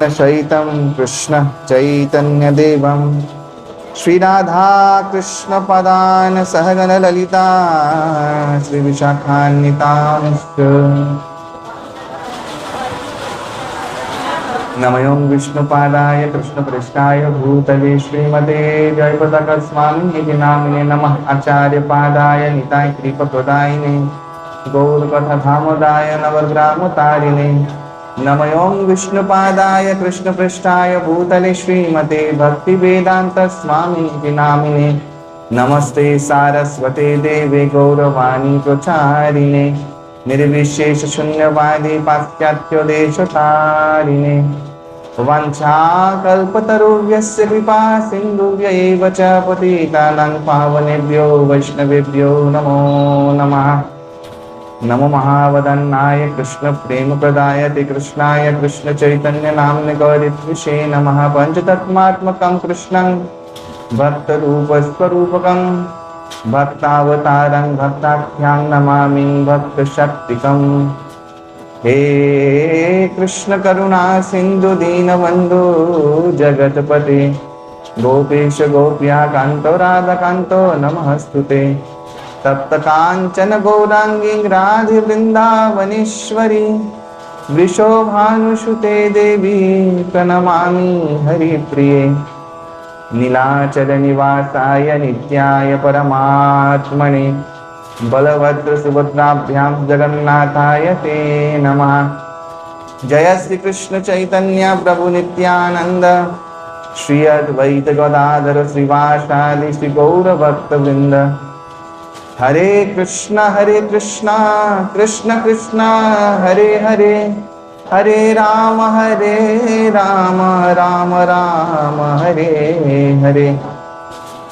शयितं कृष्ण चैतन्यदेवं श्रीराधा कृष्ण पदान सहगन ललिता श्री विशाखान्वितांश्च नमयो विष्णुपादाय कृष्णपृष्ठाय भूतले श्रीमते जयपताकस्वामिनिति नामिने नमः आचार्यपादाय निताय कृपप्रदायिने गौरकथाधामोदाय नवग्रामतारिणे नमयो विष्णुपादाय कृष्णपृष्ठाय भूतले श्रीमते भक्तिवेदान्तस्वामिनिति नामिने नमस्ते सारस्वते देवे गौरवाणी प्रचारिणे निर्विशेष शून्यवादी पाश्चात्य देशतारिणे वाञ्छाकल्पतरुभ्यस्य कृपा सिन्धुभ्य एव च पतितानां पावनेभ्यो वैष्णवेभ्यो नमो नमः। नमो महावदन्नाय कृष्ण प्रेम प्रदायते कृष्णाय कृष्ण चैतन्य नाम्ने गौरीत्विषे नमः। पंचतत्मात्मकं कृष्णं भक्तरूपस्वरूपकं भक्तावतारं भक्ताख्यां नमामि भक्तशक्तिकम्। हे कृष्ण करुणा सिंधु दीनबंधु जगतपते गोपेश गोप्या कांतो राधा कांतो नमस्तुते तप्त कांचन गौरांगी राधे वृंदावनेश्वरी वृषभानुसुते देवी प्रणमामि हरिप्रिये नीलाचल निवासाय नित्याय परमात्मने बलभद्र सुभद्राभ्यां जगन्नाथाय ते नमः। जय श्री कृष्ण चैतन्य प्रभु नित्यानंद श्री अद्वैत गदाधर श्रीवासादि श्री गौर भक्त वृंद। हरे कृष्ण कृष्ण कृष्ण हरे हरे हरे राम राम राम हरे हरे।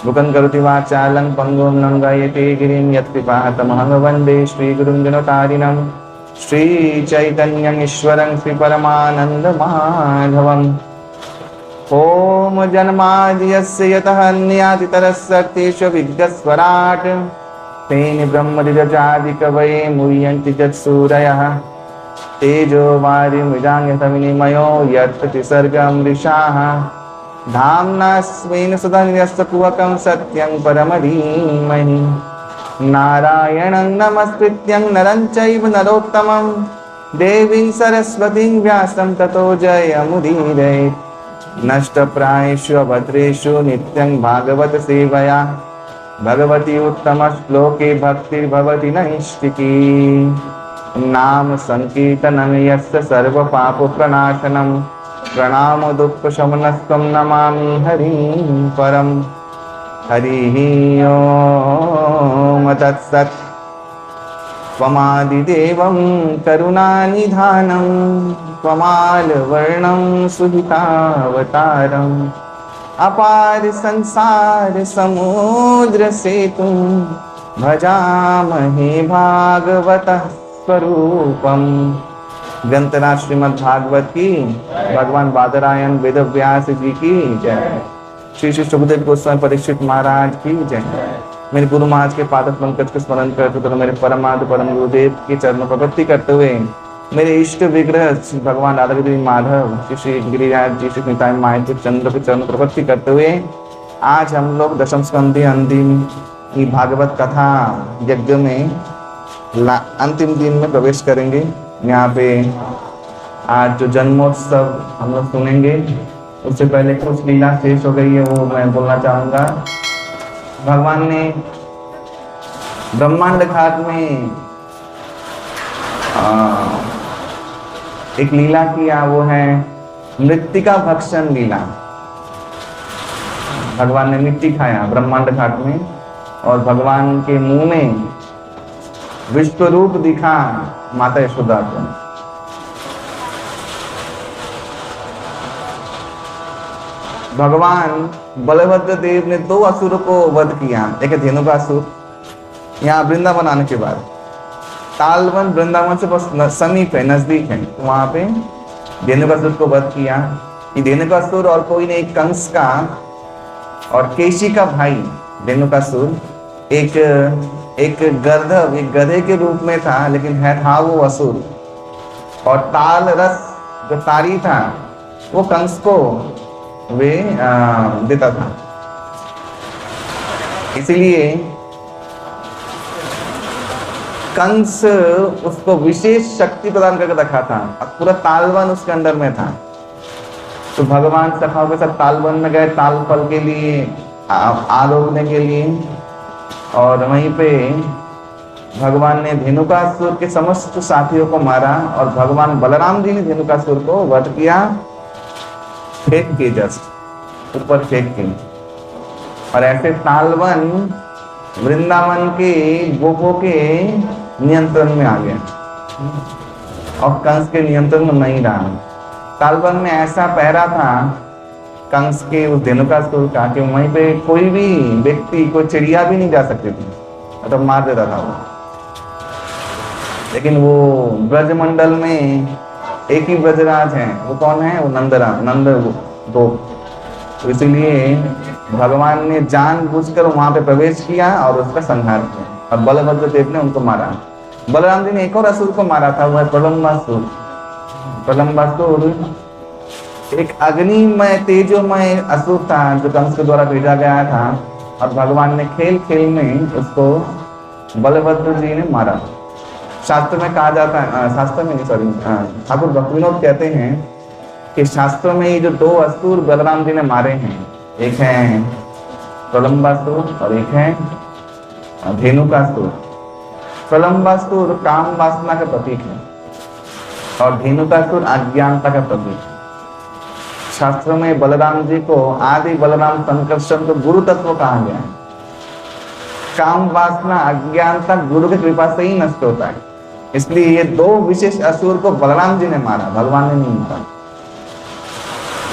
मुखं करोति वाचालं पङ्गुं लङ्घयते गिरिं यत्कृपातमहं वन्दे श्रीगुरुं गुणतारिणं श्रीचैतन्यं ईश्वरं श्रीपरमानन्दमाधवम्। ॐ जन्माद्यस्य यतः अन्यादितरस्सक्तेषु विद्यस्वराट् तेन ब्रह्मदिजादिकवये मुह्यन्ति यत्सूरयः तेजो वारिमृगां यथा विनिमयो यत्र सर्गं वृषाः धाम्ना स्वेन सदा निरस्तकुहकं सत्यं परमधीमहि नारायणं नमस्कृत्यं नरं चैव नरोत्तमं देवीं सरस्वतीं व्यासं ततो जयमुदीरयेत्। नष्टप्रायेषु अभद्रेषु नित्यं भागवत सेवया भगवती उत्तमश्लोके भक्तिर्भवति नैष्टिकी। नाम संकीर्तनं यस्य सर्वपापप्रणाशनं प्रणामो दुःखशमनस्त्वं नमामि हरिं परं। हरिः ओम तत्सत्। त्वमादिदेवं करुणानिधानं त्वमालवर्णं सुहितावतारम् अपार संसार समुद्र सेतुं भजामहे भागवतः स्वरूपम्। ग्रंथराज श्रीमद् भागवत की भगवान बादरायण वेद व्यास जी की जय। श्री श्री सुखदेव गोस्वामी परीक्षित महाराज की जय। मेरे गुरु महाराज के पाद पंकज को स्मरण करते हुए मेरे परमात्मा परम गुरुदेव के चरण प्रपत्ति करते हुए मेरे इष्ट विग्रह श्री भगवान राधा गिरी माधव श्री श्री गिरिराज जी श्री निताय माय चंद्र के चरण प्रपत्ति करते हुए आज हम लोग दशम स्कंधी अंतिम की भागवत कथा यज्ञ में अंतिम दिन में प्रवेश करेंगे। यहाँ पे आज जो जन्मोत्सव हम लोग सुनेंगे उससे पहले कुछ लीला शेष हो गई है वो मैं बोलना चाहूँगा। भगवान ने ब्रह्मांड घाट में एक लीला किया, वो है मृत्तिका भक्षण लीला। भगवान ने मिट्टी खाया ब्रह्मांड घाट में और भगवान के मुंह में विश्व रूप दिखा माता यशोदा को। भगवान बलभद्र देव ने दो असुरों को वध किया। एक है धेनुकासुर, यहाँ वृंदावन आने के बाद तालवन वृंदावन से बहुत समीप है, नजदीक है, तो वहां पे धेनुकासुर को वध किया। ये धेनुकासुर और कोई नहीं, कंस का और केशी का भाई धेनुकासुर एक गर्दभ, एक गधे के रूप में था, लेकिन था वो असुर। और ताल रस जो तारी था वो कंस को वे देता था। इसीलिए कंस उसको विशेष शक्ति प्रदान करके रखा था। अब पूरा तालवन उसके अंदर में था। तो भगवान सखाओं के साथ तालवन में गए ताल फल के लिए, आरोपने के लिए, और वहीं पे भगवान ने धेनुकासुर के समस्त साथियों को मारा और भगवान बलराम जी ने धेनुकासुर को वध किया, फेंक के जस्ट ऊपर फेंक के। और ऐसे तालवन वृंदावन के गोपों के नियंत्रण में आ गया और कंस के नियंत्रण में नहीं रहा। तालवन में ऐसा पहरा था कंस के उस धेनुकासुर का कि वहीं पे कोई भी व्यक्ति, कोई चिड़िया भी नहीं जा सकती थी, मतलब मार देता था वो। लेकिन वो ब्रजमंडल में एक ही ब्रजराज है, वो कौन है? वो नंद गोप। तो इसीलिए भगवान ने जानबूझकर वहां पे प्रवेश किया और उसका संहार किया और बलभद्र देव ने उनको मारा। बलराम जी ने एक और असुर को मारा था, वो है प्रलंबासुर। प्रलंबासुर एक अग्निमय तेजोमय असुर था जो कंस के द्वारा भेजा गया था और भगवान ने खेल खेल में उसको बलभद्र जी ने मारा। शास्त्र में कहा जाता है, शास्त्र में नहीं, सॉरी, ठाकुर भक्तिविनोद कहते हैं कि शास्त्रों में ये जो दो असुर बलराम जी ने मारे हैं, एक है प्रलंबासुर और एक है धेनुकासुर। प्रलंबासुर काम वासना का प्रतीक है और धेनुकासुर अज्ञानता का प्रतीक है। शास्त्रों में बलराम जी को आदि बलराम संकर्षण को गुरु तत्व कहा गया है। काम वासना अज्ञानता गुरु की कृपा से ही नष्ट होता है। इसलिए ये दो विशेष असुर को बलराम जी ने मारा, भगवान ने नहीं मारा।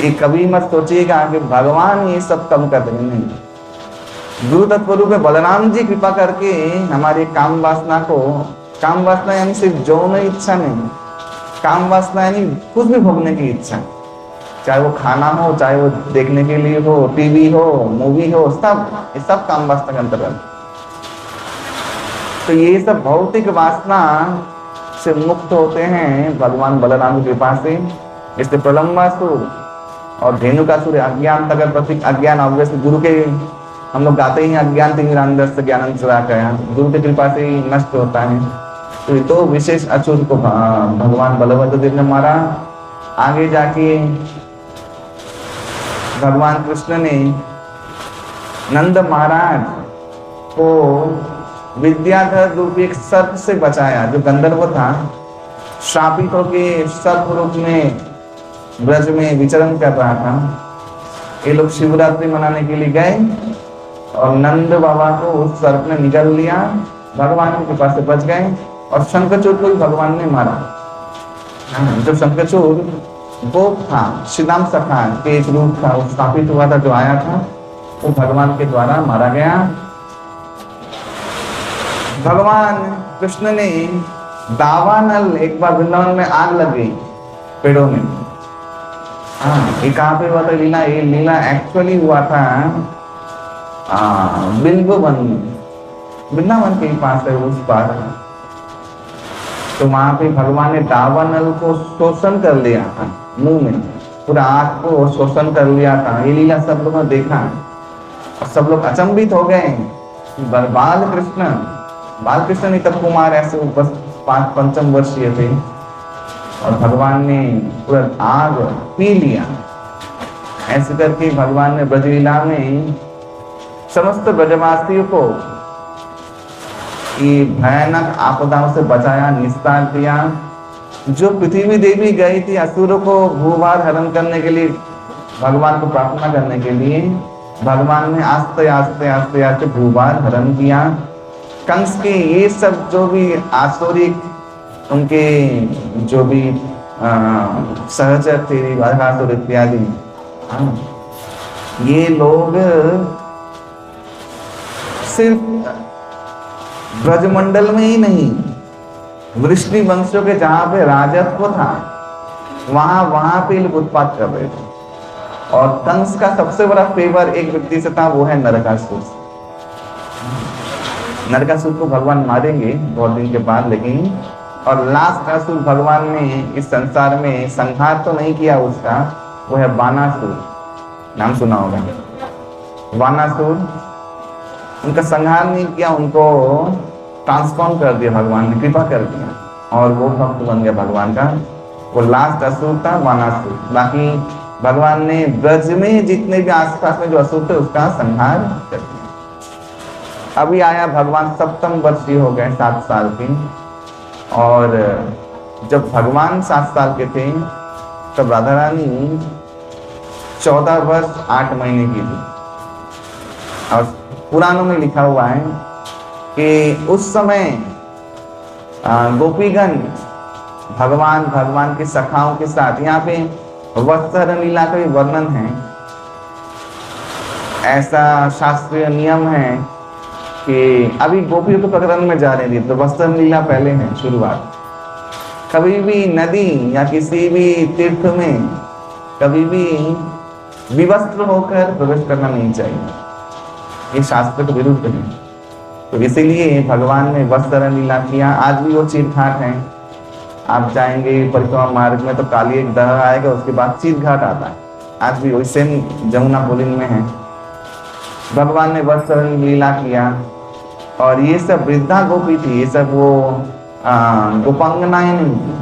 ये कभी मत सोचिएगा कि भगवान ये सब कम कर देंगे, नहीं। गुरु तत्व रूप में बलराम जी कृपा करके हमारी काम वासना को, काम वासना यानी सिर्फ यौन इच्छा नहीं, काम वासना यानी कुछ भी भोगने की इच्छा, चाहे वो खाना हो, चाहे वो देखने के लिए हो, टीवी हो, मूवी हो, ये सब काम वासना के अंतर्गत। तो ये सब भौतिक वासना से मुक्त होते हैं भगवान बलराम की कृपा से। इसलिए प्रलंबासुर और धेनुकासुर अज्ञानता का प्रतीक। अज्ञान ऑब्वियसली गुरु के, हम लोग गाते ही अज्ञान तिमिरांधस्य ज्ञानांजनशलाकया, गुरु की कृपा से ही नष्ट होता है। तो ये दो विशेष असुर को भगवान बलभद्र देव ने मारा। आगे जाके भगवान कृष्ण ने नंद महाराज को विद्याधर रूपी एक सर्प से बचाया, जो गंधर्व था, श्रापित होकर सर्प रूप में ब्रज में विचरण कर रहा था। ये लोग शिवरात्रि मनाने के लिए गए और नंद बाबा को उस सर्प ने निगल लिया, भगवान की कृपा से बच गए। और शंखचूड़ को भी भगवान ने मारा। जो शंखचूड़ गोप था, श्रीराम सखा के एक रूप था, वो स्थापित हुआ था, जो आया था, वो भगवान के द्वारा मारा गया। भगवान कृष्ण ने दावानल, एक बार वृंदावन में आग लग गई पेड़ों में। ये कहाँ पे हुआ था लीला? ये लीला एक्चुअली हुआ था बिल्बवन, वृंदावन के पास है उस पार। तो वहां पे भगवान ने दावानल को शोषण कर लिया था, मुंह में पूरा आग को शोषण कर लिया था। ये लीला सब लोगों ने देखा और सब लोग अचंभित हो गए। बाल कृष्ण नहीं, तब कुमार ऐसे बस 5-5 वर्षीय थे और भगवान ने पूरा आग पी लिया। ऐसे करके भगवान ने ब्रजलीला में समस्त ब्रजवासियों को ये भयानक आपदाओं से बचाया, निस्तार दिया। जो पृथ्वी देवी गई थी असुरों को भूभार हरण करने के लिए, भगवान को प्रार्थना करने के लिए, भगवान ने आस्ते आस्ते आस्ते आस्ते भूभार हरण किया। कंस के ये सब जो भी आसुरिक उनके जो भी सहचर थे, बाघासुर इत्यादि, ये लोग सिर्फ ब्रजमंडल में ही नहीं, वृष्णि वंशों के जहां पे राजत्व था वहां पे लोग उत्पात कर रहे थे। और कंस का सबसे बड़ा फेवर एक व्यक्ति से था, वो है नरकासुर। नरकासुर को भगवान मारेंगे बहुत दिन के बाद, लेकिन और लास्ट असुर भगवान ने इस संसार में संहार तो नहीं किया उसका, वो है बानासुर, नाम सुना होगा। बानासुर, उनका संहार नहीं किया, उनको ट्रांसफॉर्म कर दिया भगवान ने, कृपा कर दिया और वो भक्त बन गया भगवान का। वो लास्ट असुर था बानासुर। बाकी भगवान ने ब्रज में जितने भी आसपास में जो असुर थे उसका संहार कर दिया। अभी आया भगवान सप्तम वर्षीय हो गए, 7 साल के। और जब भगवान 7 साल के थे तब राधा रानी 14 वर्ष 8 महीने की थी। और पुराणों में लिखा हुआ है कि उस समय गोपीगण भगवान के सखाओं के साथ, यहाँ पे वत्सहरण लीला का भी वर्णन है। ऐसा शास्त्रीय नियम है कि अभी गोपियों को प्रकरण में जा रही थी तो वत्सहरण लीला पहले है शुरुआत। कभी भी नदी या किसी भी तीर्थ में कभी भी विवस्त्र होकर प्रवेश करना नहीं चाहिए, ये शास्त्र के विरुद्ध है। तो इसीलिए भगवान ने वत्सहरण लीला किया। आज भी वो चीर घाट है, आप जाएंगे परिक्रमा मार्ग में तो काली एक दह आएगा, उसके बाद चीर घाट आता है। आज भी वही सेम जमुना पुलिन में है। भगवान ने वत्सहरण लीला किया और ये सब वृद्धा गोपी थी, ये सब वो गोपांगनाएं नहीं थी।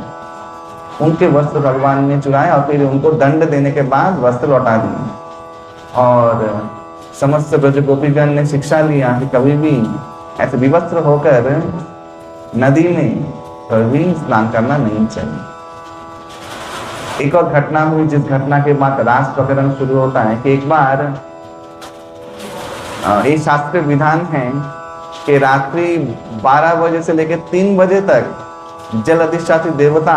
उनके वस्त्र भगवान ने चुराए और फिर उनको दंड देने के बाद वस्त्र लौटा दिए। और समस्त ब्रज गोपीगण ने शिक्षा लिया कि कभी भी ऐसे विवस्त्र होकर नदी में कभी स्नान करना नहीं चाहिए। एक और घटना हुई जिस घटना के बाद रास प्रकरण शुरू होता है कि एक बार ये शास्त्रीय विधान है कि रात्रि 12 बजे से लेकर 3 बजे तक जल अधिष्ठात्री देवता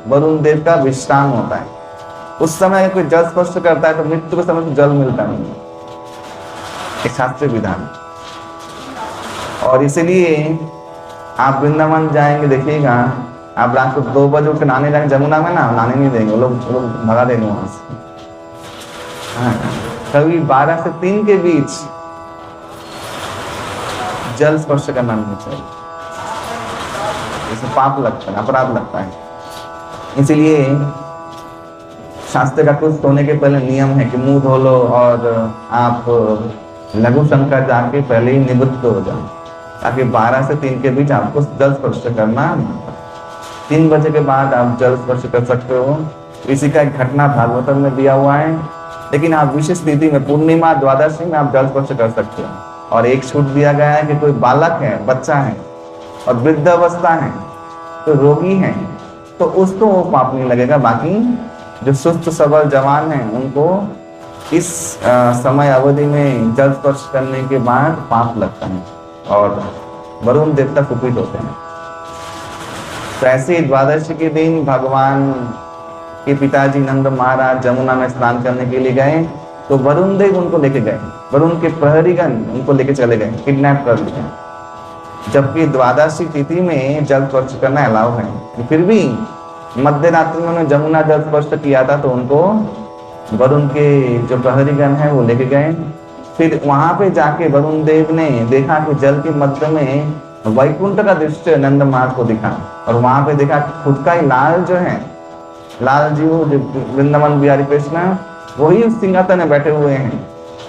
वरुण देव का विश्राम होता है। उस समय कोई जल स्पर्श करता है तो मृत्यु के समय जल मिलता नहीं है, एक शास्त्रीय विधान। और इसलिए आप वृंदावन जाएंगे, देखिएगा आप रात को 2 बजे उठ के नहाने जाएंगे जमुना में ना, नहाने नहीं देंगे, लोग भगा देंगे वहां से। कभी 12 से 3 के बीच जल स्पर्श करना नहीं चाहिए, इसमें पाप लगता है, अपराध लगता है। इसलिए शास्त्र का कुछ होने के पहले नियम है कि मुंह धो लो और आप लघु शंकर जाके पहले ही निवृत्त हो जाओ, ताकि 12 से 3 के बीच आपको जल स्पर्श करना। 3 बजे के बाद आप जल स्पर्श कर सकते हो। इसी का एक घटना भागवतम में दिया हुआ है, लेकिन आप विशेष स्थिति में पूर्णिमा द्वादशी में आप जल स्पर्श कर सकते हो। और एक छूट दिया गया है कि कोई बालक है, बच्चा है और वृद्ध अवस्था है, तो रोगी है, तो उसको वो पाप नहीं लगेगा। बाकी जो सुस्त सबल जवान है उनको इस समय अवधि में जल स्पर्श करने के बाद पाप लगता है और वरुण देवता कुपित होते हैं। तो ऐसे द्वादशी के दिन भगवान के पिताजी नंद महाराज जमुना में स्नान करने के लिए गए तो वरुण देव उनको लेके गए, वरुण के प्रहरीगण उनको लेके चले गए, किडनैप कर लिए। जबकि द्वादशी तिथि में जल स्पर्श करना अलाउ है, फिर भी मध्य रात्रि में उन्होंने जमुना जल स्पर्श किया था तो उनको वरुण के जो प्रहरीगण है वो लेके गए। फिर वहां पे जाके वरुण देव ने देखा कि जल के मध्य में वैकुंठ का दृश्य नंद महाराज को दिखा और वहां पे देखा कि खुद का ही लाल जो है, लाल जी वो वृंदावन बिहारी कृष्ण वही उस सिंहासन में बैठे हुए हैं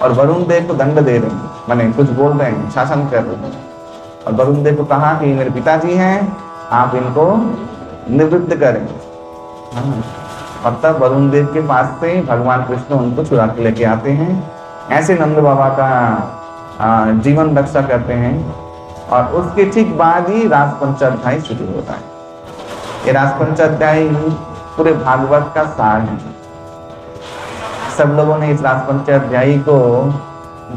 और वरुण देव को दंड दे रहे हैं, माने कुछ बोल रहे हैं, शासन कर रहे हैं। और वरुण देव को कहा कि मेरे पिताजी हैं, आप इनको निवृत्त करें। और तब वरुण देव के पास से भगवान कृष्ण उनको चुरा के लेके आते हैं। ऐसे नंद बाबा का जीवन रक्षा करते हैं। और उसके ठीक बाद ही रास पंचाध्याय शुरू होता है। ये रास पंचाध्याय पूरे भागवत का सार है। सब लोगों ने इस रास पंचाध्यायी को,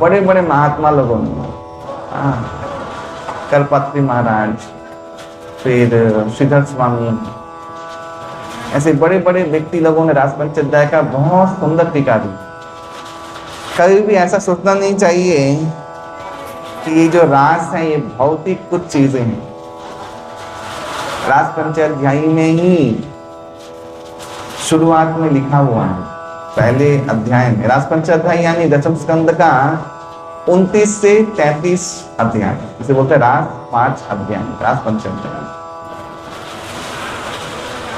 बड़े बड़े महात्मा लोगों ने, कलपत्री महाराज, फिर श्रीधर स्वामी, ऐसे बड़े बड़े व्यक्ति लोगों ने रास पंचाध्याय का बहुत सुंदर टीका दी। कभी भी ऐसा सोचना नहीं चाहिए कि ये जो रास है ये भौतिक कुछ चीजें हैं। रास पंचाध्यायी में ही शुरुआत में लिखा हुआ है, पहले अध्याय में, रास पंचाध्याय यानी दशम स्कंद का 29 से 33 अध्याय, इसे बोलते हैं रास 5 अध्याय, रास पंचाध्याय।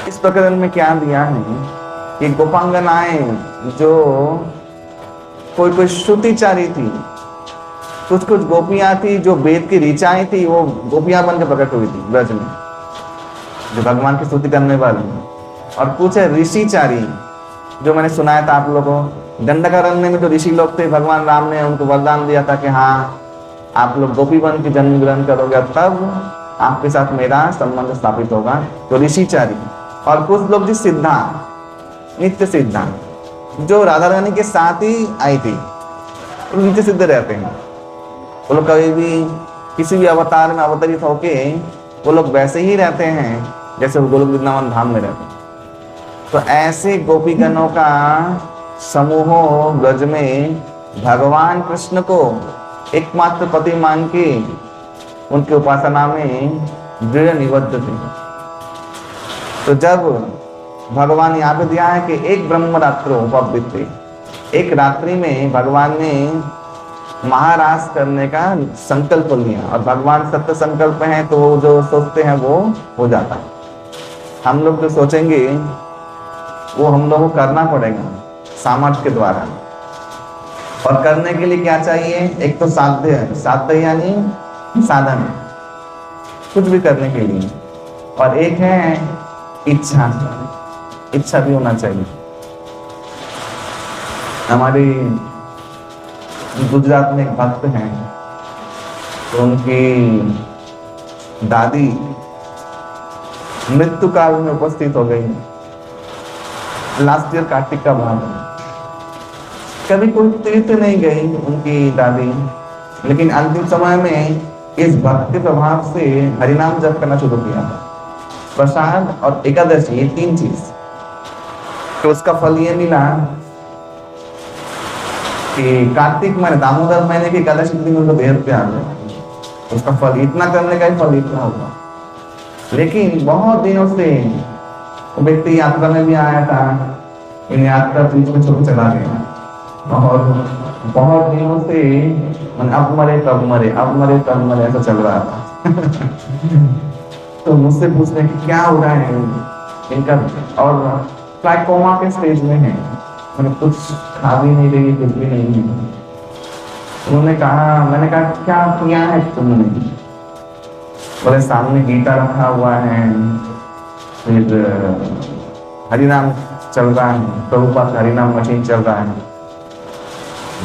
इस प्रकरण में क्या दिया है कि गोपांगनाएं जो कोई कोई श्रुतिचारी थी, कुछ कुछ गोपियां थी जो वेद की ऋचाएं थी, वो गोपियां बनकर प्रकट हुई थी ब्रज में, जो भगवान की स्तुति करने वाली। और कुछ है ऋषिचारी, जो मैंने सुनाया था आप लोगों को, दंडकारण्य में जो ऋषि लोग थे, भगवान राम ने उनको वरदान दिया था कि हाँ आप लोग गोपी बन के जन्म ग्रहण करोगे, तब आपके साथ मेरा संबंध स्थापित होगा, तो ऋषिचारी। और कुछ लोग जी सिद्धा, नित्य सिद्धा, जो राधा रानी के साथ ही आई थी, वो नित्य सिद्ध रहते हैं। वो लोग कभी भी किसी भी अवतार में अवतरित होके वो लोग वैसे ही रहते हैं जैसे वो गोलोक वृंदावन धाम में रहते हैं। तो ऐसे गोपीगणों का समूह ब्रज में भगवान कृष्ण को एकमात्र पति मान के उनकी उपासना में दृढ़ निबद्ध थे। तो जब भगवान यहाँ पे दिया है कि एक ब्रह्म रात्रो उपवित्ते, एक रात्रि में भगवान ने महारास करने का संकल्प लिया, और भगवान सत्य संकल्प है तो वो जो सोचते हैं वो हो जाता है। हम लोग जो सोचेंगे वो हम लोगों को करना पड़ेगा सामर्थ्य के द्वारा। और करने के लिए क्या चाहिए? एक तो साध्य, साध्य यानी साधन, कुछ भी करने के लिए, और एक है इच्छा, इच्छा भी होना चाहिए। हमारे गुजरात में एक भक्त हैं, तो उनकी दादी मृत्यु काल में उपस्थित हो गई। लास्ट ईयर कार्तिक का बाद, कभी कोई तीर्थ नहीं गई उनकी दादी, लेकिन अंतिम समय में इस भक्ति प्रभाव से हरिनाम जप करना शुरू किया था। प्रसाद और एकादशी, ये तीन चीज। तो उसका फल ये मिला कि कार्तिक महीने, दामोदर महीने की एकादशी दिन उनको 1,000 रुपया आ गया। उसका फल इतना करने का ही फल इतना होगा। लेकिन बहुत दिनों से वो व्यक्ति यात्रा में भी आया था, इन यात्रा बीच में छोड़ चला गया, और बहुत दिनों से अब मरे कब मरे, अब मरे कब मरे ऐसा चल रहा था। तो मुझसे पूछने की क्या हो रहा है इनका, और ट्राइकोमा के स्टेज में है, मैंने कुछ खा भी नहीं रही, कुछ भी नहीं है। उन्होंने कहा, मैंने कहा क्या किया है तुमने? बोले सामने गीता रखा हुआ है, फिर हरिनाम चल रहा है, प्रभुपाद हरिनाम मशीन चल रहा है,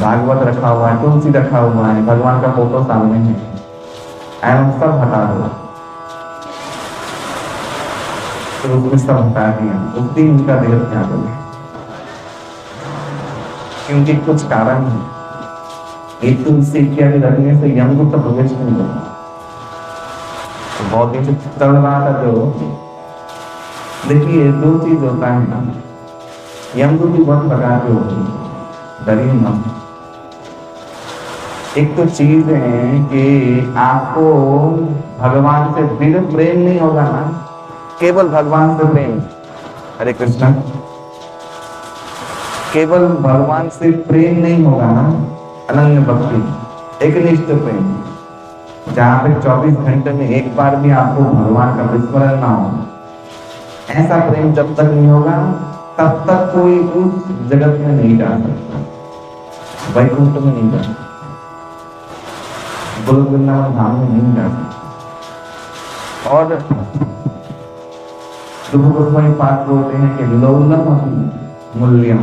भागवत रखा हुआ है, तुलसी रखा हुआ है, भगवान का फोटो सामने है, एवं सब हटा दो। तो उसने सब हटा दिया। उस दिन उनका देह त्याग हो गया, क्योंकि कुछ कारण है। एक तुलसी इत्यादि रखने से यमदूत तो प्रवेश नहीं होगा। तो बहुत दिन से चल रहा था। जो देखिए, दो चीज होता है ना, यमदूत भी बहुत प्रकार के होते हैं, डरिए मत। एक तो चीज है कि आपको भगवान से दृढ़ प्रेम नहीं होगा ना, केवल भगवान से प्रेम, हरे कृष्णा, केवल भगवान से प्रेम नहीं होगा ना, अनन्य भक्ति, एक निष्ठ प्रेम, जहाँ पे 24 घंटे में एक बार भी आपको भगवान का विस्मरण ना हो, ऐसा प्रेम जब तक नहीं होगा तब तक कोई उस जगत में नहीं जा सकता, वैकुंठ में नहीं जा सकता, गोलोक वृंदावन धाम में नहीं जा सकता। और सुबह गोस्वामी पाठ बोलते हैं कि लौलम मूल्यम,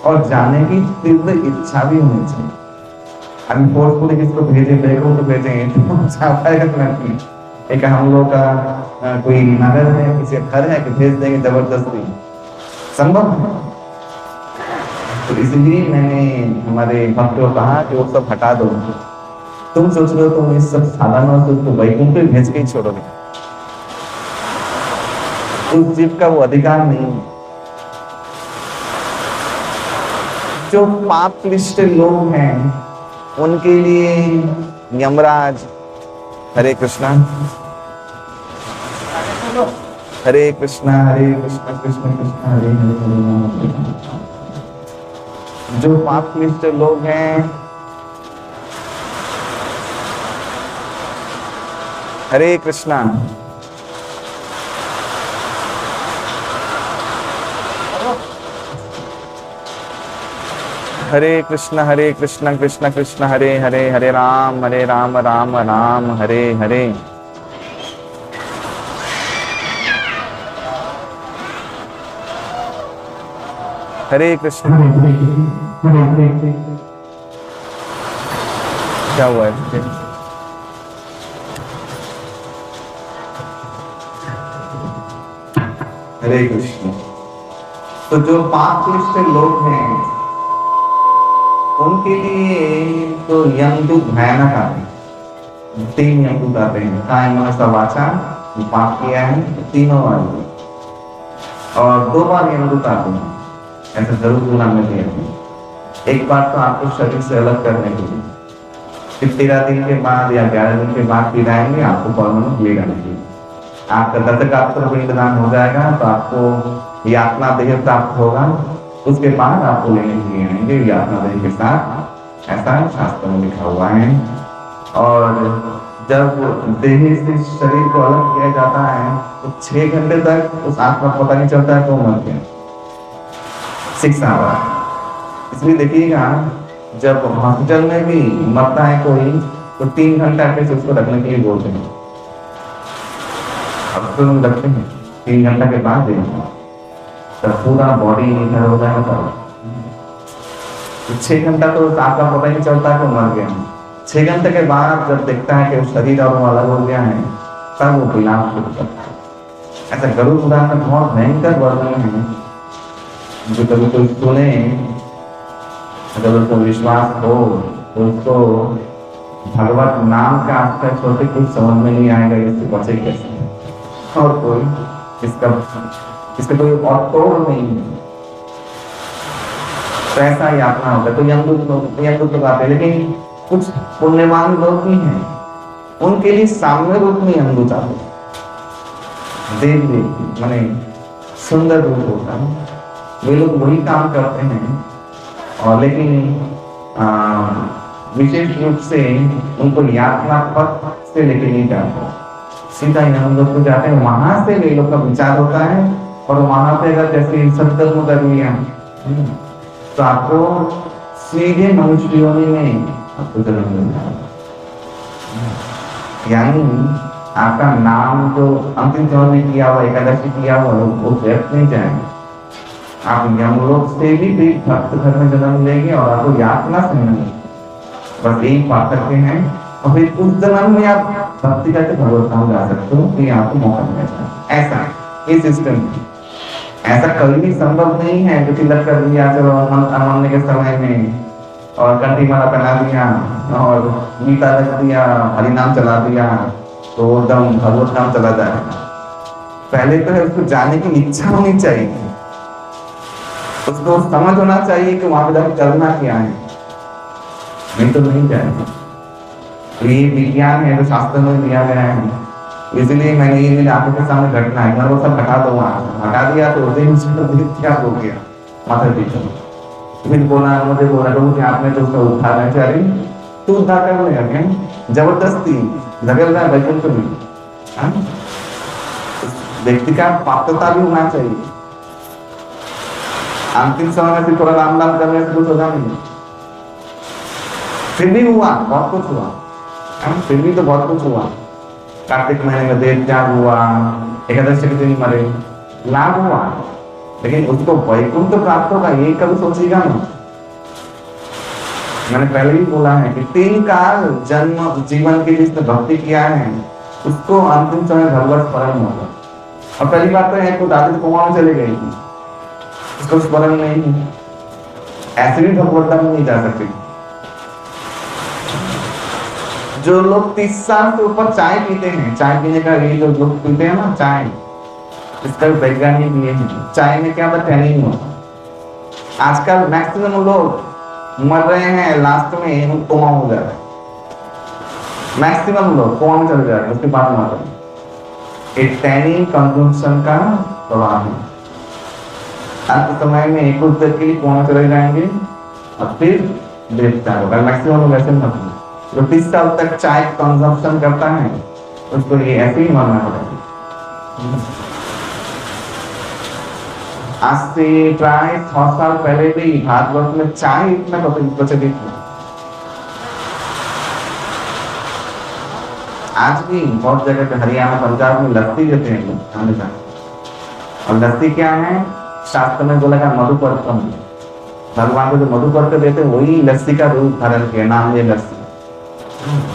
और जाने की तीव्र इच्छा भी होनी चाहिए। हम फोर्सफुली किसको भेजे, बैकुंठ तो भेजेंगे तो जा पाएगा नहीं। एक हम लोग का कोई नगर है, किसी का घर है कि भेज देंगे जबरदस्ती, संभव है? तो इसलिए मैंने हमारे भक्तों को कहा कि वो सब हटा दो। तुम सोच रहे हो तुम इस सब साधनों से तो वैकुंठ पे भेज के ही छोड़ोगे, उस जीव का वो अधिकार नहीं है। जो पाप क्लिष्ट लोग हैं उनके लिए यमराज, हरे कृष्णा हरे कृष्णा हरे कृष्णा कृष्ण कृष्ण हरे हरे, जो पाप क्लिष्ट लोग हैं, हरे कृष्णा, हरे कृष्ण कृष्ण कृष्ण हरे हरे, हरे राम राम राम हरे हरे। हरे कृष्ण। क्या हुआ है? हरे कृष्ण। तो जो पाप क्लिष्ट लोग हैं उनके लिए तो यमदूत भयानक आते हैं। 3 यमदूत आते हैं, कायम मनसा वाचा, पाप किया है तीनों बार, और 2 बार यमदूत आते हैं, ऐसा जरूर गुना में दिया है। एक बार तो आपको शरीर से अलग करने के लिए, फिर 13 दिन के बाद या 11 दिन के बाद फिर आएंगे, आपको परमानेंट ले जाने के लिए। आपका दत्तगात्र पिंडदान हो जाएगा तो आपको यातना देह प्राप्त होगा, उसके बाद आपको लेने के लिए आएंगे यातना देह के साथ, ऐसा शास्त्र में लिखा हुआ है। और जब देह से शरीर को अलग किया जाता है तो 6 घंटे तक उस आत्मा को पता नहीं चलता है तो मर गया, 6 आवर। इसलिए देखिएगा जब हॉस्पिटल में भी मरता है कोई तो 3 घंटा कैसे उसको रखने के लिए बोलते हैं, अब तो हम रखते हैं 3 घंटा के बाद देंगे तब पूरा बॉडी इधर हो जाएगा। तो 6 घंटा तो सांप का पता ही नहीं चलता कि मर गया। 6 घंटे के बाद जब देखता है कि शरीर और वो अलग हो गया है तब वो विलाप शुरू करता है। ऐसा गरुड़ पुराण में बहुत भयंकर वर्णन है, जो कभी कोई सुने, अगर उसको विश्वास हो तो उसको भगवत नाम का अक्षर छोटे कुछ समझ में नहीं आएगा, इससे बचे कैसे। और कोई इसका कोई और तोड़ नहीं है, तो ऐसा यातना होगा। तो यमदूत लोग आते हैं, लेकिन कुछ पुण्यवान लोग भी हैं, उनके लिए सामने रूप में यमदूत आते हैं, देव माने सुंदर रूप होता है, वे लोग वही काम करते हैं। और लेकिन विशेष रूप से उनको यातना पथ से लेके नहीं जाते, सीधा यमदूत को जाते हैं, वहां से वे लोग का विचार होता है और वहां पे अगर जैसे सत्कर्म कर लिया तो आपको सीधे मनुष्य योनि में आपको जन्म मिल जाएगा। यानी आपका नाम जो अंतिम जन्म में किया हुआ, एकादशी किया हुआ, वो व्यर्थ नहीं जाएगा। आप यमलोक से भी भक्त घर में जन्म लेंगे और आपको यातना से नहीं, बस यही बात करते हैं। और फिर उस जन्म में आप भक्ति करके भगवत धाम जा सकते हो, तो आपको मौका मिलेगा। ऐसा ये सिस्टम, ऐसा कभी भी संभव नहीं है कि तिलक कर दिया चलो मरने के समय में, और कंठी माला पहना दिया और गीता रख दिया, हरिनाम चला दिया तो एकदम भगवत नाम चला जाएगा। पहले तो है उसको जाने की इच्छा होनी चाहिए, उसको समझ होना चाहिए कि वहां पर करना क्या है, नहीं तो नहीं जाएगा। तो ये विज्ञान है जो शास्त्र में दिया गया है, इसलिए मैंने ये मेरे आंखों के सामने घटना है, वो सब हटा दो, हटा दिया तो क्या हो गया माथा पीछे। फिर बोला मुझे बोला तो मुझे आपने तो उसका उद्धार है, अरे तू उद्धार कर लेगा क्या, जबरदस्ती धकेल रहा है वैकुंठ में। व्यक्ति का पात्रता भी होना चाहिए, अंतिम समय में फिर थोड़ा राम नाम करने से कुछ होगा नहीं। फिर भी हुआ बहुत कुछ हुआ, फिर भी तो बहुत कुछ हुआ। कार्तिक महीने में देव त्याग हुआ, एकादशी के दिन मरे, लाभ हुआ, लेकिन उसको वैकुंठ प्राप्त होगा ये कभी सोचेगा ना। मैंने पहले ही बोला है कि 3 काल जन्म जीवन के जिसने भक्ति किया है उसको अंतिम समय भगवत स्मरण होगा। और पहली बात तो है कि दादी कुआं में चले गई थी, उसको स्मरण नहीं, ऐसे भी भगवत धाम नहीं जा सकते। जो लोग 30 साल से ऊपर चाय पीते हैं, चाय पीने का ये जो लोग पीते हैं ना चाय, इसका वैज्ञानिक ये है, चाय में क्या होता है, नहीं होता। आजकल मैक्सिमम लोग मर रहे हैं, लास्ट में कोमा हो जा रहा है, मैक्सिमम लोग कोमा में चले जा रहे हैं, उसके बाद मर रहे हैं। एक टैनिन कंजम्पशन का प्रभाव है। अंत समय में कुछ देर के लिए कोमा चले जाएंगे और फिर देखता होगा। मैक्सिमम लोग ऐसे मरते हैं। जो 30 साल तक चाय कंजम्पशन करता है उसको ये ऐसे ही मरना पड़ेगा। आज से प्राय 100 साल पहले भी भारतवर्ष में चाय इतना प्रचलित था। आज भी बहुत जगह पे हरियाणा पंजाब में लस्सी देते हैं लोग हमेशा। और लस्सी क्या है, शास्त्र में बोला है मधुपर्कम, भगवान को जो मधुपर्क देते हैं वही लस्सी का रूप धारण किया, नाम ये लस्सी।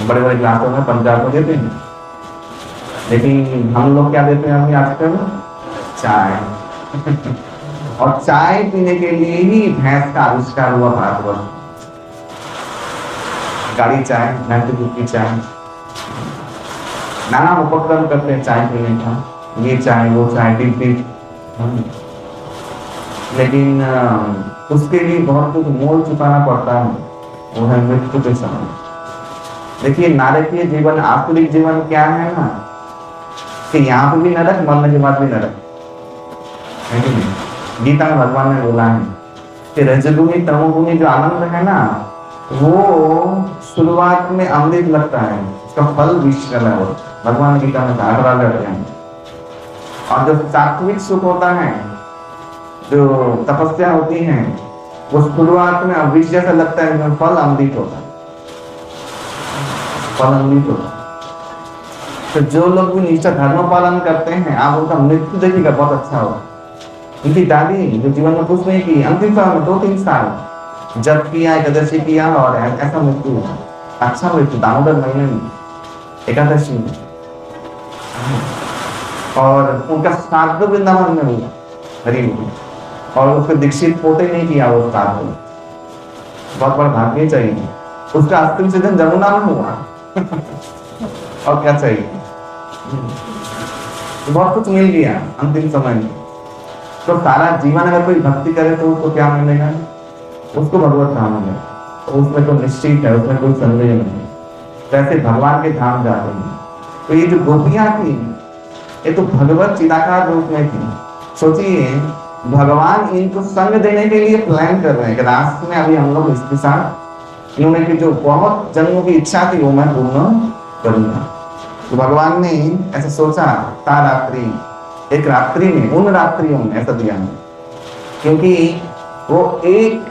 बड़े बड़े ग्लासों में पंजाब को देते हैं, लेकिन हम लोग क्या देते हैं अभी आजकल, चाय। और चाय पीने के लिए ही भैंस का आविष्कार हुआ भारतवर्ष। गाड़ी चाय, भैंस के दूध की चाय, नाना उपक्रम करते हैं चाय पीने का, ये चाय वो चाय टिप। लेकिन उसके लिए बहुत कुछ मोल चुकाना पड़ता है, वो है मृत्यु के समय। देखिए नारकीय जीवन, आसुरिक जीवन क्या है ना, कि यहाँ पे भी नरक, मरने के बाद भी नरक है कि नहीं। गीता में भगवान ने बोला है कि रजगुणी तमोगुणी जो आनंद है ना, वो शुरुआत में अमृत लगता है, उसका फल विष है वो। भगवान ने गीता में कहा करते हैं। और जो सात्विक सुख होता है, जो तपस्या होती है, वो शुरुआत में विष जैसा लगता है, फल अमृत होता है, फल अमृत होता है। तो जो लोग भी निष्ठा धर्म पालन करते हैं, आप उनका मृत्यु देखिएगा बहुत अच्छा होगा। उनकी दादी जो जीवन में कुछ नहीं की, अंतिम साल में 2-3 साल जब किया, एकादशी किया और ऐसा मृत्यु हुआ, अच्छा मृत्यु, दामोदर महीने में एकादशी में। और उनका श्राद्ध वृंदावन में हुआ, हरि, और उसको दीक्षित पोते नहीं किया वो श्राद्ध, बहुत बड़ा भाग्य चाहिए। उसका अंतिम सीजन जमुना में हुआ। और क्या चाहिए, बहुत कुछ मिल गया अंतिम समय में। तो सारा जीवन अगर कोई भक्ति करे तो उसको क्या मिलेगा, उसको भगवत धाम मिलेगा, तो उसमें तो निश्चित है, उसमें कोई संदेह नहीं। वैसे भगवान के धाम जाते हैं। तो ये जो गोपियां थी, ये तो भगवत चिदाकार रूप में थी। सोचिए भगवान इनको संग देने के लिए प्लान कर रहे हैं कि रास्ते में अभी हम लोग इसके साथ, इन्होंने की जो बहुत जन्मों की इच्छा थी वो मैं पूर्ण करूंगा। तो भगवान ने ऐसा सोचा, ता रात्रि, एक रात्रि में, उन रात्रियों में ऐसा दिया है, क्योंकि वो एक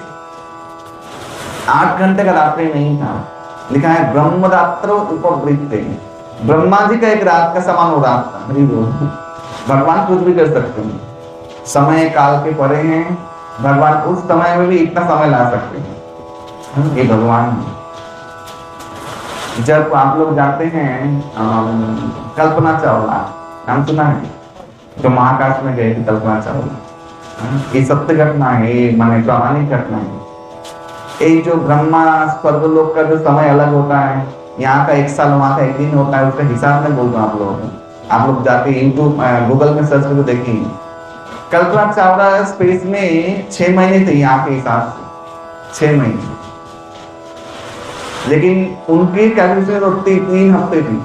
8 घंटे का रात्रि नहीं था। लिखा है ब्रह्म रात्रो उपवृत्ते, ब्रह्मा जी का एक रात का समान वो रात था। भगवान कुछ भी कर सकते हैं, समय काल के परे हैं, भगवान उस समय में भी इतना समय ला सकते हैं, ये भगवान है। जब आप लोग जाते हैं कल्पना चावला, नाम सुना है, जो महाकाश में गए थे कल्पना चावला, ये सत्य घटना है, ये माने प्रामाणिक घटना है। ये जो ब्रह्मा स्वर्गलोक का जो समय अलग होता है, यहाँ का 1 साल, वहाँ का 1 दिन होता है, उसका हिसाब में बोलता हूँ आप लोगों को। आप लोग जाके यूट्यूब गूगल में सर्च करके देखिए, कल्पना चावला स्पेस में 6 महीने थे यहाँ के हिसाब से, 6 महीने। लेकिन उनकी कैलकुलेशन तो 3 हफ्ते थी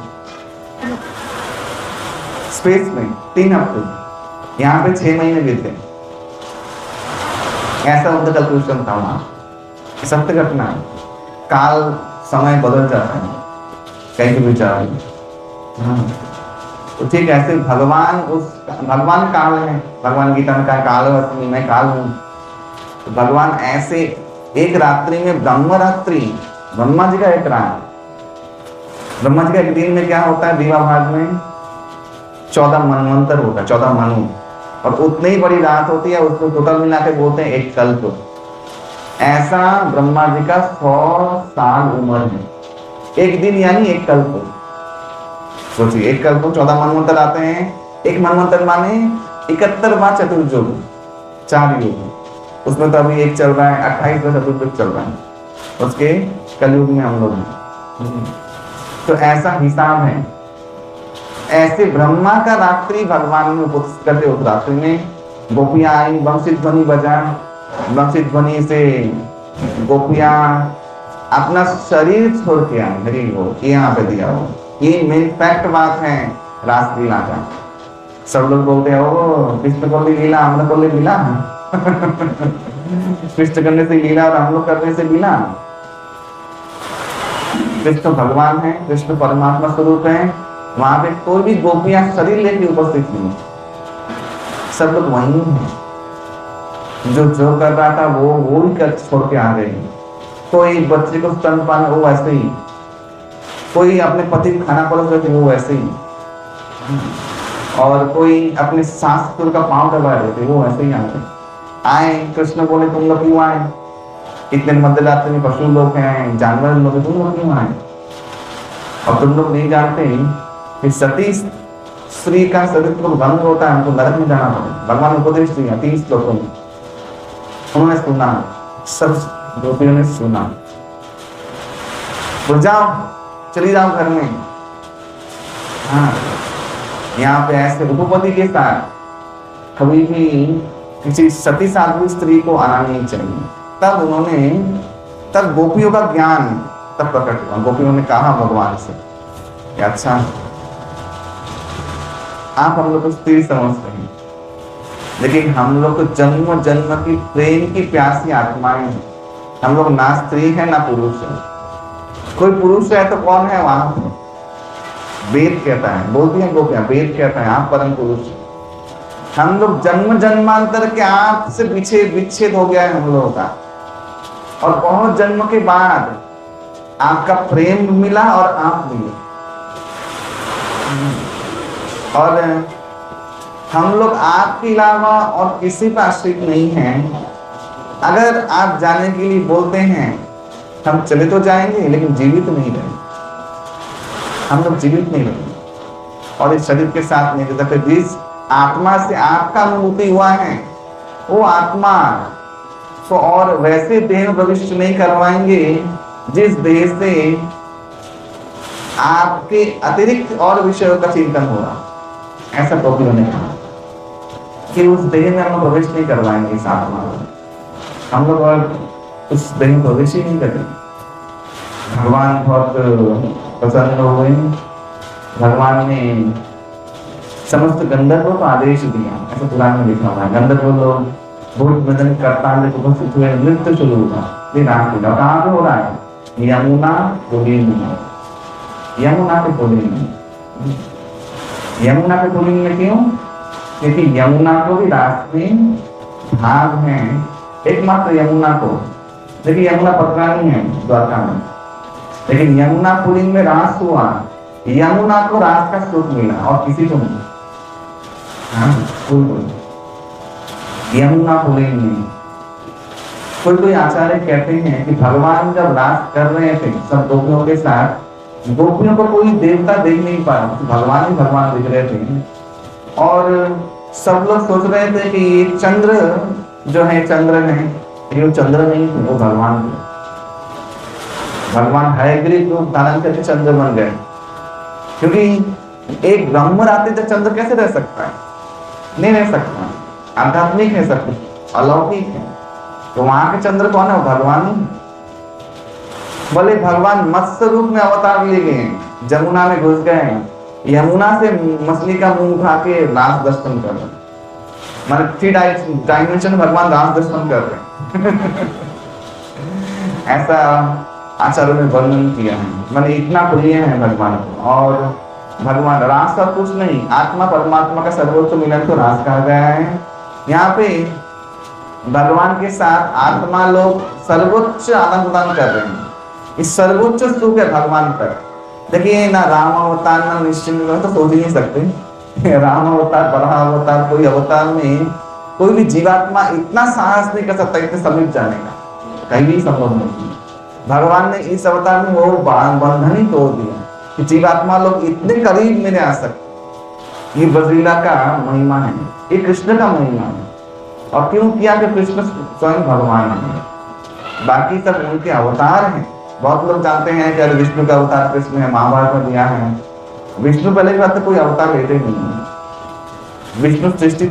स्पेस में, 3 हफ्ते, यहाँ पे 6 महीने भी थे, ऐसा उनका कैलकुलेशन था वहाँ। सत्य घटना है, काल समय बदल जाता है कहीं भी विचार। तो ठीक ऐसे भगवान काल है, भगवान गीता में कहा काल अस्मि, मैं काल हूँ। तो भगवान ऐसे एक रात्रि में, ब्रह्म रात्रि, ब्रह्मा जी का एक रात, ब्रह्मा जी का एक दिन में क्या होता है, दीवा भाग में 14 मनवंतर होता है, 14 मनु, और उतनी ही बड़ी रात होती है, उसको टोटल मिला के बोलते हैं एक कल्प। ऐसा ब्रह्मा जी का 100 साल उम्र है, एक दिन यानी एक कल्प। सोचिए एक कल्प 14 मनवंतर आते हैं, एक मनवंतर माने 71वां चतुर्युग, 4 युग, उसमें तो अभी एक चल रहा है, 28वां चतुर्युग चल रहा है, उसके कलयुग में हम लोग हैं। तो ऐसा हिसाब है। ऐसे ब्रह्मा का रात्रि भगवान में उपस्थित करते, उस रात्रि में गोपियां आई, वंशी ध्वनि बजा, वंशी ध्वनि से गोपियां अपना शरीर छोड़ के आई, हरि हो, यहाँ पे दिया हो। ये मेन फैक्ट बात है रासलीला का। सब लोग बोलते हैं ओ कृष्ण को भी लीला, हम को भी लीला, कृष्ण करने से लीला और हम लोग करने से लीला। कृष्ण भगवान है, कृष्ण परमात्मा स्वरूप है, वहां पे कोई भी गोपियां शरीर लेके उपस्थित नहीं, सब लोग वहीं हैं। जो जो कर रहा था वो ही कर छोड़ के आ गए। कोई बच्चे को स्तनपान वो वैसे ही, कोई अपने पति को खाना परोस रहे थे वो वैसे ही, और कोई अपने सास ससुर का पांव दबा रहे थे वो वैसे ही आए। कृष्ण बोले तुम लोग क्यों आए, इतने मध्य रात्रि में पशु लोग हैं, जानवर लोग, तुम लोग क्यों आए? और तुम लोग नहीं जानते कि सती स्त्री का सतीत्व भंग होता है, हमको नरक में जाना पड़ेगा। भगवान उपदेश दिया 30 श्लोकों में, उन्होंने सुना, सब गोपियों ने सुना। तो जाओ, चली जाओ घर में। हाँ, यहाँ पे ऐसे उपपति के साथ कभी भी किसी सती साध्वी स्त्री को आना नहीं चाहिए। तब गोपियों का ज्ञान तब प्रकट हुआ। गोपियों ने कहा भगवान से कि अच्छा, आप हम लोग को स्त्री समझते हैं, लेकिन हम लोग को जन्म जन्म की प्रेम की प्यासी आत्माएं हैं। हम लोग ना स्त्री है ना पुरुष है। कोई पुरुष है तो कौन है वहां पे? वेद कहता है, बोलती है गोपियां, वेद कहता है आप परम पुरुष हैं। हम लोग जन्म जन्मांतर के आपसे विच्छेद हो गया है हम लोगों का, और बहुत जन्म के बाद आपका प्रेम मिला और आप मिले, और हम लोग आपके अलावा और किसी पर आश्रित नहीं हैं। अगर आप जाने के लिए बोलते हैं, हम चले तो जाएंगे लेकिन जीवित नहीं रहेंगे, हम लोग जीवित नहीं रहेंगे, और इस शरीर के साथ नहीं रहते। जिस आत्मा से आपका अनुभूति हुआ है वो आत्मा को और वैसे देह में प्रविष्ट नहीं करवाएंगे जिस देह से आपके अतिरिक्त और विषयों का चिंतन हो रहा। ऐसा गोपियों ने कहा कि उस देह में हम प्रवेश नहीं करवाएंगे इस आत्मा को, हम लोग और उस देह में प्रवेश ही नहीं करेंगे। भगवान बहुत प्रसन्न हुए। भगवान ने समस्त गंधर्वों को आदेश दिया, ऐसा पुराण में लिखा हुआ है। गंधर्व लोग बहुत मदन करता उपस्थित हुए, नृत्य शुरू हुआ। कहाँ पे हो रहा है? यमुना पुलिन में। यमुना के पुलिन में, यमुना के पुलिन में क्यों? क्योंकि यमुना को भी रास्ते भाग है, एकमात्र यमुना को। देखिए यमुना पटरानी है द्वारका में, लेकिन यमुना पुलिन में रास हुआ, यमुना को रास का सुख मिला और किसी को नहीं। यमुना पुलिन में कोई आचार्य कहते हैं कि भगवान जब रास कर रहे थे सब गोपियों के साथ, गोपियों को कोई देवता देख नहीं पा रहा, भगवान ही भगवान दिख रहे थे। और सब लोग सोच रहे थे कि ये चंद्र जो है, चंद्र है, ये चंद्र नहीं थे, वो भगवान थे। भगवान हयग्रीव रूप धारण करके चंद्र बन गए, क्योंकि एक ब्रह्म रात्रि तक चंद्र कैसे रह सकता है? नहीं रह सकता। आध्यात्मिक है, सब कुछ अलौकिक है। तो वहां के चंद्र कौन है? भगवान ही। बोले भगवान मत्स्य रूप में अवतार लिए गए, जमुना में घुस गए, यमुना से मछली का मुंह उठा के रास दर्शन कर रहे, माने 3 डायमेंशन भगवान रास दर्शन कर रहे ऐसा आचार्यों ने वर्णन किया है। माने इतना प्रिय है भगवान को। और भगवान रास का कुछ नहीं, आत्मा परमात्मा का सर्वोच्च मिलन तो रास कहा गया है। यहाँ पे भगवान के साथ आत्मा लोग सर्वोच्च आदान प्रदान कर रहे हैं। इस सर्वोच्च सुख है भगवान पर। देखिए ना राम अवतार ना निश्चिंत तो सोच ही नहीं सकते। राम अवतार, बड़ा अवतार, कोई अवतार में कोई भी जीवात्मा इतना साहस नहीं कर सकता इतने समीप जाने का, कहीं भी संभव नहीं। भगवान ने इस अवतार में वो बंधन ही तोड़ दिया कि जीवात्मा लोग इतने करीब मेरे आ सकते। ये बद्रीला का महिमा है, ये कृष्ण का महिमा है। और क्यों किया कि कृष्ण स्वयं भगवान है, बाकी सब उनके अवतार हैं। बहुत लोग जानते हैं कि विष्णु का अवतार कृष्ण है, महाभारत में दिया है। विष्णु पहले की बात तो कोई अवतार लेते नहीं है। विष्णु सृष्टि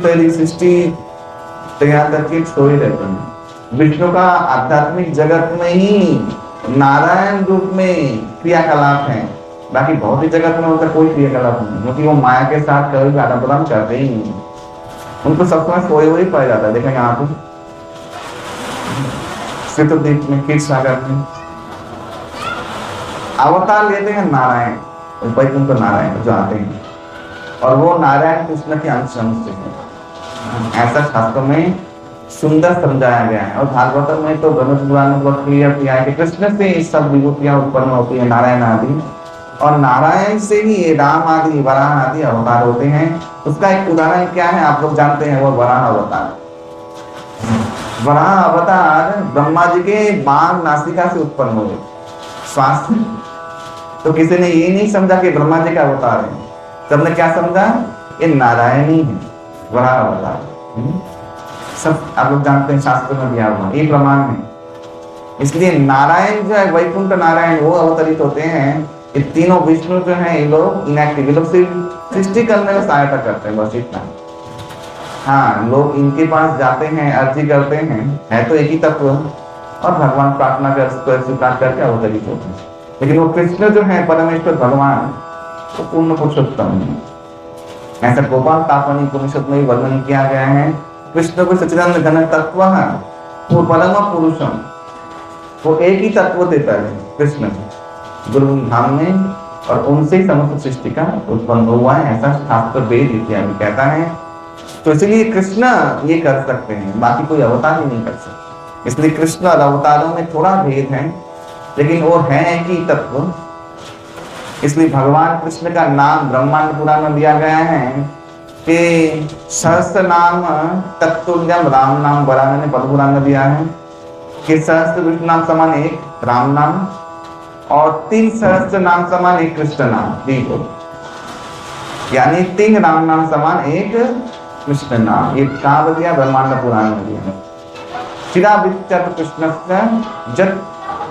तैयार करके छोड़े रहते हैं। विष्णु का आध्यात्मिक जगत में ही नारायण रूप में क्रियाकलाप है, बाकी भौतिक जगत में उनका कोई क्रियाकलाप नहीं, क्योंकि वो माया के साथ कभी आदान प्रदान करते ही नहीं। उनको सब समय सोए हुए ही पाया जाता है। देखा यहाँ पे श्वेतद्वीप में, क्षीर सागर में अवतार लेते हैं नारायण, वैकुंठ नारायण जो आते हैं, और वो नारायण कृष्ण के अंश से है। ऐसा शास्त्र में सुंदर समझाया गया है। और भागवतम में तो गणेश पुराण में बहुत क्लियर किया है कि कृष्ण से ये सब विभूतियां उत्पन्न होती है, नारायण आदि, और नारायण से ही ये राम आदि वराह आदि अवतार होते हैं। उसका एक उदाहरण क्या है आप लोग जानते हैं, वो वराह अवतार। वराह अवतार ब्रह्मा जी के बाण नासिका से उत्पन्न हुए, श्वास से। तो किसी ने ये नहीं समझा कि ब्रह्मा जी का अवतार है, सबने क्या समझा, ये नारायण ही है वराह अवतार। सब आप लोग जानते हैं, शास्त्र में दिया हुआ ये प्रमाण है। इसलिए नारायण जो है, वैकुंठ नारायण, वो अवतरित होते हैं। ये तीनों विष्णु जो है, ये लोग इनएक्टिव, ये लोग सिर्फ सृष्टि करने में सहायता करते हैं, बस इतना। हाँ, लोग इनके पास जाते हैं, अर्जी करते हैं, है तो एक ही तत्व, और भगवान प्रार्थना कर स्वीकार करके अवतरित होते हैं। लेकिन वो कृष्ण जो है, परमेश्वर भगवान, वो पूर्ण पुरुषोत्तम है। ऐसा गोपाल तापनी उपनिषद में वर्णन किया गया है। कृष्ण को सच्चिदानंद घन तत्व है, वो परम पुरुषम, वो एक ही तत्व देता है कृष्ण गुरु धाम में, और उनसे ही समस्त सृष्टि का उत्पन्न हुआ है, ऐसा शास्त्र वेद इत्यादि कहता है। तो इसलिए कृष्ण ये कर सकते हैं, बाकी कोई अवतार ही नहीं कर सकते। इसलिए कृष्ण और अवतारों में थोड़ा भेद है, लेकिन वो है एक ही तत्व। इसलिए भगवान कृष्ण का नाम ब्रह्मांड पुराण में दिया गया है कि सहस्त्र नाम तत्तुल्यम राम नाम, बराबर ने पद्म पुराण में दिया है कि सहस्त्र विष्णु नाम समान एक राम नाम, और 3 सहस्त्र नाम समान एक कृष्ण नाम, देखो, यानी 3 राम नाम समान एक कृष्ण नाम। ये कहाँ दिया, ब्रह्मांड पुराण में दिया। चिरावित्य कृष्ण जत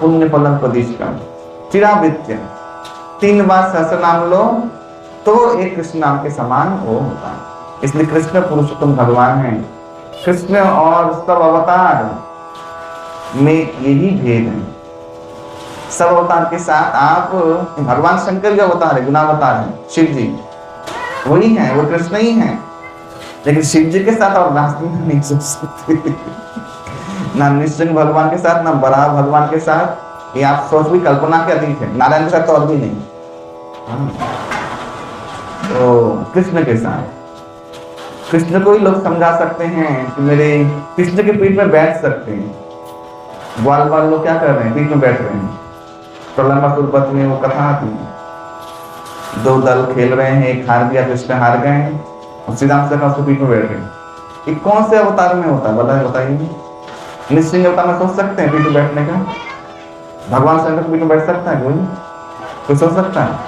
पुण्य फलम प्रदिष्ट, चिरावित्य 3 बार सहस्त्र नाम लो तो एक कृष्ण नाम के समान वो होता है। इसलिए कृष्ण पुरुषोत्तम भगवान है। कृष्ण और सब अवतार में यही भेद है। सब अवतार के साथ आप भगवान शंकर जो अवतार है, गुणावतार है, शिव जी वही है, वो कृष्ण ही है। लेकिन शिव जी के साथ और रास्ते नहीं सोच सकते ना निश्चिंग भगवान के साथ, ना बराह भगवान के साथ, ये आप सोच भी कल्पना के अतीत है। नारायण के साथ तो और भी नहीं। तो कृष्ण के साथ, कृष्ण को ही लोग समझा सकते हैं कि मेरे कृष्ण के पीठ में बैठ सकते हैं। ग्वाल बाल लोग क्या कर रहे हैं, पीठ में बैठ रहे हैं। प्रलंबासुर में वो कथा थी, 2 दल खेल रहे हैं, एक हार गया, कृष्ण हार गए, और श्री राम उसके पीठ में बैठ रहे हैं। ये कौन से अवतार में होता है बताइए। निश्चिंग अवतार में सोच सकते हैं पीठ में बैठने का? भगवान शंकर के पीठ में बैठ सकता है कोई सोच सकता है?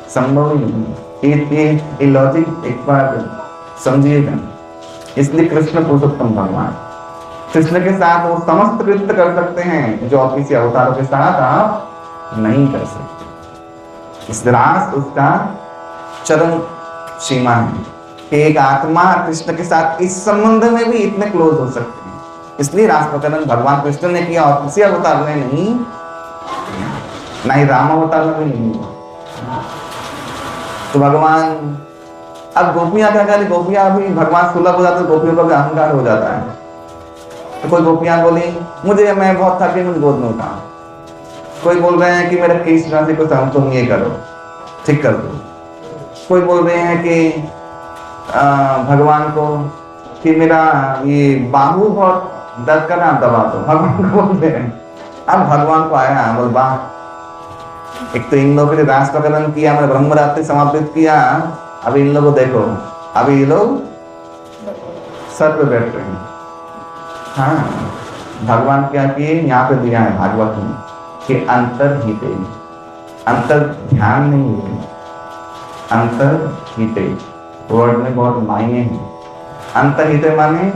संभव ही नहीं। ये लॉजिक एक बार समझिएगा। इसलिए कृष्ण पुरुषोत्तम भगवान, कृष्ण के साथ वो समस्त कृत्य कर सकते हैं जो आप किसी अवतारों के साथ आप नहीं कर सकते। इस रास उसका चरम सीमा है कि एक आत्मा कृष्ण के साथ इस संबंध में भी इतने क्लोज हो सकते हैं। इसलिए रास प्रकरण भगवान कृष्ण ने किया और किसी अवतार में नहीं, ना ही राम अवतार में भी नहीं। तो भगवान, अब गोपियां क्या करें, गोपियां भी भगवान सुलभ हो जाते हैं, गोपियों का भी अहंकार हो जाता है। तो कोई गोपियां बोली मैं बहुत थकी, मुझे गोद में उठा। कोई बोल रहे हैं कि मेरे केस राशि को तुम ये करो, ठीक कर दो। कोई बोल रहे हैं कि भगवान को कि मेरा ये बाहु बहुत दर्द कर रहा, दबा दो। भगवान को बोलते हैं। अब भगवान को आया बोल वाह, एक तो इन लोगों ने रास प्रकरण किया, मैंने ब्रह्मरात्रि समाप्त किया, अभी इन लोगों को देखो, अभी ये लोग सर पे बैठ रहे हैं। हाँ, भगवान क्या किए, यहाँ पे दिया है भागवत में कि अंतर्हिते, अंतर ध्यान नहीं है, अंतर्हिते वर्ड में बहुत मायने हैं। अंतर्हिते माने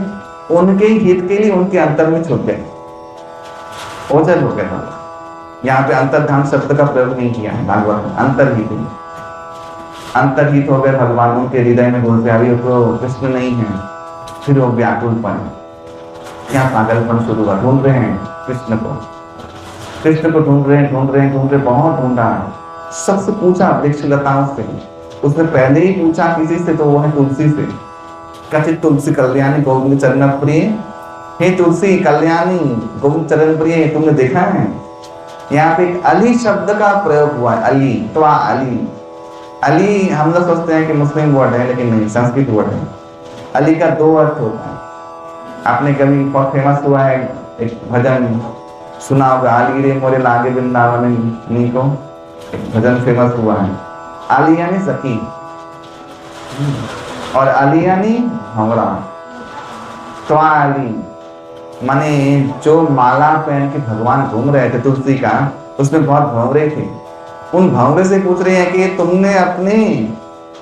उनके हित के लिए उनके अंतर में छुप गए, ओझल हो गए। यहाँ पे अंतर्धान शब्द का प्रयोग नहीं किया है भागवत में। अंतर्हित, अंतर्हित हो गए भगवान, उनके हृदय में घुस गए। अभी तो कृष्ण नहीं है, फिर वो व्याकुलपन, यहाँ पागलपन शुरू हुआ। ढूंढ रहे हैं कृष्ण को, कृष्ण को ढूंढ रहे हैं, बहुत ढूंढा। सबसे पूछा वृक्ष लताओं से, उसने पहले ही पूछा किसी से, तो वो है तुलसी से। कथित तुलसी कल्याणी गोविंद चरण प्रिय, हे तुलसी कल्याणी गोविंद चरण प्रिय, तुमने देखा है यहाँ पे अली शब्द का प्रयोग हुआ है। अली तो अली, अली हम लोग सोचते हैं कि मुस्लिम वर्ड है, लेकिन नहीं, संस्कृत वर्ड है। अली का 2 अर्थ होता है। आपने कभी बहुत फेमस हुआ है एक भजन सुना होगा, आली रे मोरे लागे वृंदावन नी को, एक भजन फेमस हुआ है। आली यानी सखी और अली यानी भंवरा। तो आली माने जो माला पहन के भगवान घूम रहे थे तुलसी का, उसमें बहुत भंवरे थे। उन भंवरे से पूछ रहे हैं कि तुमने अपने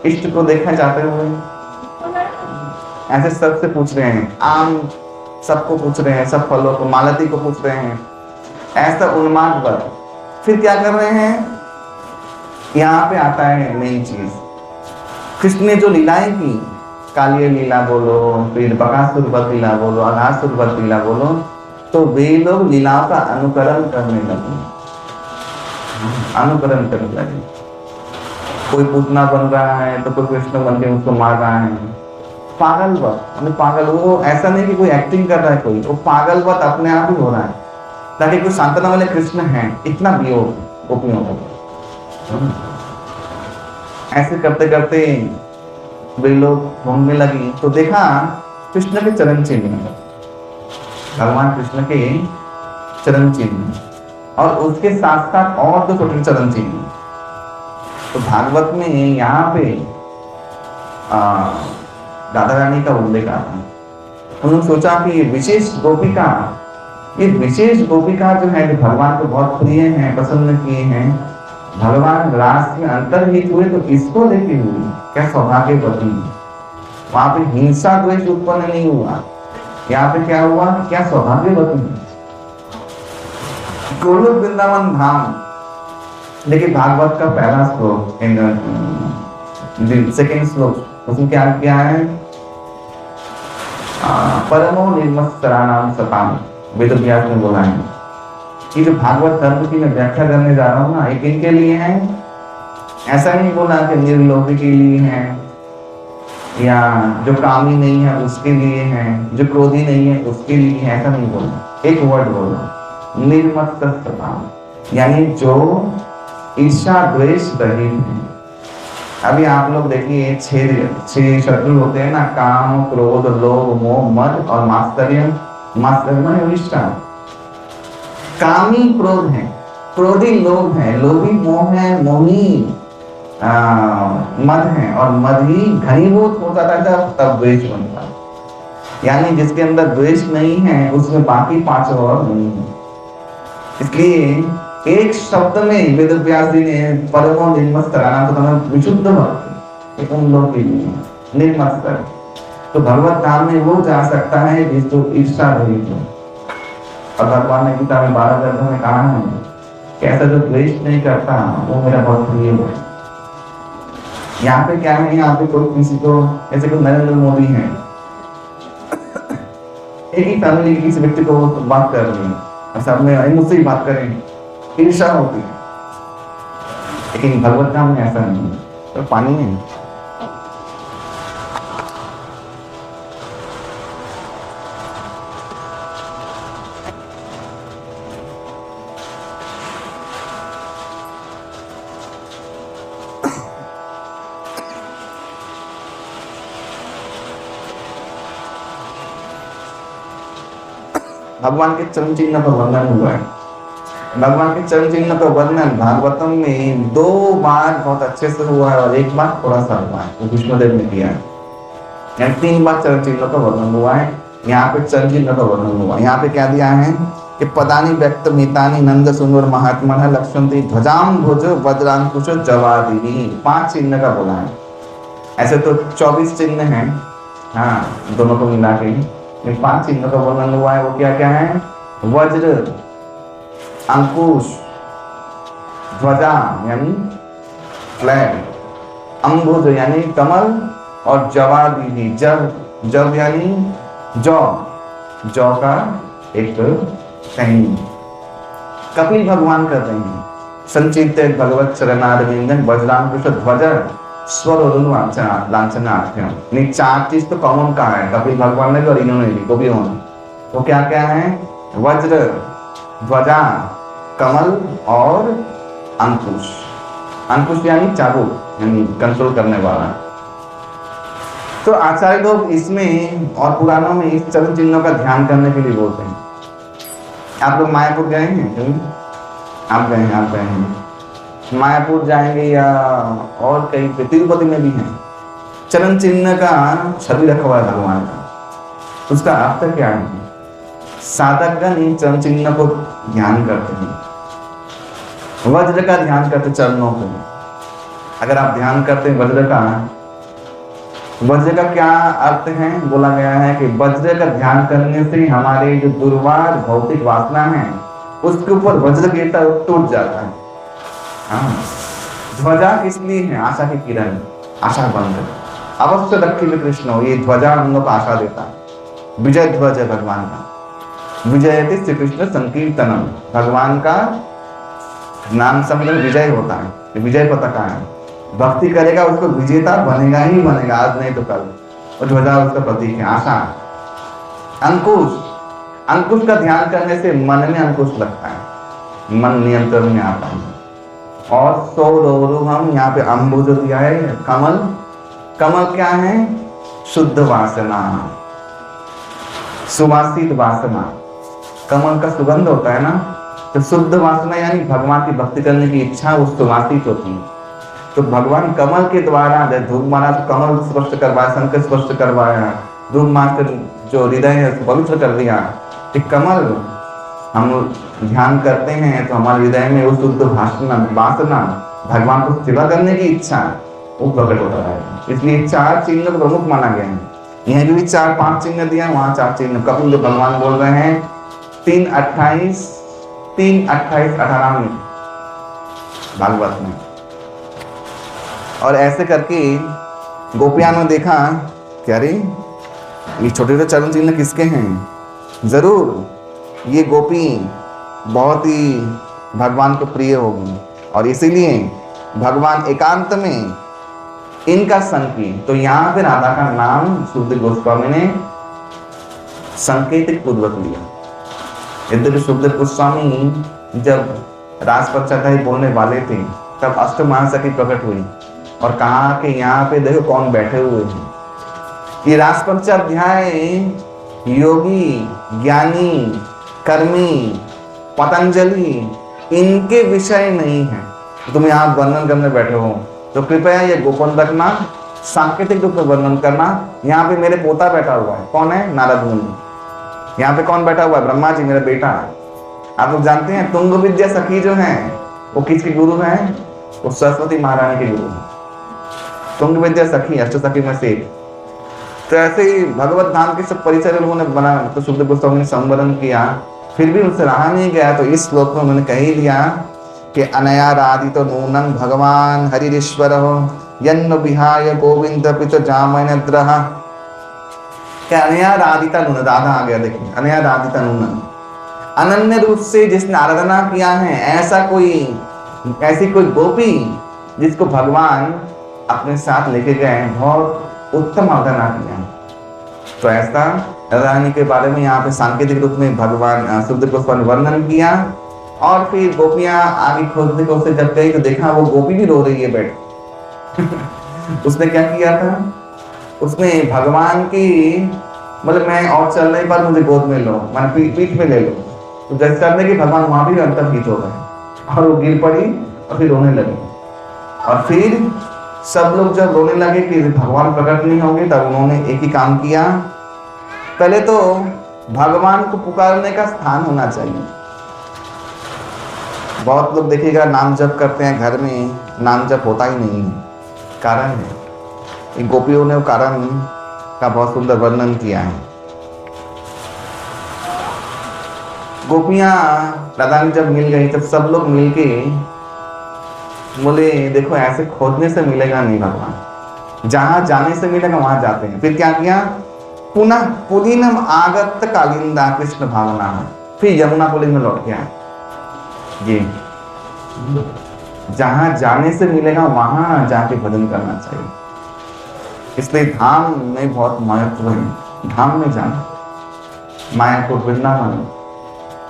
इष्ट को देखा जाते हुए? ऐसे सबसे पूछ रहे हैं, आम सबको पूछ रहे हैं, सब फलों को, मालती को पूछ रहे हैं, ऐसा उन्माद पर। फिर क्या कर रहे हैं? यहाँ पे आता है नई चीज। कृष्ण ने जो लीलाएं की, काली लीला बोलो, फिर बकासुर वध लीला बोलो, अघासुर वध लीला बोलो, तो वे लोग लीलाओं का अनुकरण करने लगे, अनुकरण करने लगे। कोई पूतना बन रहा है तो कोई कृष्ण बन के उसको मार रहा है। पागलवत, पागल, वो ऐसा नहीं कि कोई एक्टिंग कर रहा है कोई, वो पागलवत अपने आप ही हो रहा है, ताकि कोई सांत्वना वाले कृष्ण हैं, इतना वियोग गोपियों को। ऐसे करते करते वे लोग घूमने लगी, तो देखा कृष्ण के चरण चिन्ह, भगवान कृष्ण के चरण चिन्ह, और उसके साथ साथ और दो छोटे चरण चिन्ह। तो भागवत में यहाँ पे राधा रानी का उल्लेख आता है। उन्होंने सोचा कि विशेष गोपिका, ये विशेष गोपिका जो है, जो भगवान को बहुत प्रिय है, पसंद किए हैं, भगवान रास में अंतर्हित हुए, तो इसको लेके हुई, क्या सौभाग्यवती। वहां पे हिंसा द्वेष उत्पन्न नहीं हुआ, यहाँ पे क्या हुआ, क्या सौभाग्यवती। गोलोक वृंदावन धाम। देखिए भागवत का पहला श्लोक, सेकेंड श्लोक, उसमें क्या किया है? परमो निर्मत्सराणाम सताम, वेद व्यास ने बोला है कि जो भागवत धर्म की मैं व्याख्या करने जा रहा हूँ ना, एक इनके लिए है। ऐसा नहीं बोला कि निर्लोभी के लिए है, या जो कामी नहीं है उसके लिए है, जो क्रोधी नहीं है उसके लिए है, ऐसा नहीं बोला। एक वर्ड बोला, निर्मत्सराणाम, यानी जो ईर्ष्या द्वेष रहित है। अभी आप लोग देखिए, छह शत्रु होते हैं ना, काम, क्रोध, लोभ, मोह, मद और मात्सर्य। मात्सर्य माने अनिष्ठा। कामी क्रोध है, क्रोधी लोभ है, लोभी मोह है, मोही मद है, और मद ही घनीभूत होता था तब द्वेष बनता। यानी जिसके अंदर द्वेष नहीं है उसमें बाकी पांचों और नहीं है। इसलिए एक शब्द में वेद व्यास जी ने परमो निर्मत्सराणाम, तो विशुद्ध भक्त उन लोग के लिए निर्मत्सर। तो भगवत धाम में वो जा सकता है जिसको ईर्ष्या रहित हो। और भगवान ने गीता में 12 अध्याय में कहा है कि ऐसा जो द्वेष नहीं करता वो मेरा बहुत प्रिय है। यहाँ पे क्या है, यहाँ पे कोई किसी को, जैसे कोई नरेंद्र मोदी है, एक ही फैमिली के किसी व्यक्ति को बात कर रही है, सब में मुझसे ही बात करें, ईर्ष्या होती है। लेकिन भगवत धाम में ऐसा नहीं है, तो पानी है। भगवान के चरण चिन्ह का वर्णन हुआ है। भगवान के चरण चिन्ह का वर्णन भागवतम में 2 बार बहुत अच्छे से हुआ है, और 1 बार थोड़ा सा हुआ है, वो विष्णुदेव ने किया है। यानी 3 बार चरण चिन्ह का वर्णन हुआ है। यहाँ पे चरण चिन्ह का वर्णन हुआ है। यहाँ पे क्या दिया है कि पदानी व्यक्त मितानी नंद सुंदर महात्मा लक्ष्मण ध्वजाम भुज वज्रांकुश जवादिनी, 5 चिन्ह का बोला है। ऐसे तो 24 चिन्ह हैं, हाँ, दोनों को मिला के 5 चिन्ह का वर्णन हुआ है। वो क्या क्या है? वज्र, अंकुश, ध्वजा यानी फ्लैग, अंबुज यानी कमल, और जवादि, जब यानी जौ का एक टहनी। कपिल भगवान कर रहे हैं संचित भगवत चरणारविंदन वज्रांकुश ध्वज स्वर लांछनार्थ्यम। 4 चीज तो कॉमन का है, कपिल भगवान ने भी और इन्होंने भी, गोपियों ने। तो क्या क्या है? वज्र, ध्वजा, कमल और अंकुश। अंकुश यानी चाबुक, यानी कंट्रोल करने वाला। तो आचार्य लोग इसमें और पुराणों में इस चरण चिन्हों का ध्यान करने के लिए बोलते हैं। आप लोग मायापुर गए हैं कभी? आप गए हैं मायापुर जाएंगे या और कहीं पे, तिरुपति में भी है चरण चिन्ह का छवि रखा हुआ है भगवान का। उसका अर्थ क्या है? साधकगण इन चरण चिन्ह को ध्यान करते हैं, वज्र का ध्यान करते चरणों पे। अगर आप ध्यान करते हैं वज्र का क्या अर्थ है? बोला गया है कि वज्र का ध्यान करने से हमारे जो दुर्वार भौतिक वासना है उसके ऊपर वज्र गिरता है, टूट जाता है। हाँ, ध्वजा किस लिए है? आशा की किरण, आशा बंधन। अवश्य रखी हुई कृष्ण हो, ये ध्वजा हम लोग को आशा देता है। विजय ध्वज है भगवान का, विजयते श्री कृष्ण संकीर्तनम। भगवान का नाम समझ विजय होता है, विजय पताका है। भक्ति करेगा उसको विजेता बनेगा ही बनेगा, आज नहीं तो कल। और ध्वजा उसका प्रतीक है, आशा। अंकुश, अंकुश का ध्यान करने से मन में अंकुश लगता है, मन नियंत्रण में आता है। और सौरोरुहम, यहाँ पे अम्बुज दिया है। कमल, कमल क्या है? शुद्ध वासना, सुवासित वासना। कमल का सुगंध होता है ना, तो शुद्ध वासना यानी भगवान की भक्ति करने की इच्छा वो सुवासित होती है। तो भगवान कमल के द्वारा, ध्रुव महाराज कमल स्पर्श करवाया, शंकर स्पर्श करवाया, ध्रुव महाराज जो हृदय है उसको पवित्र कर दिया। कि कमल हम ध्यान करते हैं तो हमारे हृदय में वो शुद्ध वासना, भगवान को सेवा करने की इच्छा वो प्रकट होता है। इसलिए 4 चिन्ह को प्रमुख माना गया है। यहाँ भी 4-5 चिन्ह दिया है, वहाँ 4 चिन्ह। कपिल जो भगवान बोल रहे हैं 3:28, 3:28-18 में भागवत में। और ऐसे करके गोपियां ने देखा कि अरे ये छोटे छोटे चरण चिन्ह किसके हैं? जरूर ये गोपी बहुत ही भगवान को प्रिय होगी, और इसीलिए भगवान एकांत में इनका संग की। तो यहाँ पे राधा का नाम सुखदेव गोस्वामी ने संकेतिक पूर्वक लिया। यद्यपि सुखदेव गोस्वामी जब राजपक्षाध्यायी बोलने वाले थे तब अष्टमहासखी प्रकट हुई और कहा कि यहाँ पे देखो कौन बैठे हुए हैं। ये राजपक्षाध्याय योगी, ज्ञानी, कर्मी, पतंजलि इनके विषय नहीं है। तुम यहाँ वर्णन करने बैठे हो तो कृपया ये गोपन रखना, सांकेतिक रूप में वर्णन करना। यहाँ पे मेरे पोता बैठा हुआ है, कौन है? नारद मुनि। यहाँ पे कौन बैठा हुआ है? ब्रह्मा जी, मेरा बेटा। आप लोग जानते हैं तुंग विद्या सखी जो है वो किसकी गुरु है? वो सरस्वती महारानी के गुरु है। तुंग विद्या सखी अष्ट सखी में से। तो ऐसे ही भगवत धाम के सब परिचय लोगों ने बना, तो सुखदेव गोस्वामी ने संवरण किया, फिर भी उनसे रहा नहीं गया। तो इस श्लोक में उन्होंने कह ही दिया कि अनया राधितो नूनं भगवान हरिश्वर यन्न विहाय गोविंद पितो जामयनद्रः। क्या अनया राधिता नूनं, राधा आ गया, देखिए अनया राधिता नूनं। अनन्य रूप से जिसने आराधना किया है, ऐसी कोई गोपी जिसको भगवान अपने साथ लेके गए, बहुत उत्तम आराधना किया। तो ऐसा रानी के बारे में यहाँ पे सांकेतिक रूप में भगवान सुखदेव गोस्वामी वर्णन किया। और फिर गोपियां आगे खोजने को उससे जब गई तो देखा वो गोपी भी रो रही है बैठ। उसने क्या किया था? उसने भगवान की मतलब मैं और चल नहीं पर मुझे गोद में लो, मैंने पीठ में ले लो। तो जैसे करने की भगवान वहां भी अंतर्हित हो गए और वो गिर पड़ी और फिर रोने लगी। और फिर सब लोग जब रोने लगे कि भगवान प्रकट नहीं होंगे, तब उन्होंने एक ही काम किया। पहले तो भगवान को पुकारने का स्थान होना चाहिए। बहुत लोग देखिएगा नाम जप करते हैं, घर में नाम जप होता ही नहीं है। कारण है, इन गोपियों ने कारण का बहुत सुंदर वर्णन किया है। गोपियां राधा ने जब मिल गई तब सब लोग मिलके बोले देखो ऐसे खोजने से मिलेगा नहीं भगवान, जहां जाने से मिलेगा वहां जाते हैं। फिर क्या किया? पुनः पुलिनम आगत कालिंदा कृष्ण भावना, फिर यमुना पुलिन में लौट गया। ये जहां जाने से मिलेगा वहां जाके भजन करना चाहिए। इसलिए धाम में बहुत महत्व है। धाम में जाना, मायापुर, वृंदावन,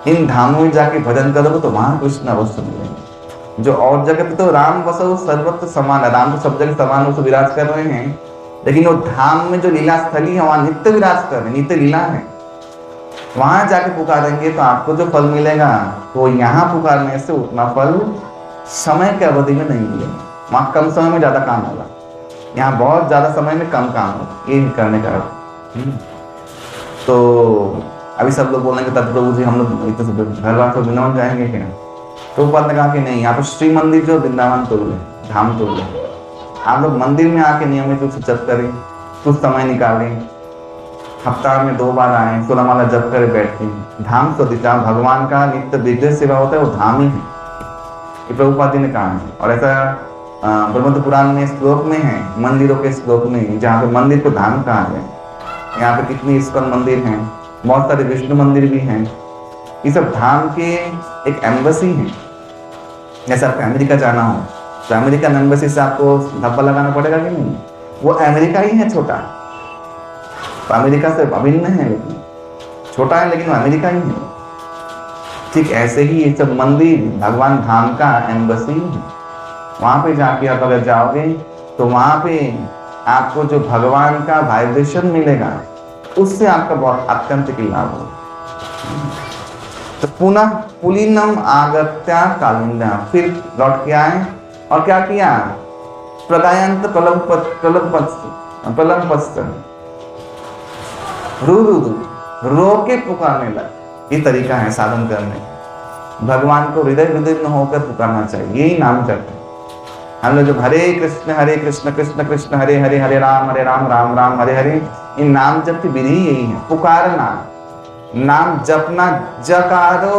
इन धामों में जाके भजन करोगे तो वहां कृष्ण अवश्य मिलेंगे। जो और जगह पे तो राम बसो सर्वत्र समान है, राम तो सब जगह समान रूप से विराज कर रहे हैं, लेकिन वो धाम में जो लीला स्थली है वहां नित्य विराज कर रहे, नित्य लीला है। वहां जाके पुकारेंगे तो आपको जो फल मिलेगा वो यहाँ पुकारने से उतना फल समय के अवधि में नहीं मिलेगा। वहां कम समय में ज्यादा काम होगा, यहाँ बहुत ज्यादा समय में कम काम होगा, ये करने का। तो अभी सब लोग बोलेंगे तब प्रभु जी हम लोग इतने घर बार तो वृंदावन जाएंगे क्या? तो ऊपर ने कहा कि नहीं, यहाँ पर श्री मंदिर जो वृंदावन तुल्य है, धाम तुल्य है। आप लोग मंदिर में आके नियमित रूप से जप करें, कुछ समय निकालें, हफ्ता में 2 बार आए, 16 माला जप करे बैठें। धाम तो दिशा भगवान का नित्य विद्युत सेवा होता है, वो धाम ही है, ये प्रभुपाद जी ने कहा है। और ऐसा ब्रह्मपुत्र पुराण में श्लोक में है, मंदिरों के श्लोक में, जहाँ पे मंदिर को धाम कहा गया। यहाँ पे कितने इस्कॉन मंदिर हैं, बहुत सारे विष्णु मंदिर भी हैं। ये सब धाम के एक एम्बेसी है। जैसे आपको अमेरिका जाना हो तो अमेरिकन एम्बेसी से आपको धब्बा लगाना पड़ेगा कि नहीं? वो अमेरिका ही है छोटा, तो अमेरिका से अभिन्न है, लेकिन छोटा है लेकिन वो अमेरिका ही है। ठीक ऐसे ही ये सब मंदिर भगवान धाम का एम्बेसी है। वहाँ पे जाके आप अगर जाओगे तो वहाँ पे आपको जो भगवान का वाइब्रेशन मिलेगा उससे आपका बहुत अत्यंत लाभ होगा। तो पुनः पुलिनम आगत्या कालिंदा, फिर लौट के आए और क्या किया? प्रगायंत प्रलंपस्त रो के पुकारने लगे। ये तरीका है साधन करने। भगवान को हृदय विदीर्ण होकर पुकारना चाहिए, यही नाम जप है। हम लोग जब हरे कृष्ण कृष्ण कृष्ण हरे हरे, हरे राम राम राम हरे हरे, इन नाम जप की विधि यही है, पुकारना, नाम जपना। जकारो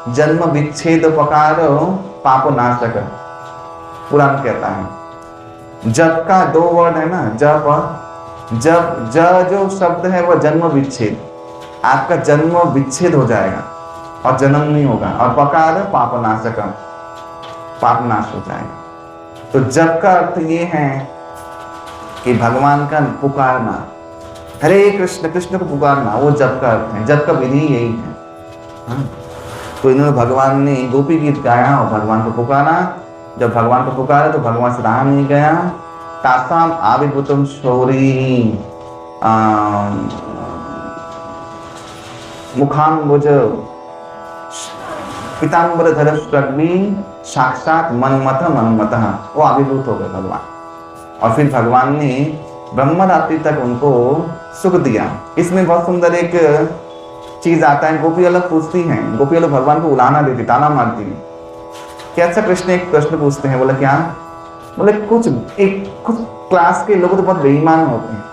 जन्म विच्छेद पकारो पापो नाशक, पुराण कहता है। जप का 2 वर्ड है ना, जप जो शब्द है वह जन्म विच्छेद, आपका जन्म विच्छेद हो जाएगा और जन्म नहीं होगा। और पकार पाप नाशक, पाप नाश हो जाएगा। तो जप का अर्थ ये है कि भगवान का पुकारना, हरे कृष्ण कृष्ण को पुकारना, वो जप का अर्थ है। जप का विधि यही है। तो इन्होंने भगवान ने गोपी गीत गाया और भगवान को पुकारा। जब भगवान को पुकारा तो भगवान से रहा नहीं गया। तासाम आविर्भूतम शौरी मुखाम्बुज पीताम्बर धर साक्षात मनमथ, वो आविर्भूत हो गए भगवान। और फिर भगवान ने ब्रह्मरात्रि तक उनको सुख दिया। इसमें बहुत सुंदर एक चीज आता है, गोपी अलग पूछती हैं, गोपी अलग भगवान को उलाना देती, ताना मारती है कि अच्छा कृष्ण एक प्रश्न पूछते हैं। बोला क्या? बोले कुछ क्लास के लोग तो बहुत बेईमान होते हैं,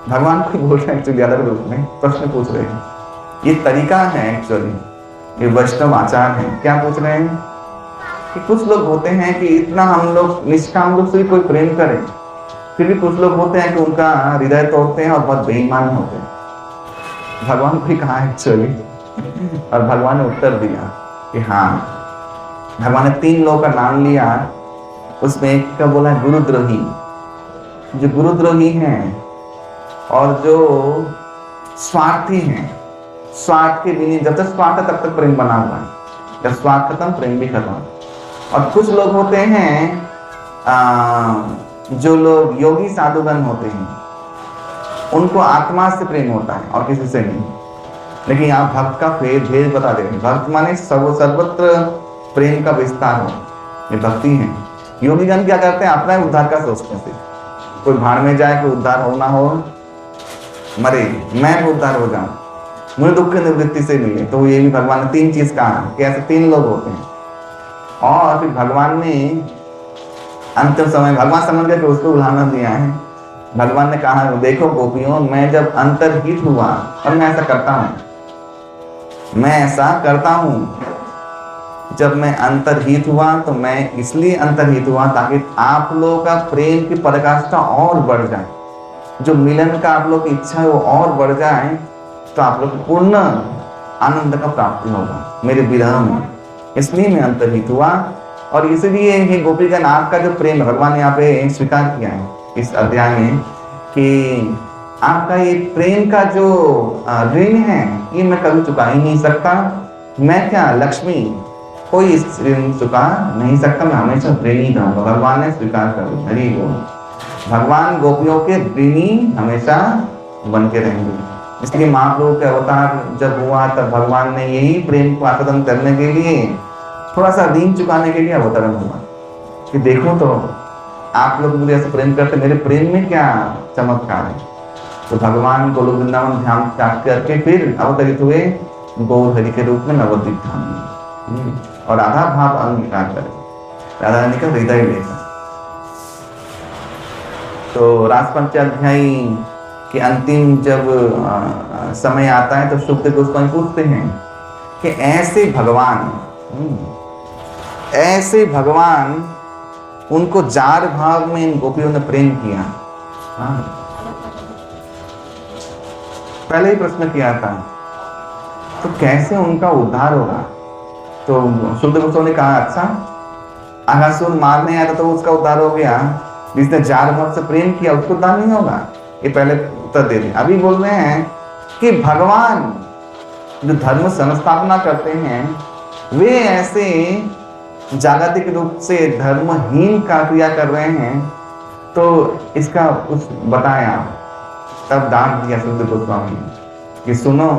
भगवान को बोल रहे हैं एक्चुअली अलग रूप में प्रश्न पूछ रहे हैं। ये तरीका है एक्चुअली, ये वैष्णव आचार है। क्या पूछ रहे हैं कि कुछ लोग होते हैं कि इतना हम लोग निष्काम रूप से भी कोई प्रेम करे, फिर भी कुछ लोग होते हैं कि उनका हृदय तोड़ते हैं और बहुत बेईमान होते हैं। भगवान को ही कहा एक्चुअली, और भगवान ने उत्तर दिया कि हाँ। भगवान ने 3 लोगों का नाम लिया, उसमें एक का बोला गुरुद्रोही, जो गुरुद्रोही हैं और जो स्वार्थी हैं। स्वार्थ के बिना, जब तक स्वार्थ है तब तक प्रेम बना हुआ है, जब स्वार्थ खत्म प्रेम भी खत्म। और कुछ लोग होते हैं जो लोग योगी साधुगण होते हैं, उनको आत्मा से प्रेम होता है और किसी से नहीं। लेकिन आप भक्त का भेद बता देंगे। भक्त माने सर्वत्र प्रेम का विस्तार हो, ये भक्ति है। योगीगण क्या करते हैं? अपना उद्धार का सोचते हैं। कोई भाड़ में जाए कि उद्धार हो ना हो, मरे, मैं उद्धार हो जाऊं, मुझे दुख की निवृत्ति से मिले। तो ये भी भगवान ने 3 चीज कहा कि ऐसे 3 लोग होते हैं। और फिर भगवान ने अंतिम समय भगवान समझ गए कि उसको उलाहना दिया है। भगवान ने कहा देखो गोपियों, मैं जब अंतर्हित हुआ, और मैं ऐसा करता हूँ, जब मैं अंतर्हित हुआ तो मैं इसलिए अंतर्हित हुआ ताकि आप लोगों का प्रेम की पराकाष्ठा और बढ़ जाए, जो मिलन का आप लोग की इच्छा है वो और बढ़ जाए, तो आप लोग को पूर्ण आनंद का प्राप्ति होगा मेरे विरह में। इसलिए मैं अंतर्हित हुआ। और इसलिए हे गोपीगण, आपका जो प्रेम भगवान ने यहाँ पे स्वीकार किया है इस अध्याय में कि आपका ये प्रेम का जो ऋण है ये मैं कभी चुका ही नहीं सकता। मैं क्या, लक्ष्मी, कोई इस ऋण चुका नहीं सकता, मैं हमेशा ऋणी रहूंगा। भगवान ने स्वीकार कर लिया। हरि बोल। भगवान गोपियों के ऋणी हमेशा बन के रहेंगे। इसलिए महाप्रभु के अवतार जब हुआ तब भगवान ने यही प्रेम को आस्वादन करने के लिए, थोड़ा सा ऋण चुकाने के लिए अवतरण हुआ कि देखो तो आप लोग मुझे ऐसे प्रेम करते, मेरे प्रेम में क्या चमत्कार है। तो भगवान गोलोक वृंदावन ध्यान त्याग करके फिर अवतरित हुए गौर हरि के रूप में नवद्वीप धाम में, और आधा भाव अंगीकार करे, राधा रानी का हृदय लेकर। तो रासपंचाध्यायी के अंतिम जब समय आता है तो सुखदेव गोस्वामी पूछते हैं कि ऐसे भगवान उनको जार भाव में इन गोपियों ने प्रेम किया। पहले ही प्रश्न किया था, तो कैसे उनका उद्धार होगा। तो सुखदेव गोस्वामी ने कहा, अच्छा अगासुर मारने आया था तो उसका उद्धार हो गया, जिसने जार भाव से प्रेम किया उसको उद्धार नहीं होगा। ये पहले उत्तर दे दें। अभी बोल रहे हैं कि भगवान जो धर्म संस्थापना करते हैं वे ऐसे जागतिक रूप से धर्महीन का क्रिया कर रहे हैं, तो इसका कुछ बताया। तब डांट दिया सुखदेव गोस्वामी कि सुनो,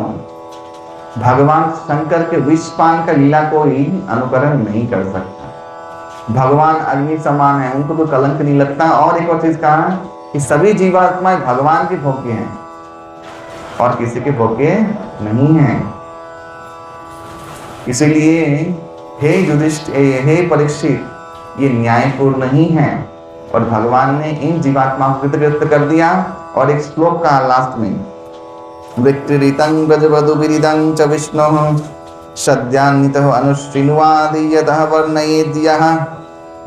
भगवान शंकर के विषपान का लीला कोई अनुकरण नहीं कर सकता। भगवान अग्नि समान है, उनको तो कलंक नहीं लगता। और एक और चीज कहा कि सभी जीवात्माएं भगवान के भोग्य हैं और किसी के भोग्य नहीं है। इसलिए हे युधिष्ठिर, हे परीक्षित, ये न्यायपूर्ण नहीं है। और भगवान ने इन जीवात्माओं को कृतकृत्य कर दिया। और एक श्लोक का लास्ट में, विक्रीतं ब्रजवधूभिरिदं च विष्णुः सद्यान्वितः अनुशृण्वादि यतः वर्णयेद्यः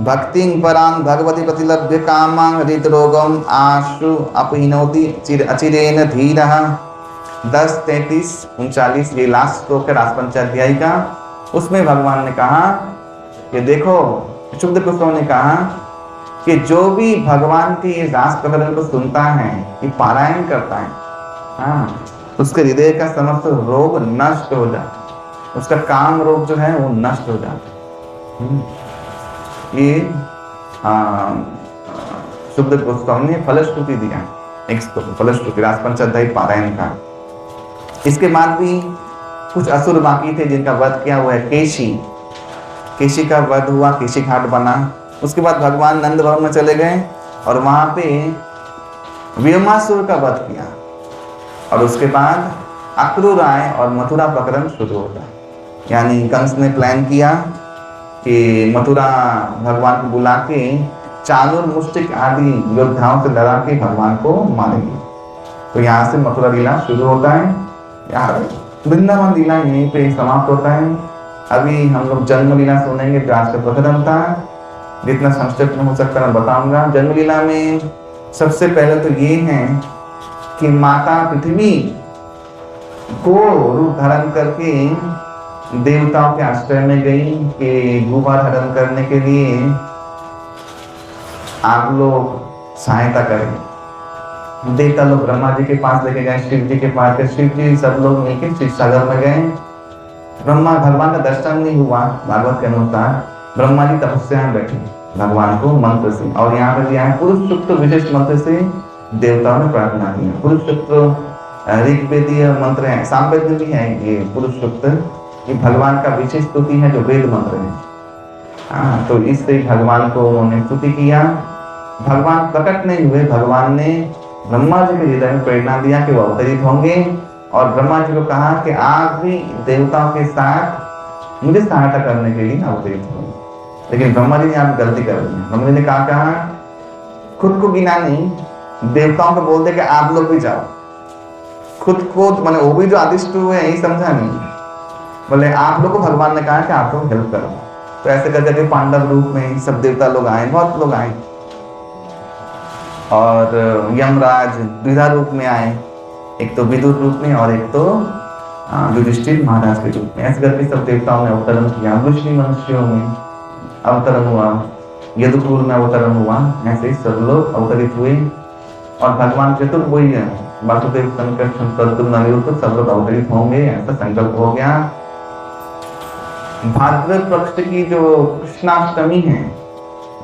भक्तिं परां भगवती प्रतिलभ्य कामां हृदरोगम् आशु अपहिनोति अचिरेण धीरः। 10, 33, 39 ये लास्ट श्लोक है रासपंचाध्यायी का। उसमें भगवान ने कहा कि देखो, सुखदेव गोस्वामी ने कहा कि जो भी भगवान के ये रास प्रकरण को सुनता है, ये पारायण करता है, हाँ, उसके हृदय का समस्त रोग नष्ट हो जाता, उसका काम रोग जो है वो नष्ट हो जाता। ये सुखदेव गोस्वामी ने फलश्रुति दिया, एक फलश्रुति रासपंचाध्यायी पारायण का। इसके बाद भी कुछ असुर बाकी थे जिनका वध किया हुआ है। केशी का वध हुआ, केशी घाट बना। उसके बाद भगवान नंद भवन में चले गए और वहां पे व्योमासुर का वध किया। और उसके बाद अक्रूर आए और मथुरा प्रकरण शुरू होता है। यानी कंस ने प्लान किया कि मथुरा भगवान को बुला के चाणूर, मुष्टिक आदि योद्धाओं से लड़ा के भगवान को मारेंगे। तो यहाँ से मथुरा लीला शुरू होता है। यहाँ वृंदावन लीला यहीं पे समाप्त होता है। अभी हम लोग जन्म लीला सुनेंगे जो आज का प्रकरण था। जितना संक्षिप्त में हो सकता मैं बताऊंगा। जन्म लीला में सबसे पहले तो ये है कि माता पृथ्वी को रूप धारण करके देवताओं के आश्रय में गई कि भूभार हरण करने के लिए आप लोग सहायता करें। देवता लोग ब्रह्मा जी के पास लेके गए, शिव जी के पास गए। शिव जी सब लोग मिलकर शिव सागर में गए। ब्रह्मा भगवान का दर्शन नहीं हुआ भागवत के अनुसार। ब्रह्मा जी तपस्या में बैठे भगवान को मंत्र से। और यहाँ पर दिया है पुरुष सूक्त विशेष मंत्र से देवताओं ने प्रार्थना की। पुरुष सूक्त ऋग्वेदीय मंत्र है, सामवेद में भी है ये पुरुष सूक्त। ये भगवान का विशेष स्तुति है जो वेद मंत्र है। तो इससे भगवान को उन्होंने स्तुति किया। भगवान प्रकट नहीं हुए, भगवान ने ब्रह्मा जी के हृदय में प्रेरणा दिया कि वो अवतरित होंगे। और ब्रह्मा जी को कहा कि आप भी देवताओं के साथ मुझे सहायता करने के लिए अवतरित होंगे। लेकिन ब्रह्मा जी ने यहाँ गलती कर दी। ब्रह्मा जी ने कहा खुद को गिना नहीं, देवताओं को बोल दे कि आप लोग भी जाओ। खुद को मैंने वो भी जो आदिष्ट हुए यही समझा नहीं, बोले आप लोग को भगवान ने कहा कि आप लोग हेल्प करो। तो ऐसे करके पांडव रूप में सब देवता लोग आए, बहुत लोग आए। और यमराज द्विधा रूप में आए, एक तो विदुर रूप में और एक तो युधिष्ठिर महाराज के रूप में। ऐसे करके सब देवताओं में अवतरण किया। ऋषि मनुष्यों में अवतरण हुआ, यदुकुल में अवतरण हुआ। ऐसे ही सब लोग अवतरित हुए। और भगवान चतुर्भुज वासुदेव, शंकर, शंतनु, अनिरुद्ध सब लोग अवतरित होंगे, ऐसा संकल्प हो गया। भाद्रपद पक्ष की जो कृष्णाष्टमी है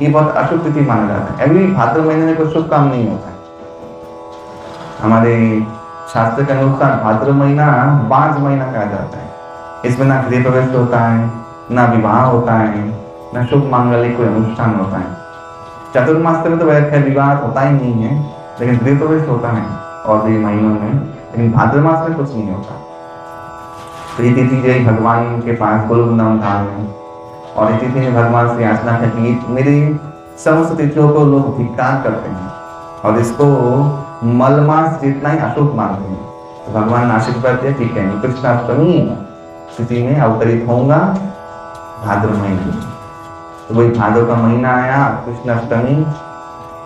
ये बहुत अशुभ तिथि माना जाता है। अभी भाद्र महीने में कोई शुभ काम नहीं होता है। हमारे शास्त्र के अनुसार भाद्र महीना बांझ महीना कहा जाता है। इसमें ना गृह प्रवेश होता है, ना विवाह होता है, ना शुभ मांगलिक कोई अनुष्ठान होता है। चतुर्मास में तो वह खैर विवाह होता ही नहीं है, लेकिन गृह प्रवेश होता है और भी महीनों में, लेकिन भाद्र मास में कुछ नहीं होता। तो ये तिथि जो भगवान के पास गुरु नाम धाम है, और इस तिथि में भगवान से याचना है कि मेरी समस्त तिथियों को लोग धिक्कार करते हैं और इसको मलमास जितना ही अशुभ मानते हैं। तो भगवान आशीर्वाद करते हैं, ठीक है, कृष्णाष्टमी तिथि में अवतरित होगा भाद्र महीने। तो वही भादो का महीना आया, कृष्णाष्टमी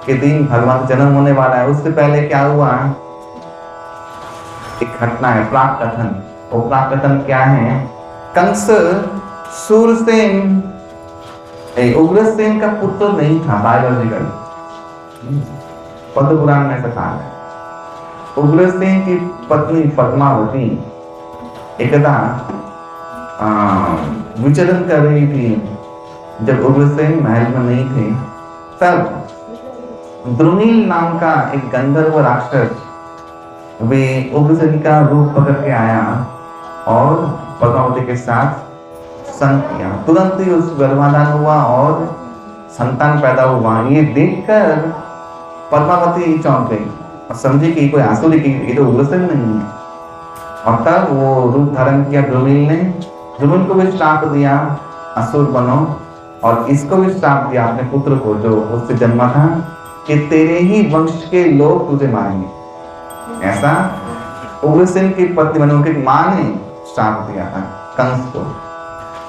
के दिन भगवान का जन्म होने वाला है। उससे पहले क्या हुआ, एक घटना है, प्राक कथन। वो प्राक कथन क्या है, कंस सूरसेन उग्रसेन का पुत्र नहीं था बायोलॉजिकल, पद्म पुराण में ऐसा कहा है। उग्रसेन की पत्नी पद्मावती एकदा विचरण कर रही थी। जब उग्रसेन महल में नहीं थे, तब द्रुनील नाम का एक गंधर्व राक्षस वे उग्रसेन का रूप पकड़ के आया और पद्मावती के साथ संग किया। तुरंत ही उस गर्भाधान हुआ और संतान पैदा हुआ। ये देखकर पद्मावती चौंक गई और समझी कि कोई आसुरी की, ये तो उग्रसेन नहीं है। और तब वो रूप धारण किया द्रुनील ने। द्रुनील को भी श्राप दिया, असुर बनो, और इसको भी श्राप दिया अपने पुत्र को जो उससे जन्मा था कि तेरे ही वंश के लोग तुझे मारेंगे। ऐसा उग्रसेन की पत्नी बनो की मां ने श्राप दिया था कंस को।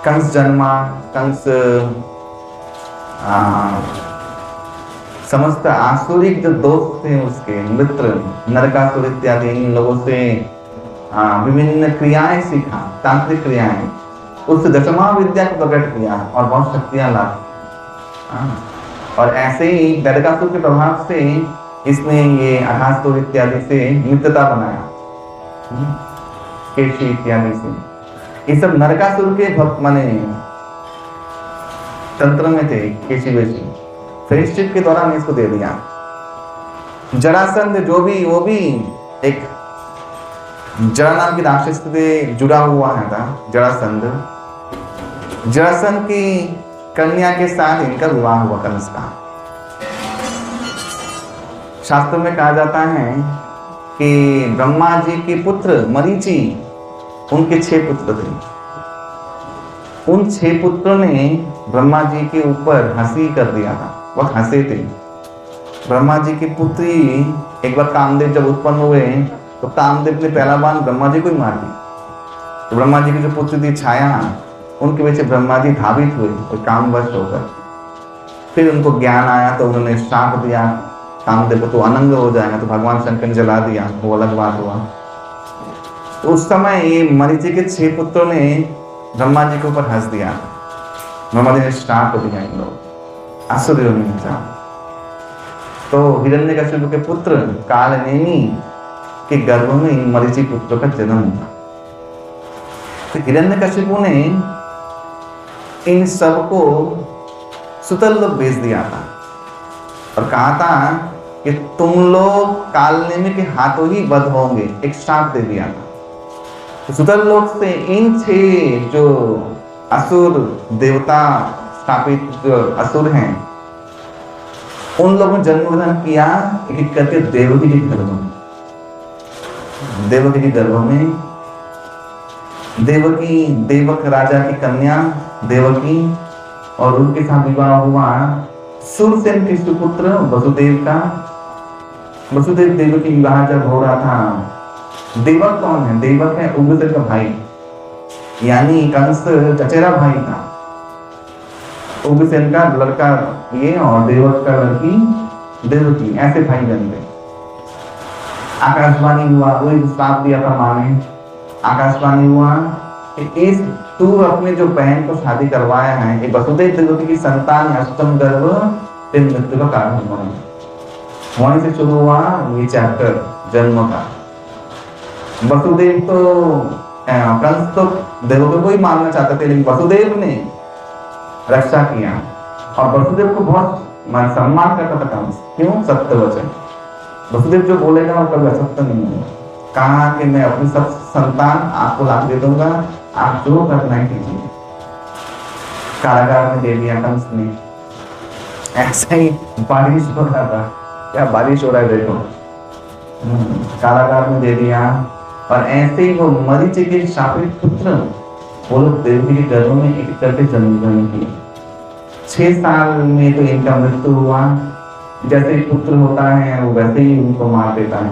कंस जन्मा, कंस समस्त आसुरिक जो दोस्त थे उसके मित्र नरकासुर इत्यादि इन लोगों से विभिन्न क्रियाएं सीखा, तांत्रिक क्रियाएं, उससे दशमा विद्या को प्रकट किया और बहुत शक्तियां ला। और ऐसे ही नरकासुर के प्रभाव से इसने ये अघासुर इत्यादि से मित्रता बनाया, केशी इत्यादि से। ये सब नरकासुर के भक्त माने तंत्र में थे, केशी वेशी। फ्रेंडशिप के दौरान इसको दे दिया। जरासंध जो भी, वो भी एक जरा नाम की राक्षस से जुड़ा हुआ है था जरासंध। जरासंध की कन्या के साथ इनका विवाह हुआ कंस का। शास्त्र में कहा जाता है कि ब्रह्मा जी के पुत्र मरीचि, उनके 6 पुत्र थे। उन 6 पुत्रों ने ब्रह्मा जी के ऊपर हंसी कर दिया था, वह हंसे थे। ब्रह्मा जी की पुत्री एक बार कामदेव जब उत्पन्न हुए तो कामदेव ने पहला बाण ब्रह्मा जी को ही मार दी। तो ब्रह्मा जी की जो पुत्री थी छाया, उनके पीछे ब्रह्मा जी धावित हुए और कामवश होकर। फिर उनको ज्ञान आया तो उन्होंने श्राप दिया कामदेव को, तो अनंग हो जाएगा। तो भगवान शंकर ने जला दिया, वो अलग बात हुआ। तो उस समय ये मरीचि के 6 पुत्रों ने ब्रह्मा जी के ऊपर हंस दिया। ब्रह्मा जी ने श्राप दिया इन लोग असुरों ने। तो हिरण्यकशिपु के पुत्र कालनेमी के गर्भ में इन मरीचि पुत्रों का जन्म हुआ। तो हिरण्यकशिपु ने इन सबको सुतल लोग भेज दिया था और कहा था कि तुम लोग कालनेमी के हाथों ही वध होंगे, एक श्राप दे दिया था। तो सुतल लोक से इन 6 जो असुर देवता स्थापित जो असुर हैं, उन लोगों ने जन्म ग्रहण किया एक करके देवकी के गर्भ में। देवकी के गर्भ में देवकी, देवक राजा की कन्या देवकी, और उनके साथ विवाह हुआ सूरसेन के सुपुत्र वसुदेव का। वसुदेव देवकी विवाह जब हो रहा था, देवक कौन है? देवक है उग्रसेन का भाई, यानी कंस चचेरा भाई था। उग्रसेन का लड़का ये और देवक का लड़की देवकी, ऐसे भाई बन गए। आकाशवाणी हुआ, वही श्राप दिया था माँ ने। आकाशवाणी हुआ कि इस तू अपने जो बहन को शादी करवाया है, ये वसुदेव देवकी की संतान अष्टम गर्भ तेरे मृत्यु का कारण हुआ। वहीं से शुरू हुआ ये चैप्टर जन्म का। वसुदेव तो कंस तो देवकी को ही मारना चाहते थे, लेकिन वसुदेव ने रक्षा किया और वसुदेव को बहुत सम्मान करता था कंस। क्यों? सत्य वचन। वसुदेव जो बोलेगा वो कभी असत्य नहीं होगा। कहा कि मैं अपनी सब संतान आपको ला दे दूंगा, आप जो करना है कीजिए। कारागार में दे दिया कंस ने। ऐसा ही बारिश हो रहा था, क्या बारिश हो रहा है देखो। कारागार में दे दिया। और ऐसे ही वो मरीचि के शापित पुत्र वो लोग देवकी के गर्भ में एक करके जन्म ग्रहण किए। 6 साल में तो इनका मृत्यु हुआ। जैसे ही पुत्र होता है वो वैसे ही उनको मार देता है।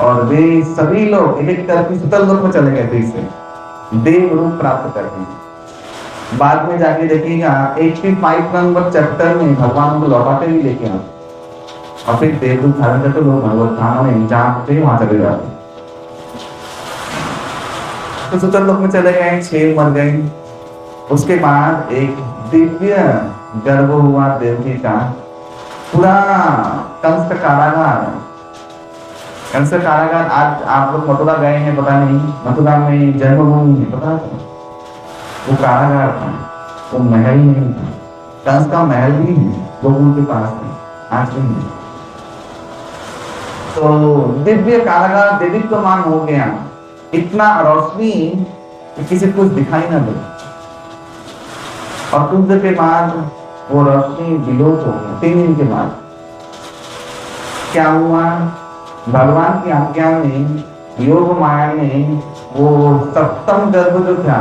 और वे सभी लोग एक एक करके सुतल लोक में चले गए थे, इससे देव रूप प्राप्त करके। बाद में जाके देखिएगा 85 नंबर चैप्टर में भगवान उनको लौटाते भी लेके आए और फिर देव रूप धारण करके लोग भगवत धाम में जहाँ थे वहां चले जाते। तो सुतल लोक में चले गए, 6 मर गए। उसके बाद एक दिव्य गर्भ हुआ देवकी का। पूरा कंस का कारागार, कंस का कारागार। आज आप लोग मथुरा गए हैं, पता नहीं, मथुरा में जन्मभूमि है, पता है? वो कारागार था, वो महल नहीं था। कंस का महल भी है, वो उनके पास है, आज भी नहीं। तो दिव्य कारागार देदीप्यमान हो गया, इतना रोशनी कि किसी को दिखाई ना दे। और कुछ देर के बाद वो रोशनी विलोप हो गया। 3 दिन के बाद क्या हुआ? भगवान की आज्ञा में योग माया ने वो 7म गर्भ जो था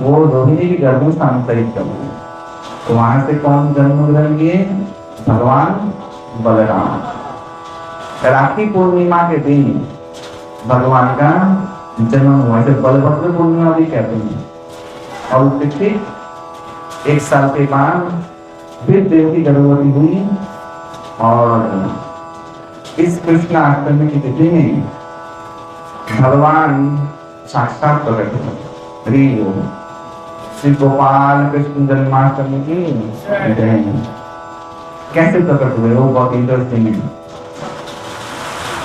वो रोहिणी के गर्भ में स्थानांतरित कर दिया। तो वहां से कौन जन्म ग्रहण किए? भगवान बलराम। राखी पूर्णिमा के दिन भगवान का जन्म हुआ, इसे बलभद्र पूर्णिमा भी कहते हैं। और उसके ठीक 1 साल के बाद फिर देवकी गर्भवती हुई। और इस कृष्णाष्टमी की तिथि में भगवान साक्षात प्रकट हुए। श्री गोपाल कृष्ण जन्माष्टमी की कैसे प्रकट हुए वो बहुत इंटरेस्टिंग है।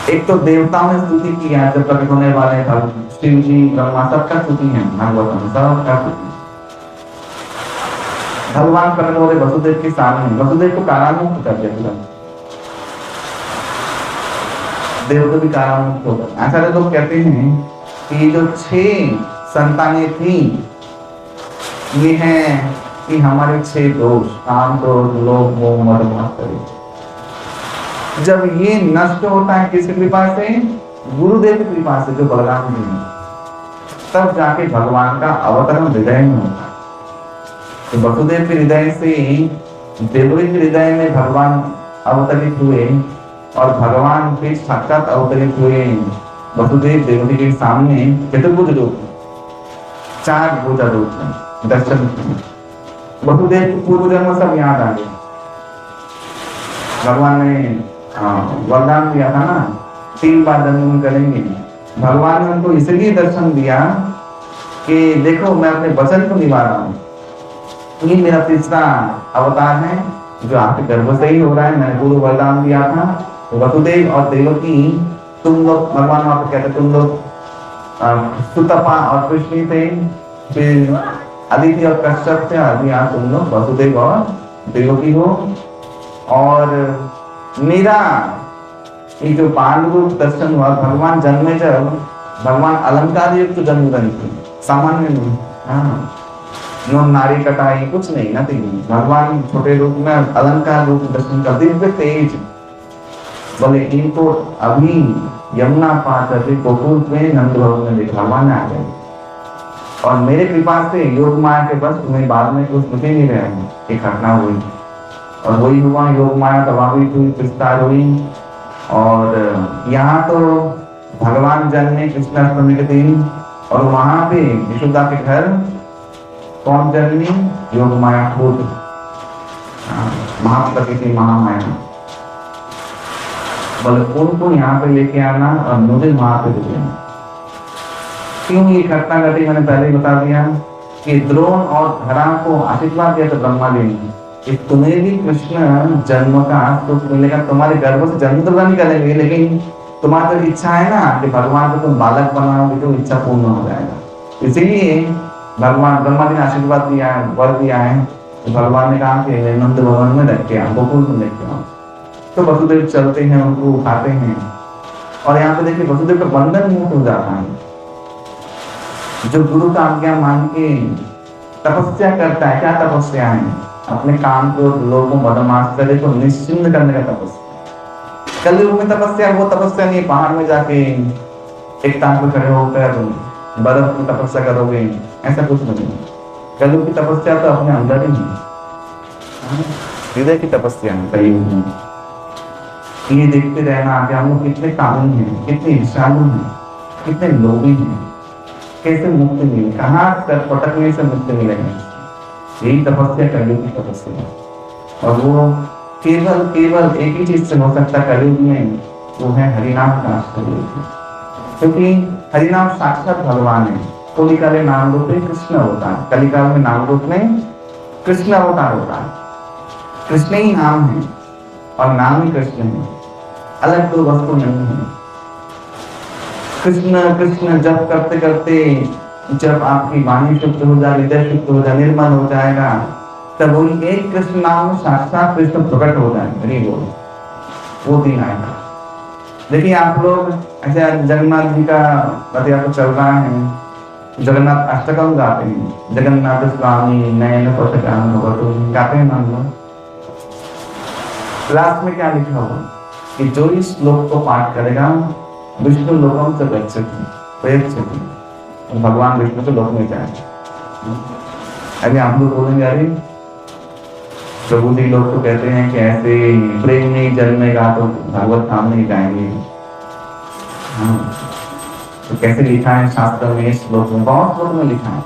एक तो देवताओं ने स्तुति किया जब प्रकट होने वाले शिव जी, ब्रह्मा, सबका स्तुति है भागवत में, सबका स्तुति। भगवान प्रकट हो रहे वसुदेव के सामने, वसुदेव को कारामुक्त कर दिया। देव को भी कारामुक्त हो गया। ऐसा लोग कहते हैं कि जो 6 संतानें थी ये हैं कि हमारे 6 दोष, काम, क्रोध, लोभ, मोह, मद, मात्सर्य। जब ये नष्ट होता है किसकी कृपा से? गुरुदेव की कृपा से, जो बलराम जी हैं, तब जाके भगवान का अवतरण हृदय में होता है। तो वसुदेव के हृदय से देवकी के हृदय में भगवान अवतरित हुए और भगवान फिर साक्षात अवतरित हुए वसुदेव देवकी के सामने चतुर्भुज रूप, 4 भुजा रूप में दर्शन। वसुदेव को पूर्व जन्म सब याद आ गया। भगवान ने वरदान दिया था ना, 3 बार जन्म करेंगे। भगवान ने उनको इसलिए दर्शन दिया कि देखो मैं अपने वचन को निभा रहा हूँ। ये मेरा तीसरा अवतार है जो आपके गर्भ से ही हो रहा है। मैंने पूर्व वरदान दिया था। वसुदेव और देवकी तुम लोग, भगवान वहां पर कहते तुम लोग सुतपा और कृष्ण थे, फिर अदिति और कश्यप थे, अभी आज तुम लोग वसुदेव और देवकी हो। और मेरा ये जो बाल रूप दर्शन हुआ, भगवान जन्मे जब भगवान अलंकार युक्त जन्म ग्रहण थे, सामान्य नहीं। हाँ, नो नारी कटाई कुछ नहीं, नथिंग। भगवान छोटे रूप में अलंकार रूप दर्शन कर, दिव्य तेज। बोले इनको अभी यमुना पार करके गोकुल में नंद भवन में देखा, भगवान आ गए। और मेरे कृपा से योग माया के बस तुम्हें बाद में कुछ मुझे नहीं रहे। एक घटना हुई और वही हुआ, योग माया प्रभावित हुई, विस्तार हुई। और यहाँ तो भगवान जन्मे कृष्णाष्टमी के दिन, और वहां पे यशोदा के घर कौन जन्मी? योग माया खुद, महाप्रकृति महामाया। बोले उनको यहाँ पे लेके आना और मुझे वहां पे ले जाना। क्यों ये घटना घटी? मैंने पहले ही बता दिया कि द्रोण और धरा को आशीर्वाद दिया था ब्रह्मा जी ने कि तुम्हें भी कृष्ण जन्म का सुख मिलेगा, तुम्हारे गर्भ से जन्म तो नहीं करेंगे, लेकिन तुम्हारी जो इच्छा है ना कि भगवान को तुम बालक बनाओगे तो इच्छा पूर्ण हो जाएगा। इसीलिए भगवान ब्रह्मा जी ने आशीर्वाद दिया है, वर दिया है भगवान ने कहा कि नंद भवन में रख के आओ, गोकुल में रख के आओ। तो वसुदेव चलते हैं, उनको उठाते हैं और यहाँ पे देखिए वसुदेव का बंधन मुक्त हो जाता है। जो गुरु का आज्ञा मान के तपस्या करता है, क्या तपस्या है? अपने काम को, लोगों को मदमाश्चर्य को निश्चिंत करने का तपस्या। कलयुग में तपस्या वो तपस्या नहीं पहाड़ में जाके एक टांग पे खड़े होकर बर्फ की तपस्या करोगे, ऐसा कुछ नहीं। कलयुग की तपस्या तो अपने अंदर ही है, हृदय की तपस्या है कलयुग में। ये देखते रहना कि हम लोग कितने कानून हैं, कितने विषालु हैं, कितने लोभी हैं, कैसे मुक्ति मिले, कहाँ सर पटकने से मुक्ति मिलेगी। यही तपस्या कलयुग की तपस्या है। और वो केवल एक ही चीज से हो सकता है कलयुग में, वो है हरिनाम का आश्रय। क्योंकि हरिनाम साक्षात भगवान है। कलिकाल में नाम रूप में कृष्ण होता है, कलिकाल में नाम रूप में कृष्ण अवतार होता है। कृष्ण ही नाम है और नाम ही कृष्ण है, अलग कोई वस्तु नहीं है। कृष्ण कृष्ण जप करते करते जब आपकी वाणी शुद्ध हो जाए, हृदय शुद्ध हो जाए, निर्मल हो जाएगा, तब वही एक कृष्ण नाम में साक्षात कृष्ण प्रकट हो जाएंगे। वो दिन आएगा। देखिए आप लोग ऐसे जगन्नाथ जी का पतिया तो चल रहा है, जगन्नाथ अष्टकम गाते हैं, जगन्नाथ स्वामी नयन पथगान गाते हैं हम लोग। लास्ट में क्या लिखा हुआ कि जो इस श्लोक को पाठ करेगा विष्णु लोकम से गच्छति, भगवान विष्णु के लोक में जाएंगे। अभी आप लोग बोलेंगे अरे प्रभु जी लोग तो कहते हैं कि ऐसे प्रेम नहीं जन्मेगा तो भागवत धाम नहीं जाएंगे। तो कैसे लिखा है शास्त्र में, इस श्लोक में, बहुत श्लोक में लिखा है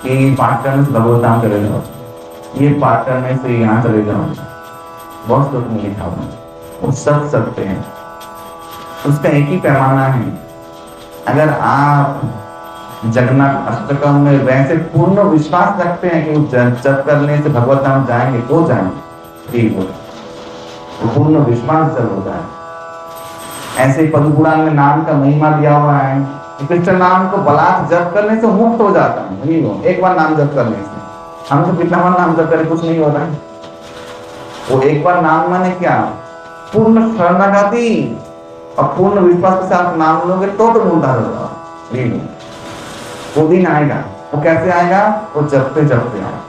कि पाठ करने से भगवत धाम चले जाओ, ये पाठ करने से यहाँ चले जाओ, बहुत श्लोक में लिखा हुआ। वो सब सत्य है, उसका एक ही पैमाना है। अगर आप जगन्नाथ अष्टकम में वैसे पूर्ण विश्वास रखते हैं कि जप करने से भगवत धाम जाएंगे तो जाएंगे, ठीक हो, तो पूर्ण विश्वास जब होता है। ऐसे पद्म पुराण में नाम का महिमा दिया हुआ है, कृष्ण नाम को बलात् जप करने से मुक्त हो जाता है। नहीं हो, एक बार नाम जप करने से, हम तो कितना बार नाम जप करें कुछ नहीं होता है। वो एक बार नाम माने क्या, पूर्ण शरणागति और पूर्ण विश्वास के साथ नाम लोगे तो उद्धार होगा। नहीं हो, वो दिन आएगा। वो कैसे आएगा? वो जपते जपते आएगा।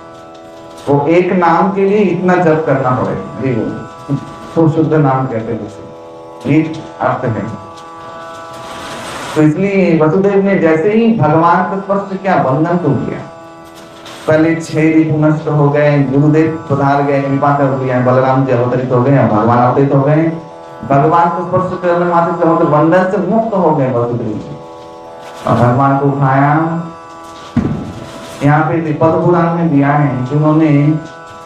वो एक नाम के लिए इतना जप करना पड़ेगा, तो शुद्ध नाम कहते हैं उसे, ये अर्थ है। तो इसलिए वसुदेव ने जैसे ही भगवान को स्पर्श किया, बंधन टूट गया। पहले 6 रिपु नष्ट हो गए, गुरुदेव सुधार गए, कृपा कर दिया, बलराम जी अवतरित हो गए, भगवान अवतरित हो गए। भगवान को स्पर्श करने मात्र से बंधन से मुक्त हो गए वसुदेव जी, और भगवान को उठाया। यहाँ पे पद्म पुराण में दिया है कि उन्होंने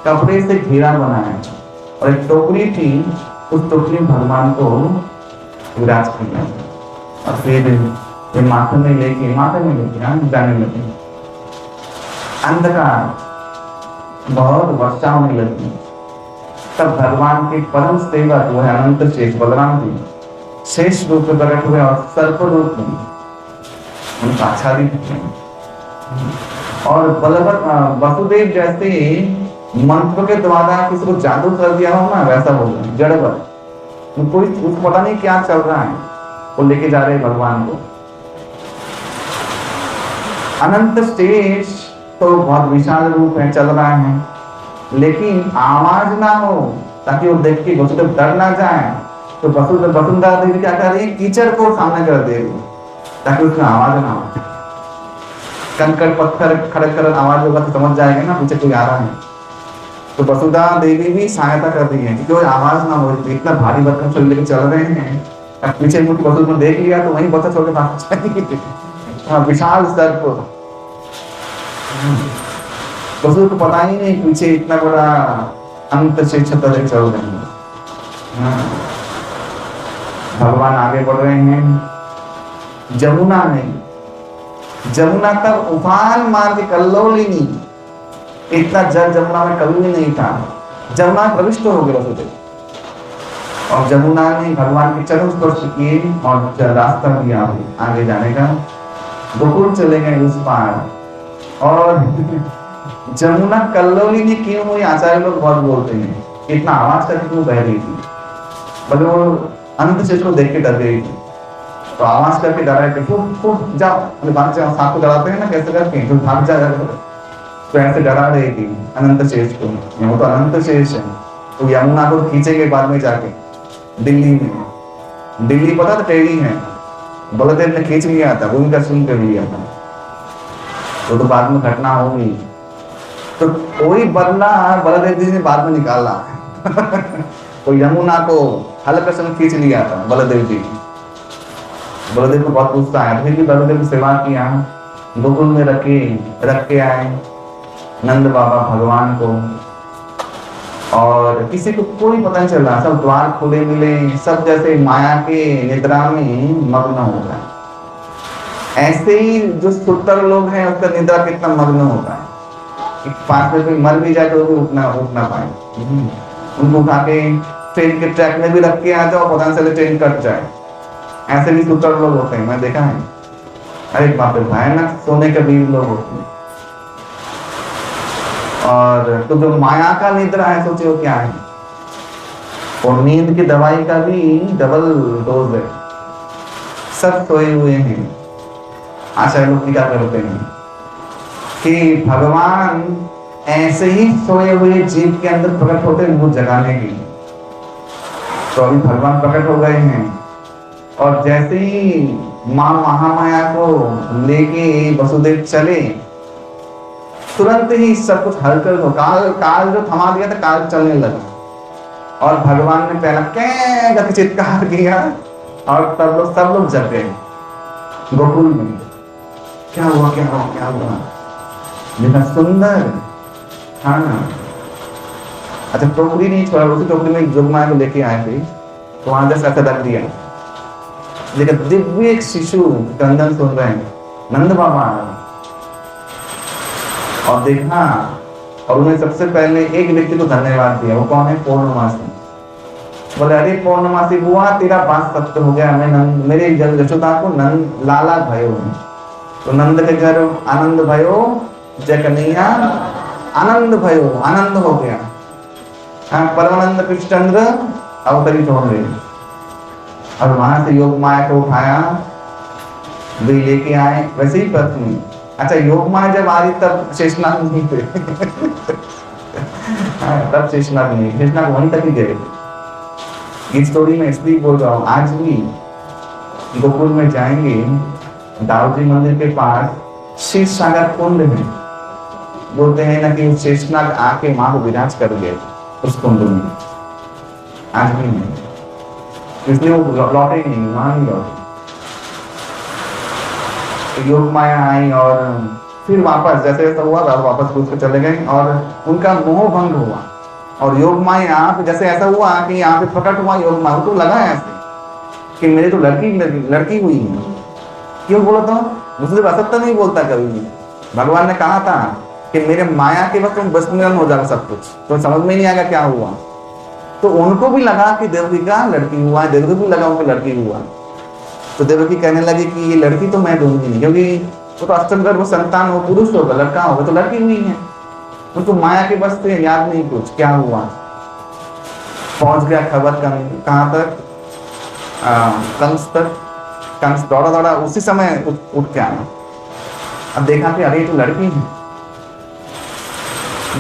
कपड़े से घेरा बनाया और एक टोकरी थी, उस टोकरी में भगवान को विराज किया और फिर माथे में लेके जाने लगे। अंधकार बहुत वर्षा होने लगी, तब भगवान के परम सेवक वो है अनंत शेष बलराम जी शेष रूप में प्रकट हुए और सर्प रूप में उनका आच्छादित किया। और बलवत वसुदेव जैसे मंत्र के द्वारा किसी को जादू कर दिया हो ना, वैसा हो गया जड़वत। कोई उसको पता नहीं क्या चल रहा है, वो लेके जा रहे भगवान को। अनंत शेष तो बहुत विशाल रूप है, चल रहा है, लेकिन आवाज ना हो ताकि वो देख के वसुदेव डर ना जाए। तो वसुंधरा देवी क्या कर रही है, कीचड़ को सामने कर दे रही ताकि उसमें आवाज ना हो। कंकड़ पत्थर खड़क कर आवाज होगा तो समझ जाएगा ना पीछे कोई आ रहा है। तो वसुंधरा देवी भी सहायता कर रही है कि कोई आवाज ना हो, इतना भारी बर्तन छोड़ लेके चल रहे हैं। अब पीछे मुझे वसुंधरा ने देख लिया तो वहीं बता छोड़ के भाग जाएगी। हाँ, विशाल सर्प, वसुदेव को पता ही नहीं पीछे इतना बड़ा अंत से छतर चल रहे हैं। भगवान आगे बढ़ रहे हैं। जमुना तक उफान मार के कल्लोलिनी, इतना जल जमुना में कभी भी नहीं था। जमुना प्रविष्ट हो गए वसुदेव, और जमुना ने भगवान के चरण स्पर्श किए और रास्ता दिया आगे जाने का। गोकुल चले गए उस पार, और जमुना कल्लोली ने क्यों हुई, आचार्य लोग बहुत बोलते हैं, इतना आवाज करके क्यों बह रही थी? बोले वो अनंत शेष को देख के डर गई थी, तो आवाज करके डरा के फूट फूट जाओ, भाग जाओ, सांप को डराते हैं ना कैसे करके, तो भाग जाएगा, तो ऐसे डरा रही थी अनंत शेष को। वो तो अनंत शेष है, तो यमुना को खींचेंगे बाद में जाके दिल्ली में। दिल्ली पता था टेढ़ी है, बलदेव ने खींच लिया था, वो उनका सुन कर लिया था, वो तो बाद में घटना होगी। तो कोई बदला बलदेव जी ने बाद में निकाला तो यमुना को हल्का सन खींच लिया था बलदेव जी। बलदेव को बहुत गुस्सा आया, फिर भी बलदेव की सेवा किया, गोकुल में रख के आए नंद बाबा भगवान को, और किसी को कोई पता नहीं चल रहा, सब द्वार खुले मिले, सब जैसे माया के निद्रा में मग्न हो गए। ऐसे ही जो सुतर लोग हैं उसका निद्रा कितना मग्न होता है, पास में कोई मर भी जाए तो भी उठना पाए, उनको उठा के ट्रेन के ट्रैक में भी रख के आ जाओ, पता नहीं चले ट्रेन कट जाए, ऐसे भी सुतर लोग होते हैं, मैं देखा है। अरे बाप रे, भयानक सोने के वीर लोग होते हैं। और तो जो माया का निद्रा है, सोचिए क्या है, और नींद की दवाई का भी डबल डोज है, सब सोए हुए हैं। आचार्य लोग क्या करते हैं कि भगवान ऐसे ही सोए हुए जीव के अंदर प्रकट होते हैं वो जगाने के लिए। तो अभी भगवान प्रकट हो गए हैं, और जैसे ही माँ महामाया को लेके वसुदेव चले, तुरंत ही सब कुछ हलचल हो, काल जो थमा दिया था, काल चलने लगा, और भगवान ने पहला क्या चित्कार किया, और सब लोग जग गए गोकुल में। क्या हुआ जितना सुंदर, हाँ ना। अच्छा, टोकरी नहीं छोड़ा, उसी टोकरी में जोगमाया को लेके आए थे, तो वहां जैसे ऐसा रख दिया, लेकिन दिव्य एक शिशु क्रंदन सुन रहे हैं, नंद बाबा, और देखा, और उन्हें सबसे पहले एक व्यक्ति को धन्यवाद दिया। वो कौन है? पौर्णमासी। बोले अरे पौर्णमासी बुआ, तेरा बात सत्य हो गया, मैं मेरे यशोदा को नंद लाला भयो, तो नंद के घर आनंद भयो, जय कन्हैया आनंद भयो, आनंद हो गया। परमानंद कृष्णचंद्र अवतरित हो गए, और वहां से योग माया को उठाया, वे लेके आए, वैसे ही पत्नी। अच्छा, योग माया जब आ रही तब शेषनाग नहीं थे तब शेषनाग नहीं, शेषनाग वहीं तक ही गए। इस स्टोरी में इसलिए बोल रहा हूँ, आज भी गोकुल में जाएंगे, दाऊजी मंदिर के पास शीश सागर कुंड है, बोलते हैं ना कि शेषनाग आके माँ को विराज कर गए उस कुंड में, आज भी नहीं, इसलिए वो लौटे नहीं, वहां नहीं लौटे। योग माया आई, और फिर वापस जैसे जैसा हुआ वापस कूद के चले गए, और उनका मोह भंग हुआ, और योग माया यहाँ पे जैसे ऐसा हुआ कि यहाँ पे प्रकट हुआ योग माया, उनको लगा ऐसे कि मेरी तो लड़की हुई है। क्यों बोला था? मुझसे असत्य नहीं बोलता कभी भी। भगवान ने कहा था कि मेरे माया के वक्त तुम बस हो जाएगा सब कुछ, तो समझ में नहीं आएगा क्या हुआ। तो उनको भी लगा कि देवकी का लड़की हुआ है, देवकी भी लगा उनको लड़की हुआ, तो देवकी कहने लगी कि ये लड़की तो मैं दूंगी नहीं, क्योंकि वो तो अष्टम संतान हो, पुरुष होगा, लड़का होगा, तो लड़की हुई है। उनको माया के बस से याद नहीं कुछ क्या हुआ। पहुंच गया खबर कहाँ तक, कंस तक। कंस दौड़ा उसी समय उठ के आया, अब देखा कि अरे तो लड़की है।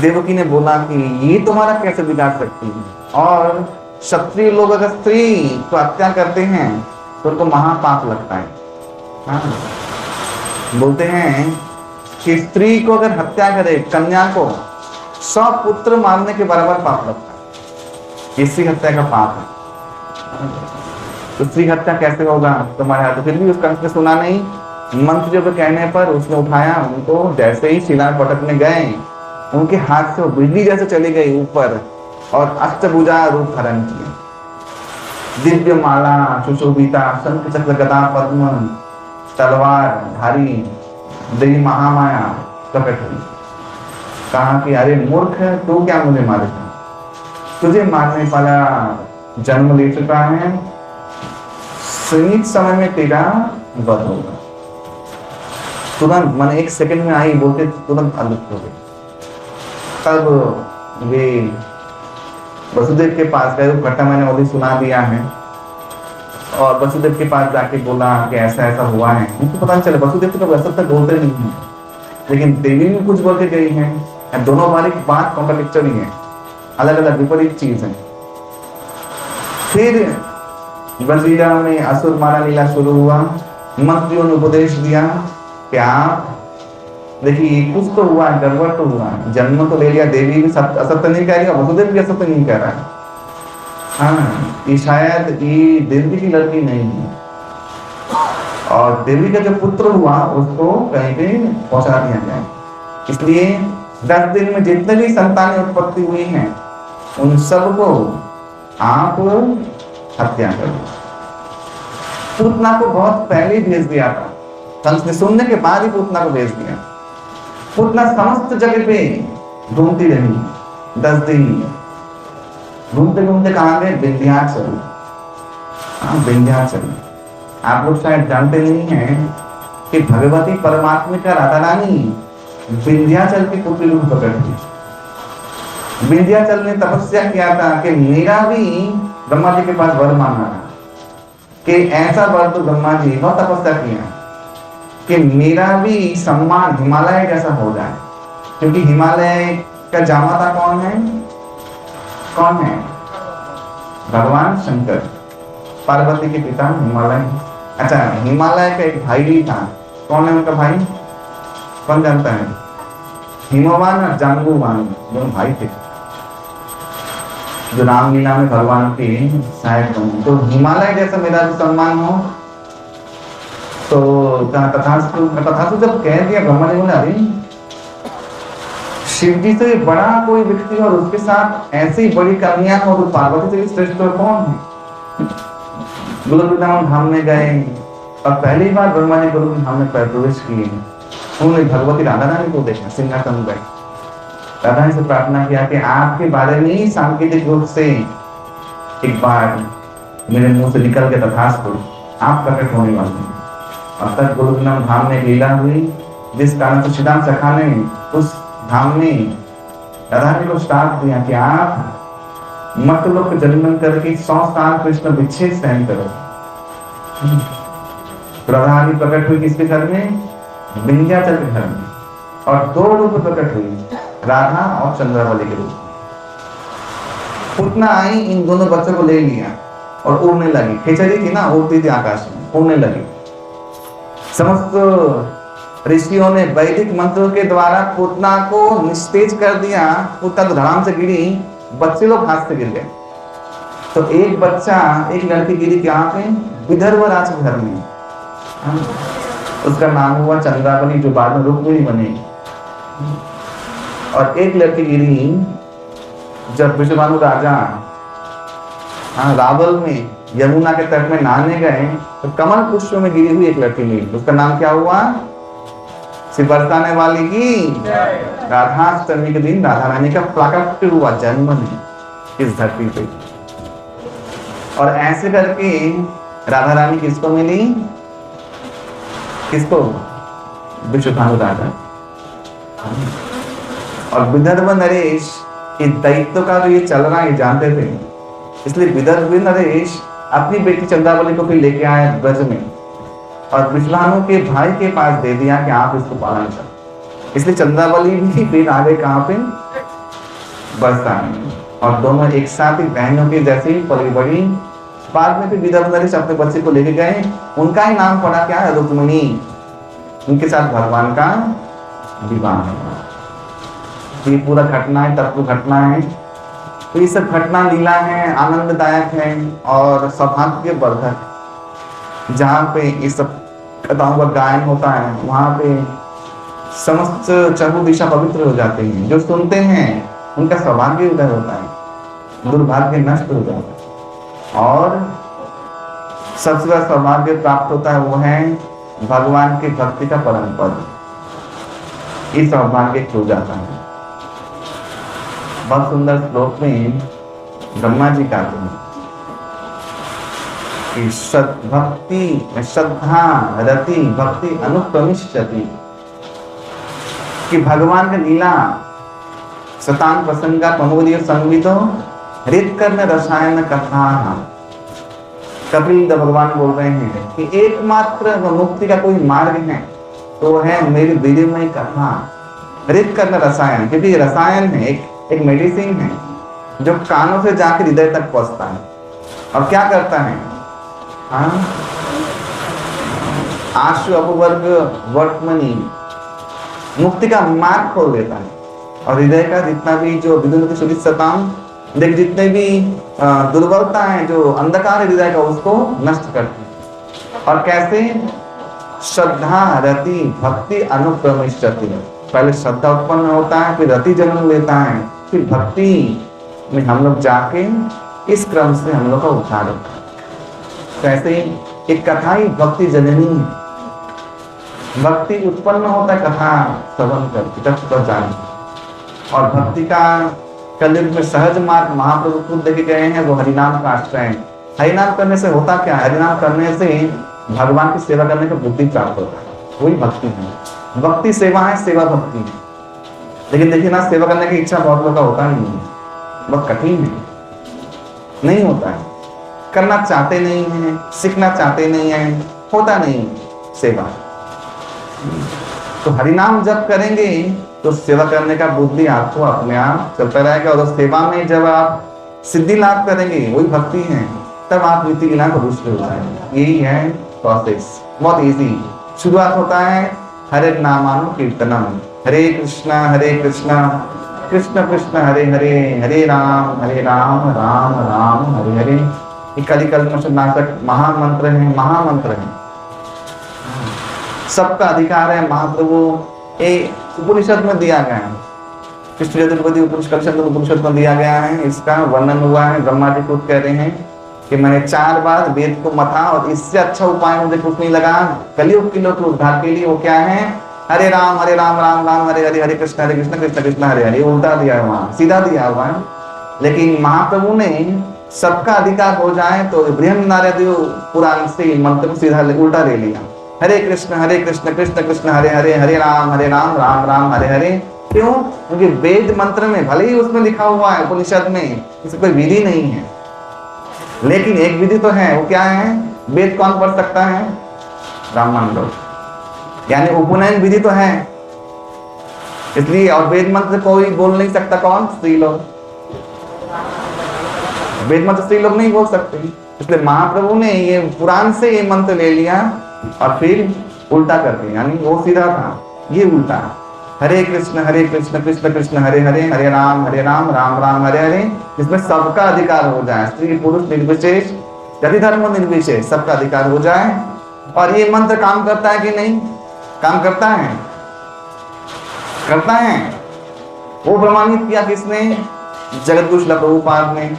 देवकी ने बोला कि ये तुम्हारा कैसे बिगाड़ सकती है, और क्षत्रिय लोग अगर स्त्री को हत्या करते हैं तो उनको महापाप लगता है। हाँ, बोलते हैं कि स्त्री को अगर हत्या करे, कन्या को 100 पुत्र मारने के बराबर पाप लगता है, इसी हत्या का पाप है। तो स्त्री हत्या कैसे होगा तुम्हारे हाथ? फिर भी उस कंस ने सुना नहीं, मंत्रियों के कहने पर उसने उठाया उनको, जैसे ही शिला पटकने गए उनके हाथ से वो बिजली जैसे चली गई ऊपर, और अष्टभुजा रूप धारण किया, दिव्य माला सुशोभिता, शंख चक्र गदा पद्म तलवार धारी देवी महामाया प्रकट हुई। कहा कि अरे मूर्ख, तू क्या मुझे मारेगा? तुझे मारने वाला जन्म ले चुका है, सीमित समय में तेरा वध होगा। तुरंत, मैंने 1 सेकंड में आई बोलते तुरंत अलग हो गए। तब वे वसुदेव के पास गए। वो कथा मैंने अभी सुना दिया है। और वसुदेव के पास जाके बोला कि ऐसा ऐसा हुआ है। उनको पता नहीं चला, वसुदेव तो वैसा तक बोलते नहीं है, लेकिन देवी भी कुछ बोल के गई है। दोनों बारी की बात कॉन्ट्राडिक्टरी है, अलग अलग विपरीत चीज है। फिर वजीरा में असुर मारा लीला शुरू हुआ। मंत्रियों ने उपदेश दिया कि आप देखिए कुछ तो हुआ है, गड़बड़ तो हुआ है, जन्म तो ले लिया, देवी भी असत्य नहीं कह रही और वसुदेव भी असत्य नहीं कह रहा है। हाँ, ये शायद ये देवी की लड़की नहीं है, और देवी का जो पुत्र हुआ उसको कहीं पे पहुंचा दिया जाए। इसलिए 10 दिन में जितने भी संतानें उत्पत्ति हुई हैं उन सबको आप हत्या कर दो। पूतना को बहुत पहले ही भेज दिया था, कंस ने सुनने के बाद ही पूतना को भेज दिया। पूतना समस्त जगह पे घूमती रही 10 दिन। घूमते घूमते कहाँ गए? विंध्याचल। हाँ, विंध्याचल। आप लोग शायद जानते नहीं हैं कि भगवती परमात्मा का राधा रानी विंध्याचल की पुत्री रूप पकड़ थी। विंध्याचल ने तपस्या किया था कि मेरा भी ब्रह्मा जी के पास वर मांगा था कि ऐसा वर, तो ब्रह्मा जी बहुत तपस्या किया कि मेरा भी सम्मान हिमालय जैसा हो जाए, क्योंकि हिमालय का जामाता कौन है? कौन है? भगवान शंकर, पार्वती के पिता हिमालय। अच्छा, हिमालय का एक भाई भी था। कौन है उनका भाई? कौन जानता है? हिमवान और जाम्बुवान दोनों भाई थे, जो रामलीला में भगवान के सहायक बने। तो हिमालय जैसा मेरा भी सम्मान हो। तो तथास्तु जब कह दिया, ब्रह्मा जी बोले अरे शिव जी से बड़ा कोई व्यक्ति और उसके साथ ऐसी बड़ी कन्या हो, तो पार्वती से भी श्रेष्ठ कौन है? गुरु वृंदावन धाम में गए और पहली बार ब्रह्मा जी गुरु धाम में प्रवेश किए। उन्होंने भगवती राधा रानी को देखा, सिंहासन गए, राधा रानी से प्रार्थना किया कि आपके बारे में ही सांकेतिक रूप से एक बार मेरे मुंह से निकल के तथास्तु आप प्रकट होने वाले हैं। और तक गुरु वृंदावन धाम में लीला हुई, जिस कारण से श्रीराम सखा ने उस धाम में राधा रानी को श्राप दिया कि आप मतलोक जन्म करके 100 साल कृष्ण विच्छेद सहन करो। राधा रानी प्रकट हुई किसके घर में? विंध्याचल के घर में। और 2 रूप प्रकट हुई, राधा और चंद्रावली के रूप। पूतना आई, इन दोनों बच्चों को ले लिया और उड़ने लगी। खिचड़ी थी ना, उड़ती थी आकाश में, उड़ने लगी। समस्त ऋषियों ने वैदिक मंत्रों के द्वारा पूतना को निस्तेज कर दिया। पूतना तो धड़ाम से गिरी, बच्चे लोग हाथ से गिर गए। तो एक बच्चा, एक लड़की गिरी कहाँ पे? विदर्भ राज के घर में। उसका नाम हुआ चंद्रावली, जो बाद में रुक्मिणी बनी। और एक लड़की गिरी जब विश्वभानु राजा रावल में यमुना के तट में नहाने गए, तो कमल पुष्प में गिरी हुई एक लड़की मिली। उसका नाम क्या हुआ? सिर्फ बरसाने वाली की राधाष्टमी के दिन राधा रानी का प्राकट्य हुआ, जन्म है इस धरती पे। और ऐसे करके राधा रानी किसको मिली? किसको? विश्वभानु राजा। और विदर्भ नरेश के दैत्य का जो ये चल रहा है जानते थे, इसलिए विदर्भ नरेश अपनी बेटी चंद्रावली को फिर लेके आया ब्रज में और विश्वभानु के भाई के पास दे दिया कि आप इसको पालन करो। इसलिए चंद्रावली भी फिर आ गए कहाँ पे? बरसाने में। और दोनों एक साथ ही बहनों की जैसी पली बड़ी। बाद में फिर विदर्भ नरेश अपने बच्चे को लेके गए, उनका ही नाम पड़ा क्या है? रुक्मिणी। उनके साथ भगवान का विवाह है। ये पूरा घटना है, तत्व घटना है। तो ये सब घटना लीला है, आनंददायक है और सौभाग्यवर्धक। जहाँ पे ये सब कथाओं का गायन होता है, वहाँ पे समस्त चहु दिशा पवित्र हो जाते हैं। जो सुनते हैं उनका सौभाग्य उदय होता है, दुर्भाग्य नष्ट हो जाता है। और सबसे बड़ा सौभाग्य प्राप्त होता है, वो है भगवान की भक्ति का परम पद। ये सौभाग्य खो जाता है। बहुत सुंदर श्लोक में ब्रह्मा जी कहते हैं कि भक्ति श्रद्धा रति भक्ति अनुप्रविशति, कि भगवान की लीला शतान प्रसंगा प्रमोदीय संगीतो रित करने रसायन कथा। कपिल भगवान बोल रहे हैं कि एकमात्र मुक्ति का कोई मार्ग है तो है मेरी दिव्यमय कथा। रित करने रसायन, क्योंकि रसायन है, एक मेडिसिन है जो कानों से जाकर हृदय तक पहुंचता है और क्या करता है, आशु अपवर्ग वर्तमनी, मुक्ति का मार्ग खोल देता है और हृदय का जितना भी जो विदुर सुदित सताम, देख जितने भी दुर्बलता है, जो अंधकार है हृदय का, उसको नष्ट करती है। और कैसे, श्रद्धा रति भक्ति अनुक्रमिष्यति, पहले श्रद्धा उत्पन्न होता है, फिर रति जन्म लेता है, फिर भक्ति में हम लोग जाके इस क्रम से हम लोग का उद्धार होता है। तो ऐसे ही एक कथा ही भक्ति जननी है। भक्ति उत्पन्न होता है कथा श्रवण करके, तत्व जान। और भक्ति का कलयुग में सहज मार्ग महाप्रभु खुद देखे गए हैं, वो हरिनाम का आश्रय है। हरिनाम करने से होता क्या, हरिनाम करने से भगवान की सेवा करने का बुद्धि प्राप्त होता है, वही भक्ति है। भक्ति सेवा है, सेवा भक्ति है। लेकिन देखिए ना, सेवा करने की इच्छा बहुत लोगों का होता नहीं है, बहुत कठिन है, नहीं होता है, करना चाहते नहीं है, सीखना चाहते नहीं है, होता नहीं सेवा। तो हरिनाम जब करेंगे तो सेवा करने का बुद्धि आपको अपने आप चलता रहेगा। और सेवा में जब आप सिद्धि लाभ करेंगे, वही भक्ति है, तब आप नीति गिना को रुष्ट हो जाएंगे। यही है प्रोसेस, बहुत इजी। शुरुआत होता है हरे नामानु कीर्तनम, हरे कृष्णा कृष्ण कृष्ण हरे हरे, हरे राम राम राम हरे हरे। ये कलिकल्मष नाशक महामंत्र है, महामंत्र है, सबका अधिकार है। महाप्रभु ये उपनिषद में दिया गया है, कृष्ण चतुर्वेदी उपनिषद में दिया गया है। इसका वर्णन हुआ है, ब्रह्मा जी खुद कह रहे हैं कि मैंने 4 बार वेद को मथा और इससे अच्छा उपाय मुझे कुछ नहीं लगा कलियुग के लोग उद्धार के लिए। वो क्या है, हरे राम राम राम हरे हरे, हरे कृष्ण कृष्ण कृष्ण हरे हरे। उल्टा दिया है, वहां सीधा दिया हुआ है। लेकिन महाप्रभु ने सबका अधिकार हो जाए तो बृहन्नारद पुराण से मंत्र को सीधा उल्टा ले लिया, हरे कृष्ण कृष्ण कृष्ण हरे हरे, हरे राम राम राम हरे हरे। क्यों? क्योंकि वेद मंत्र में भले ही उसमें लिखा हुआ है, उपनिषद में इसमें कोई विधि नहीं है, लेकिन एक विधि तो है। वो क्या है, वेद कौन पढ़ सकता है, ब्राह्मण लोग, यानी उपनयन विधि तो है इसलिए। और वेद मंत्र कोई बोल नहीं सकता, कौन, स्त्री लोग। वेद मंत्र स्त्री लोग नहीं बोल सकते, इसलिए महाप्रभु ने ये पुराण से ये मंत्र ले लिया और फिर उल्टा कर दिया, यानी वो सीधा था, ये उल्टा। हरे कृष्ण कृष्ण कृष्ण हरे हरे, हरे राम राम राम हरे हरे, जिसमें सबका अधिकार हो जाए, स्त्री पुरुष निर्विशेष, जाति धर्म निर्विशेष, सबका अधिकार हो जाए। और ये मंत्र काम करता है कि नहीं, काम करता है, करता है। वो प्रमाणित किया किसने, जगतगुरु श्रील प्रभुपाद ने।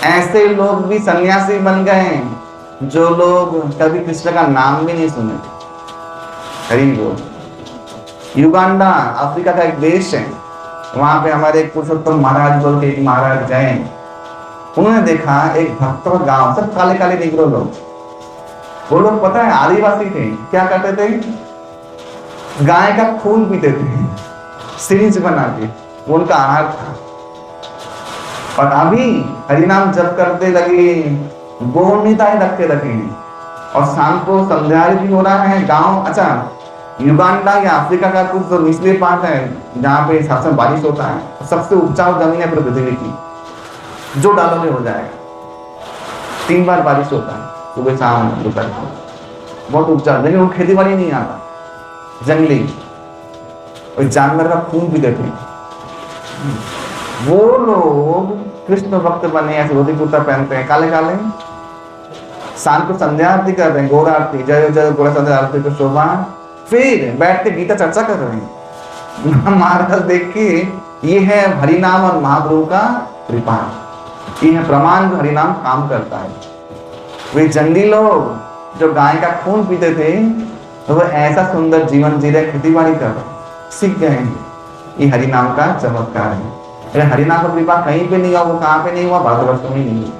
ऐसे लोग भी सन्यासी बन गए जो लोग कभी कृष्ण का नाम भी नहीं सुने। कई लोग, युगांडा अफ्रीका का एक देश है, वहां पे हमारे एक पुरुषोत्तम महाराज बोल के एक महाराज गए। उन्होंने देखा एक भक्त का गांव, सब काले काले निगरो लोग। वो लोग पता है आदिवासी थे, क्या करते थे, गाय का खून पीते थे सिरिंज बना के, वो उनका आहार था। और अभी हरिनाम जप करते लगे, गोनिताएं रखते लगे, और शाम को संध्या भी हो रहा है गांव। अच्छा, युगांडा या अफ्रीका का कुछ जो निचले पार्ट है जहाँ पे सबसे बारिश होता है, सबसे उपजाऊ जमीन है पृथ्वी की, जो डालोगे हो जाएगा। 3 बार बारिश होता है, सुबह शाम दोपहर को, बहुत उपजाऊ। लेकिन वो खेती बाड़ी नहीं आता, जंगली, और जानवर का खून भी देते। वो लोग कृष्ण भक्त बने, ऐसे धोती कुर्ता पहनते हैं काले काले, शाम को संध्या आरती कर रहे हैं, गौर आरती, जय जय गौर संध्या आरती को शोभा, फिर बैठ के गीता चर्चा कर रहे हैं। महाराज देख के, ये है हरिनाम और महाप्रभु का कृपा, ये है प्रमाण जो हरिनाम काम करता है। वे जंगली लोग जो गाय का खून पीते थे, तो वो ऐसा सुंदर जीवन जी रहे, खेती बाड़ी कर रहे, सीख गए हैं। ये हरिनाम का चमत्कार है। अरे हरिनाम का कृपा कहीं पे नहीं हुआ, वो कहाँ पे नहीं हुआ, भारतवर्ष में नहीं हुआ।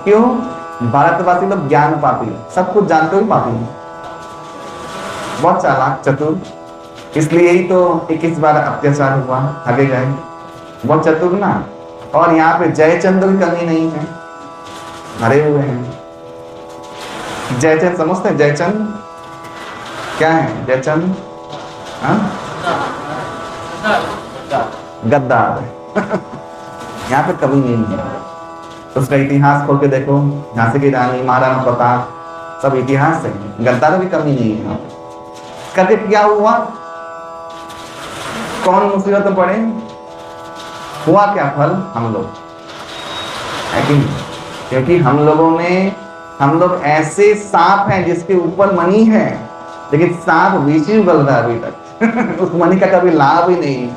क्यों? भारतवासी लोग ज्ञान पापी, सब कुछ जानते हुए पापी, बहुत चालाक चतुर, इसलिए ही तो 21 बार अत्याचार हुआ, ठगे गए, बहुत चतुर ना। और यहाँ पे जयचंद की कमी नहीं है, भरे हुए हैं। जयचंद समझते हैं? जयचंद क्या है? जयचंद गद्दार यहाँ पे कभी नहीं है। उसका इतिहास खोल के देखो, झांसी की रानी, महाराणा प्रताप, सब इतिहास है, गद्दारों की कमी नहीं है। करके क्या हुआ? कौन मुसीबत में पड़े? हुआ क्या फल? हम लोग है कि नहीं? क्योंकि हम लोग ऐसे सांप हैं जिसके ऊपर मणि है, लेकिन सांप बीच ही उगल रहा है अभी तक उस मणि का कभी लाभ ही नहीं।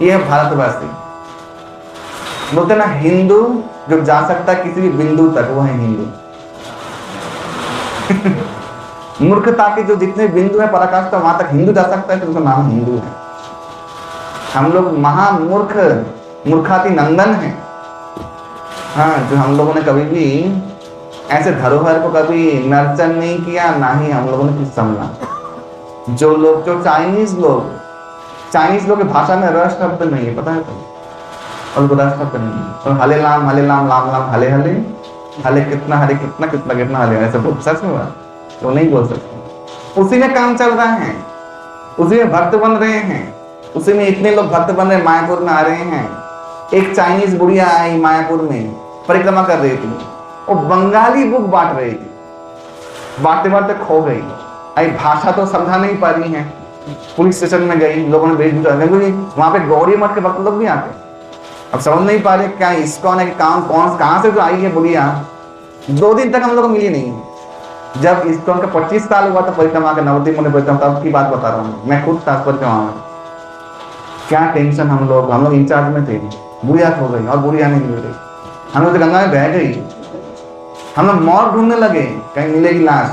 ये है भारतवासी। बोलते ना, हिंदू जो जा सकता है किसी भी बिंदु तक, वो है हिंदू मूर्खता के जो जितने बिंदु है पराकाष्ठा, वहां तक हिंदू जा सकता है, तो उसका नाम हिंदू है। हम लोग महामूर्ख, मूर्खाति नंदन है। हाँ, जो हम लोगों ने कभी भी ऐसे धरोहर को कभी नर्चन नहीं किया, ना ही हम लोगों ने कुछ समझा। जो चाइनीज लोग की भाषा में रस शब्द नहीं है, पता है तो, और रस शब्द नहीं है। और हले लाम लाम लाम हले हले हले कितना हले कितना कितना कितना हले, ऐसे बोल सच में बात तो नहीं बोल सकते। उसी में काम चल रहा है, उसी में भक्त बन रहे हैं, उसी में इतने लोग भक्त बन रहे, मायापुर में आ रहे हैं। एक चाइनीज बुढ़िया आई मायापुर में, परिक्रमा कर रही थी, वो बंगाली बुक बांट रही थी, बांटते बांटते खो गई। आई भाषा तो समझा नहीं पा रही है। पुलिस स्टेशन में गई, लोगों ने भेज दिया, वहां पे गौरी मठ के भक्त लोग भी आते, अब समझ नहीं पा रहे क्या इस्कॉन है, काम कौन कहां से जो आई है बुढ़िया। 2 दिन तक हम लोग को मिली नहीं। जब इस्कॉन का 25 साल हुआ तो परिक्रमा के, नवदीप में परिक्रमा, तब की बात बता रहा हूँ मैं, खुद था परिक्रमा में। क्या टेंशन, हम लोग इंचार्ज में थे, बुढ़िया खो गई और बुढ़िया नहीं मिल गई। हम लोग गंगा में बह गई, हम लोग मौत ढूंढने लगे, कहीं मिलेगी लाश।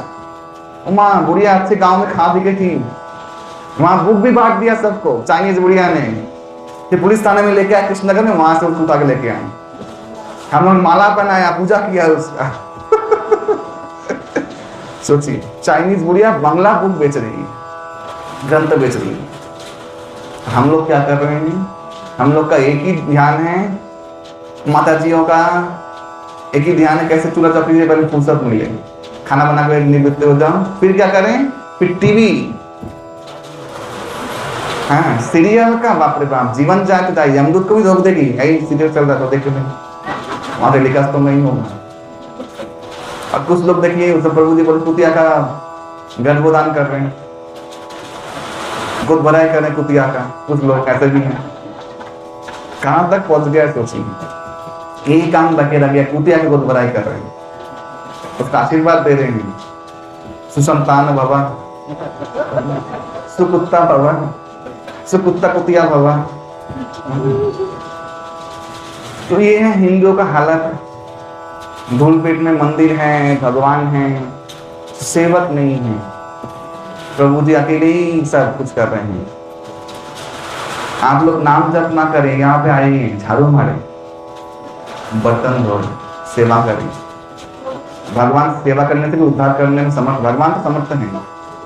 उमा बुढ़िया अच्छे गांव में खा पी गई थी, वहां बुक भी बांट दिया सबको, चाइनीज बुढ़िया ने। फिर पुलिस थाने में लेके आए कृष्णनगर में, वहां से उसको उठा के लेके आए। हम लोग माला पहनाया, पूजा किया उसका सोचिए, चाइनीज बुढ़िया बांग्ला बुक बेच रही है, ग्रंथ बेच रही है। हम लोग क्या कर रहे हैं? हम लोग का एक ही ध्यान है, माता जियों का एक ही ध्यान है, कैसे चूल्हा चौकी से पहले फुर्सत मिले, खाना बना कर निवृत्त हो जाओ, फिर क्या करें? फिर टीवी, हाँ सीरियल का, बाप रे बाप, जीवन जाए तो जाए, यमदूत को भी रोक देगी, यही सीरियल चल रहा था देखे नहीं, वहां टेलीकास्ट तो नहीं होगा। और कुछ लोग देखिए उस प्रभु जी बोले कुतिया का गर्भोदान कर रहे हैं, गोद भराई कर रहे हैं कुतिया का, कुछ लोग ऐसे भी हैं। कहां तक पहुंच गया सोचिए, यही काम बके रह गया, कुतिया की गोद भराई कर रहे हैं, उसका आशीर्वाद दे रहे हैं, सुसंतान भवा, सुकुत्ता भवा, सुकुत्ता कुतिया भवा। तो ये है हिंदुओं का हालत। धूल पेट में मंदिर है, भगवान है, सेवक नहीं है, प्रभु जी अकेले ही सब कुछ कर रहे हैं। आप लोग नाम जप ना करें, यहाँ पे आइए, झाड़ू मारे, बर्तन धोए, सेवा करें। भगवान सेवा करने से भी उद्धार करने में समर्थ, भगवान तो समर्थ है।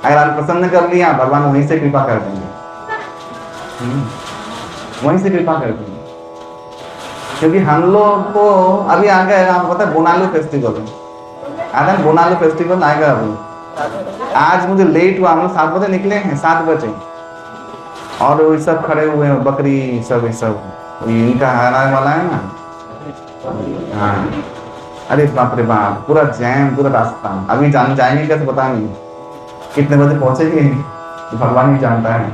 अगर आप प्रसन्न कर लिया, भगवान वहीं से कृपा कर देंगे, वहीं से कृपा कर देंगे। क्योंकि हम लोग को अभी आ गया, आपको पता है बोनालू फेस्टिवल आता है, बोनालू फेस्टिवल आएगा अभी। आज मुझे लेट हुआ, हम लोग 7 बजे निकले हैं, 7 बजे, और वो सब खड़े हुए हैं, बकरी सब इनका हराने वाला है ना। हाँ, अरे बाप रे बाप, पूरा जैम, पूरा रास्ता। अभी जाएंगे कैसे पता नहीं, कितने बजे पहुंचेंगे भगवान ही जानता है।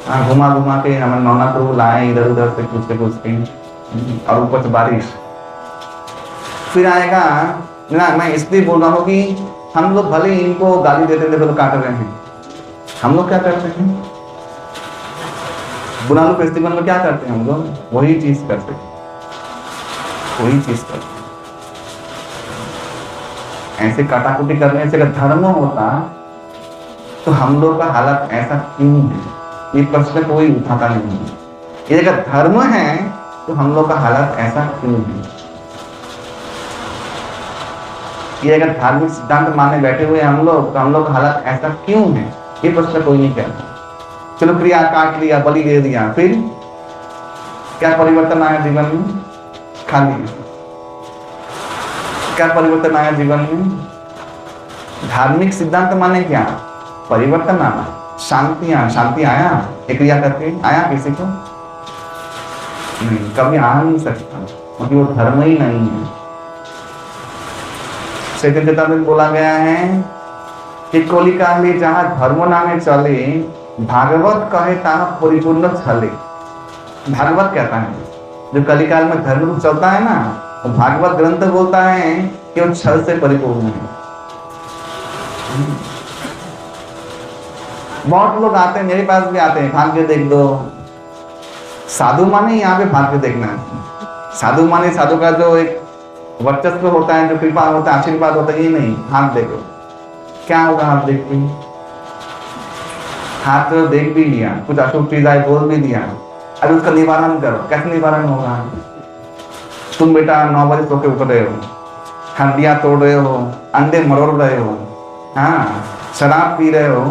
हाँ, घुमा घुमा के हमें नौनापुर लाए, इधर उधर से कुछ के, और ऊपर से बारिश। फिर आएगा ना, मैं इसलिए बोल रहा हूँ कि हम लोग भले इनको गाली देते थे, काट रहे हैं, हम लोग क्या करते हैं? बुनालू फेस्टिवल में क्या करते हैं हम लोग? वही चीज करते हैं, वही चीज करते हैं। ऐसे काटाकुटी करने से अगर धर्म होता तो हम लोग का हालत ऐसा क्यों है? ये प्रश्न कोई उठाता नहीं है। ये अगर धर्म है तो हम लोग का हालत ऐसा क्यों है? ये अगर धार्मिक सिद्धांत माने बैठे हुए हम लोग, तो हम लोग का हालत ऐसा क्यों है? ये प्रश्न कोई नहीं कहता। चलो क्रिया काट लिया, बलि दे दिया, फिर क्या परिवर्तन आया जीवन में? खाली। क्या परिवर्तन आया जीवन में? धार्मिक सिद्धांत माने क्या? परिवर्तन आना, शांति आया एक क्रिया करके? आया किसी को? नहीं, कभी आ नहीं सकता, क्योंकि वो धर्म ही नहीं है। चैतन्य चेतावनी में बोला गया है कि कोली काहली जहां धर्म नामे चले, भागवत कहे ताहा परिपूर्ण छले। भागवत कहता है जो कलिकाल में धर्म रूप चलता है ना, तो भागवत ग्रंथ बोलता है कि वो छल से परिपूर्ण है। बहुत लोग आते हैं, मेरे पास भी आते हैं, भाग्य देख दो। साधु माने यहाँ पे भाग्य देखना है। साधु माने साधु का जो एक वर्चस्व होता है, जो कृपा होता है, आशीर्वाद होता है, ये नहीं। हाथ देखो, क्या होगा हाथ देख के? हाथ तो देख भी लिया, कुछ अशुभ चीज आए बोल भी दिया, अरे उसका निवारण करो। कैसे निवारण होगा? तुम बेटा 9 बजे सो के उठ रहे हो, हड्डियां तोड़ रहे हो, अंडे मरोड़ रहे हो, हाँ, शराब पी रहे हो,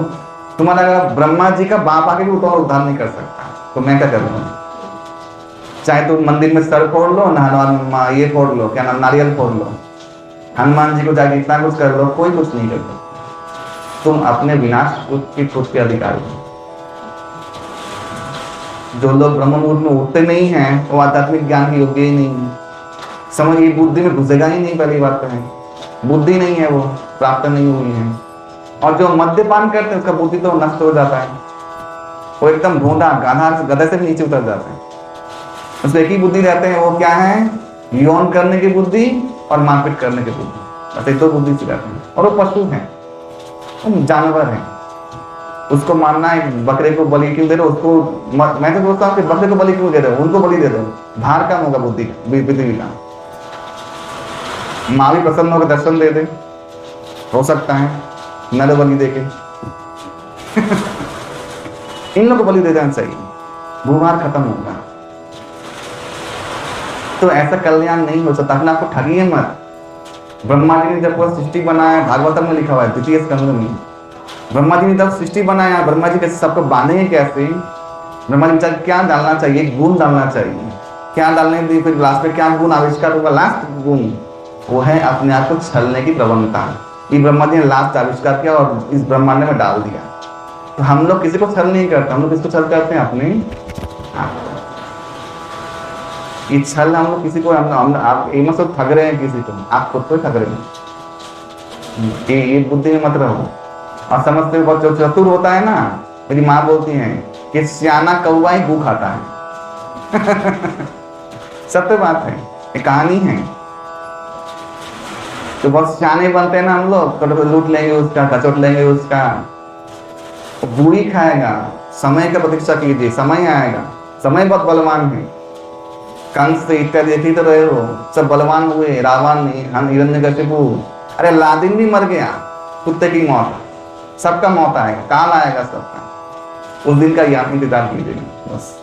तुम्हारा ब्रह्मा जी का बाप आके भी उद्धार नहीं कर सकता, तो मैं क्या करूँ? चाहे तुम मंदिर में सर फोड़ लो ना, हनुमान ये फोड़ लो, क्या नाम, नारियल फोड़ लो, हनुमान जी को जाके इतना कुछ कर लो, कोई कुछ नहीं कर सकता। तुम अपने विनाश खुद के अधिकारी हो। जो लोग ब्रह्म मुहूर्त में उठते नहीं हैं, वो आध्यात्मिक ज्ञान के योग्य ही नहीं है। समझ, ये बुद्धि में घुसेगा ही नहीं। पहली बात तो है, बुद्धि नहीं है, वो प्राप्त नहीं हुई है। और जो मद्यपान करते हैं उसका बुद्धि तो नष्ट हो जाता है, वो एकदम ढूंढा गाधा गधे से भी नीचे उतर जाता है। उसमें एक ही बुद्धि रहते हैं, वो क्या है? यौन करने की बुद्धि और मारपीट करने की बुद्धि, बस 2 बुद्धि से रहते हैं। और वो पशु हैं, जानवर हैं। उसको मारना है, बकरे को बलि क्यों दे रहे हो? उसको मैं तो सोचता हूँ कि बकरे को बलि क्यों दे रहे हो? उनको बलि दे दो, भार कम होगा बुद्धि पृथ्वी का। माँ भी प्रसन्न होकर दर्शन दे दे, हो सकता है, नर बलि दे के इन लोग को बलि दे देना चाहिए, भूभार खत्म होगा। तो ऐसा कल्याण नहीं हो सकता। अपने आपको ठगिए मत। ब्रह्मा जी ने जब वो सृष्टि बनाया, भागवतम में लिखा हुआ है 2 स्कंद में, ब्रह्मा जी ने जब सृष्टि बनाया, ब्रह्मा जी कैसे सबको बांधेंगे कैसे? ब्रह्मा जी विचार क्या डालना चाहिए? गुण डालना चाहिए। क्या डालने दी? फिर लास्ट में क्या गुण आविष्कार होगा? लास्ट गुण वो है अपने आप को छलने की प्रवणता। ये ब्रह्मा जी ने लास्ट आविष्कार किया और इस ब्रह्मांड में डाल दिया। तो हम लोग किसी को छल नहीं करते, हम लोग किसको छल करते हैं? अपने आप। ये छल हम लोग किसी को, आप मत सोच ठग रहे हैं किसी को, आप खुद को ठग रहे हैं। ये बुद्धि में मत रहो। और समझते हो, जो चतुर होता है ना, मेरी माँ बोलती है कि सियाना कौवा ही गू खाता है सत्य बात है, ये कहानी है। तो बहुत सियाने बनते हैं ना हम लोग, तो लूट लेंगे उसका, कचोट लेंगे उसका, गू ही खाएगा। समय का प्रतीक्षा कीजिए, समय आएगा। समय बहुत बलवान है। कंस इत्यादि देख ही तो रहे हो, सब बलवान हुए। रावण, हिरण्यकशिपु, अरे लादिन भी मर गया, कुत्ते की मौत। सबका मौत आएगा, काल आएगा सबका। उस दिन का यहाँ इंतजार कीजिए बस।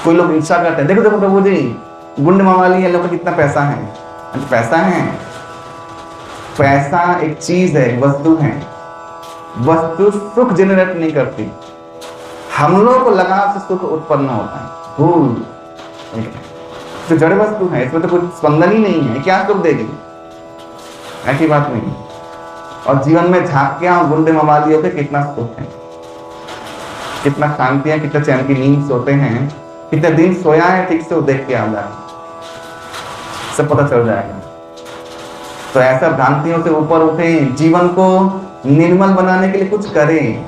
कोई लोग इच्छा करते हैं, देखो देखो प्रभु जी, गुंड मवाली है, लोग का कितना पैसा है। पैसा है, पैसा एक चीज है, वस्तु है। वस्तु सुख जनरेट नहीं करती, हम लोग को लगाव से सुख उत्पन्न होता है। भूल तो जड़ वस्तु है, इसमें तो कुछ स्पंदन ही नहीं है, क्या सुख देगी? ऐसी बात नहीं। और जीवन में झांकियां और गुंडे मवालियों के कितना सुख है, कितना शांति है, कितना चैन की नींद सोते हैं, कितने दिन सोया है, ठीक से वो देख के आ जाए, सब पता चल जाएगा। तो ऐसा भ्रांतियों से ऊपर उठे, जीवन को निर्मल बनाने के लिए कुछ करें।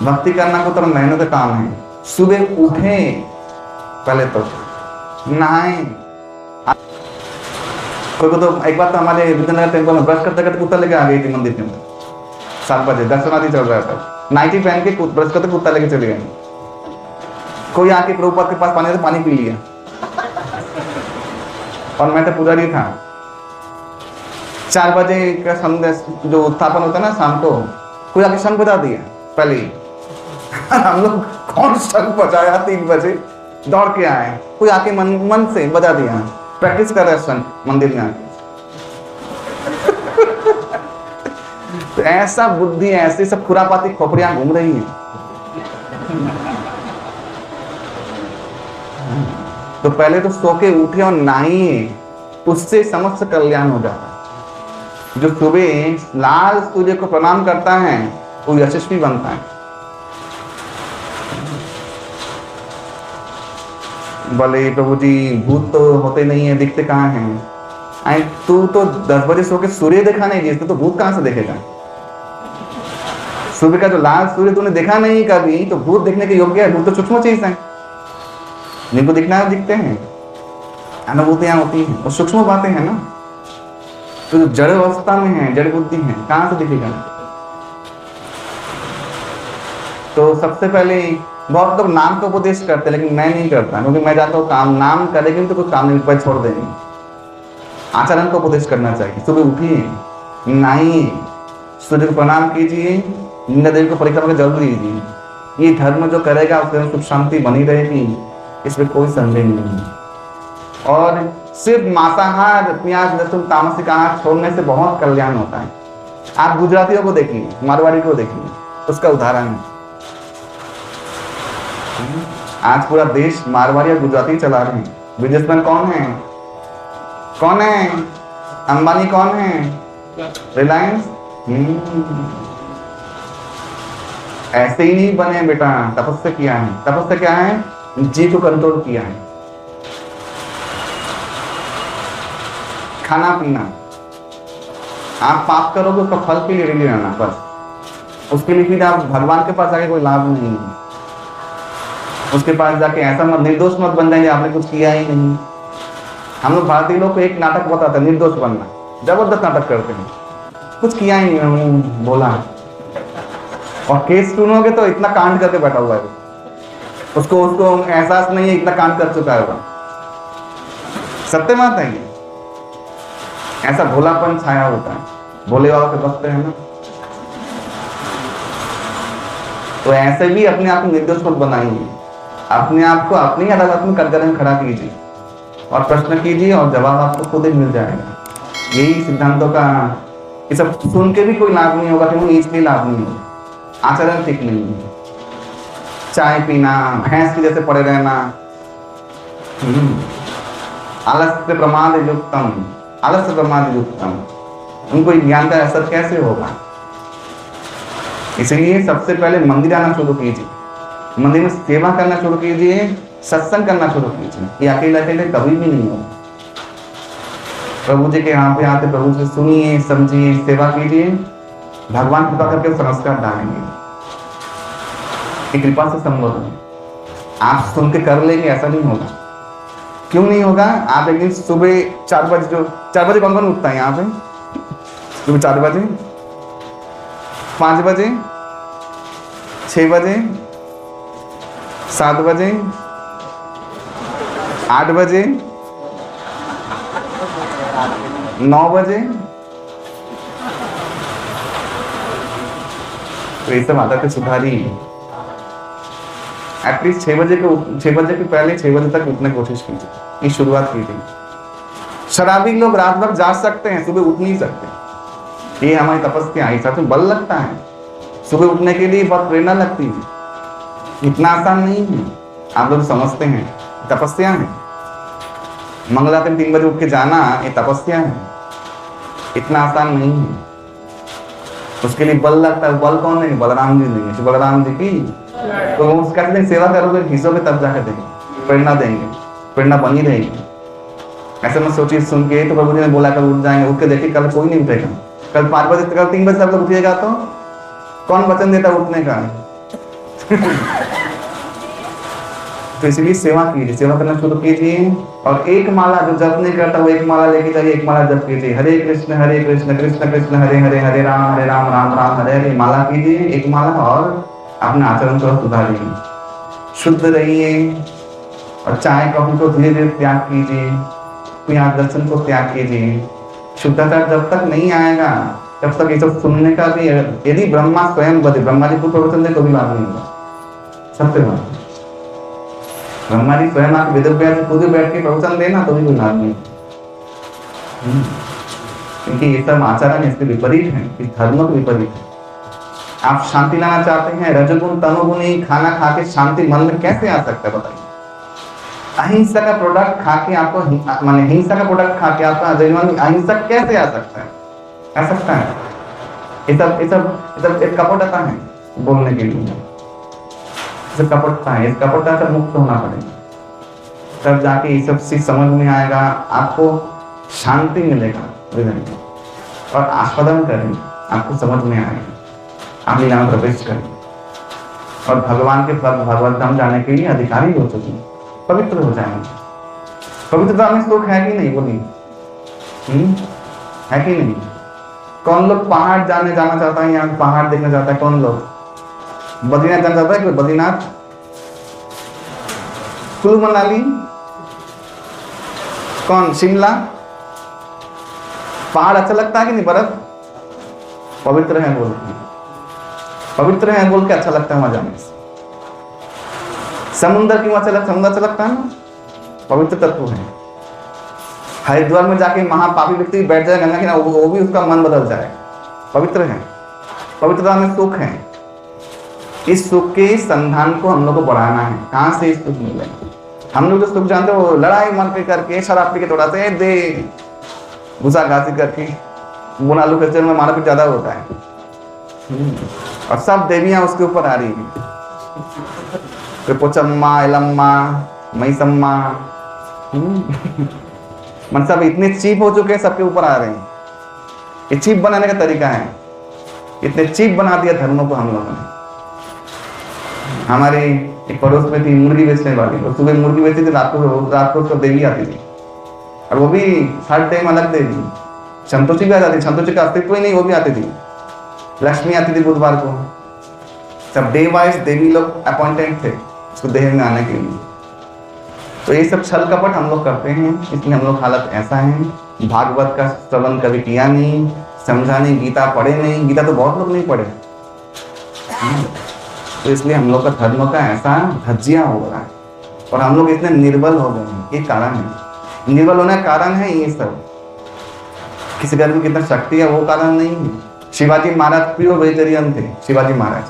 भक्ति करना को तो मेहनत का काम है। सुबह उठे, पहले तो नहाए। कोई तो एक बार तो हमारे विद्यानगर टेम्पल में ब्रश करते करते कुत्ता लेके आ गई थी मंदिर के अंदर। 7 बजे दर्शन आदि चल रहा था, नाइटी पहन के ब्रश करते कुत्ता लेके चले गए। कोई आके प्रभुपाद के पास पानी पी लिया, और मैं तो पुजारी था। 4 बजे का संदेश जो उत्थापन होता है ना शाम को, कोई आके शंख बजा दिया पहले ही हम लोग कौन शंख बजाया? 3 बजे दौड़ के आए, कोई आके मन से बजा दिया, प्रैक्टिस कर रहे शंख मंदिर में आके तो तो ऐसा बुद्धि, ऐसी सब खुरापाती खोपड़ियां घूम रही है। तो पहले तो सो के उठे और नहाइए, उससे समस्त कल्याण हो जाता है। जो सुबह लाल सूर्य को प्रणाम करता है वो यशस्वी बनता है। बोले प्रभु जी भूत तो होते नहीं है, दिखते कहाँ हैं? आई तू तो 10 बजे सो के सूर्य देखा नहीं जिसने, तो भूत कहाँ से देखेगा? सूर्य का जो लाल सूर्य तूने देखा नहीं कभी, तो भूत देखने के योग्य है? भूत तो सूक्ष्म चीज है, जिनको दिखना है दिखते हैं, अनुभूतियां होती हैं, वो सूक्ष्म बातें हैं ना। तो जो जड़ अवस्था में है, जड़ बुद्धि है, कहाँ से दिखेगा? तो सबसे पहले बहुत लोग नाम का उपदेश करते हैं, लेकिन मैं नहीं करता, क्योंकि मैं जाता हूँ काम नाम करेंगे तो कोई काम नहीं पर छोड़ देंगे। आचरण का उपदेश करना चाहिए। सुबह उठिए, नहाइए, सूर्य को प्रणाम कीजिए, इंद्र देव को परिक्रमा कर जरूर लीजिए। ये धर्म जो करेगा उसके सुख शांति बनी रहेगी, इसमें कोई संदेह नहीं है। और सिर्फ मांसाहार, प्याज लहसुन तामसिक आहार छोड़ने से बहुत कल्याण होता है। आप गुजरातियों को देखिए, मारवाड़ी को देखिए, उसका उदाहरण है। आज पूरा देश मारवाड़ी और गुजराती चला रहे हैं। बिजनेसमैन कौन है? कौन है? अंबानी कौन है? रिलायंस। ऐसे ही नहीं बने बेटा, तपस्या किया है। तपस्या क्या है? जी को कंट्रोल किया है। खाना पीना, आप पाप करोगे उसका फल के लिए रेडी रहना, बस। उसके लिए फिर आप भगवान के पास जाके कोई लाभ नहीं है। उसके पास जाके ऐसा मत निर्दोष मत बन जाएंगे, आपने कुछ किया ही नहीं। हम लोग भारतीय लोग को एक नाटक बताता है निर्दोष बनना, जबरदस्त नाटक करते हैं, कुछ किया ही नहीं बोला, और केस सुनोगे तो इतना कांड करके बैठा हुआ है, उसको एहसास नहीं है इतना कांड कर चुका है। सत्य बात है ये, ऐसा भोलापन छाया होता है, भोले बाबा के बसते हैं ना। तो ऐसे भी अपने आप को निर्दोष मत बनाइए, अपने आप को अपनी अदालत में कटघरे खड़ा कीजिए और प्रश्न कीजिए और जवाब आपको खुद ही मिल जाएगा। यही सिद्धांतों का, ये सब सुन के भी कोई लाभ नहीं होगा, क्योंकि इसलिए लाभ नहीं होगा, आचरण ठीक नहीं है। चाय पीना, भैंस के जैसे पड़े रहना, आलस्य प्रमाद युक्तम, आलस्य प्रमाद युक्तम, उनको ज्ञान का असर कैसे होगा? इसलिए सबसे पहले मंदिर आना शुरू कीजिए, मंदिर में सेवा करना शुरू कीजिए, सत्संग करना शुरू कीजिए। ये अकेले अकेले कभी भी नहीं होगा। प्रभु जी के यहाँ पे आते प्रभु से सुनिए, समझिए, सेवा कीजिए, भगवान कृपा करके संस्कार डालेंगे। कृपा से संभव है, आप सुन के कर लेंगे ऐसा नहीं होगा। क्यों नहीं होगा? आप एक दिन सुबह 4 बजे, जो 4 बजे कौन कौन उठता है यहाँ पे? सुबह 4 बजे, 5 बजे, 6 बजे, 7 बजे, 8 बजे, 9 बजे, तो ये सब आदतें सुधारी। एटलीस्ट 6 बजे के पहले 6 बजे तक उठने की कोशिश कीजिए, ये शुरुआत कीजिए। शराबी लोग रात भर जाग सकते हैं, सुबह उठ नहीं सकते। ये हमारी तपस्या है, साथ में बल लगता है, सुबह उठने के लिए बहुत प्रेरणा लगती है। इतना आसान नहीं है, आप लोग समझते हैं, तपस्या है। मंगलाते 3 बजे उठ के जाना, ये तपस्या है, इतना आसान नहीं है। उसके लिए बल लगता है। बल कौन है? बलराम जी देंगे, बलराम जी की। तो उसका सेवा करोगे, घिसोगे तब जाकर देंगे, प्रेरणा देंगे, प्रेरणा बनी रहेगी। ऐसे में सोचिए, सुन के तो प्रभु जी ने बोला कल उठ जाएंगे, उठ के देखिए कल कोई नहीं उठेगा। कल 5 बजे, कल 3 बजे सब लोग उठिएगा तो कौन वचन देता उठने का? तो इसलिए सेवा कीजिए, सेवा करना शुरू कीजिए। और एक माला जो जप नहीं करता वो एक माला लेके जाइए, एक माला जप कीजिए। हरे कृष्ण कृष्ण कृष्ण हरे हरे, हरे राम राम राम हरे हरे, माला कीजिए एक माला। और अपने आचरण को सुधारिए, शुद्ध रहिए। और चाय कॉफी को धीरे धीरे त्याग कीजिए, प्याज लहसुन को त्याग कीजिए। शुद्धता जब तक नहीं आएगा तब तक ये सब सुनने का भी, यदि ब्रह्मा स्वयं बदे, ब्रह्मा जी को प्रवचन दे तो भी लाभ नहीं होगा। सबसे बात, ब्रह्मा जी स्वयं आके वेद व्यास खुद बैठ के प्रवचन देना तो भी कोई लाभ नहीं। क्योंकि ये सब आचरण इसके विपरीत है, इस धर्म के विपरीत है। आप शांति लाना चाहते हैं, रजोगुण तमोगुणी खाना खा के शांति मन में कैसे आ सकता है बताइए? अहिंसा का प्रोडक्ट खा के आपको माने हिंसा का प्रोडक्ट खा के आपका जीवन में अहिंसा कैसे आ सकता है? आ सकता है? ये सब एक कपटता है बोलने के लिए, ये कपटता है। इस कपटता से मुक्त होना पड़ेगा, तब जाके ये सब चीज समझ में आएगा, आपको शांति मिलेगा हृदय में, और आस्वादन करेंगे, आपको समझ में आएगा, आप लीला में प्रवेश करेंगे और भगवान के भगवत धाम जाने के लिए अधिकारी हो चुके हैं, पवित्र हो जाएंगे। पवित्रता में सुख है कि नहीं बोलिए? है कि नहीं? कौन लोग पहाड़ जाना चाहता है, यहाँ पहाड़ देखना चाहता है? कौन लोग बद्रीनाथ जाना चाहता है? कोई बद्रीनाथ, कुल्लू मनाली, कौन शिमला? पहाड़ अच्छा लगता है कि नहीं? बर्फ पवित्र है बोल के, पवित्र है बोल के अच्छा लगता है वहां जाने से। समुद्र क्यों अच्छा लगता? समुद्र अच्छा लगता है ना, पवित्र तत्व है। हरिद्वार में जाके महापापी व्यक्ति बैठ जाए गंगा किनारे, वो भी उसका मन बदल जाए, पवित्र है। पवित्रता में सुख है। इस सुख के संधान को हम लोग को बढ़ाना है। कहाँ से इस सुख मिलेगा? हम लोग जो सुख जानते हैं वो लड़ाई मन पे करके, शराब पी के तोड़ाते हैं, दे घुसा घासी करके, बुन आलू कचर में मारा पीट ज्यादा होता है, और सब देवियां उसके ऊपर आ रही है, पोचम्मा, एलम्मा, मैसम्मा, मन सब इतने चीप हो चुके हैं, सबके ऊपर आ रहे हैं। ये चीप बनाने का तरीका है, इतने चीप बना दिया धर्मों को हम लोगों ने। हमारे एक पड़ोस में थी मुर्गी बेचने वाली, और सुबह मुर्गी बेचती थी, रात को उसको देवी आती थी, और वो भी हर टाइम अलग देवी। संतोषी भी आ जाती, संतोषी का अस्तित्व ही नहीं, वो भी आती थी। लक्ष्मी आती थी बुधवार को। सब डे वाइज देवी लोग अपॉइंटेड थे उसको देह में आने के लिए। तो ये सब छल कपट हम लोग करते हैं, इसलिए हम लोग हालत ऐसा है। भागवत का श्रवण कभी किया नहीं, समझा नहीं, गीता पढ़े नहीं, गीता तो बहुत लोग नहीं पढ़े, तो इसलिए हम लोग का धर्म का ऐसा धज्जिया हो रहा है, और हम लोग इतने निर्बल हो गए हैं। ये कारण है, निर्बल होने का कारण है ये सब। किसी घर में कितना शक्ति है वो कारण नहीं है। शिवाजी महाराज प्योर वेजिटेरियन थे। शिवाजी महाराज,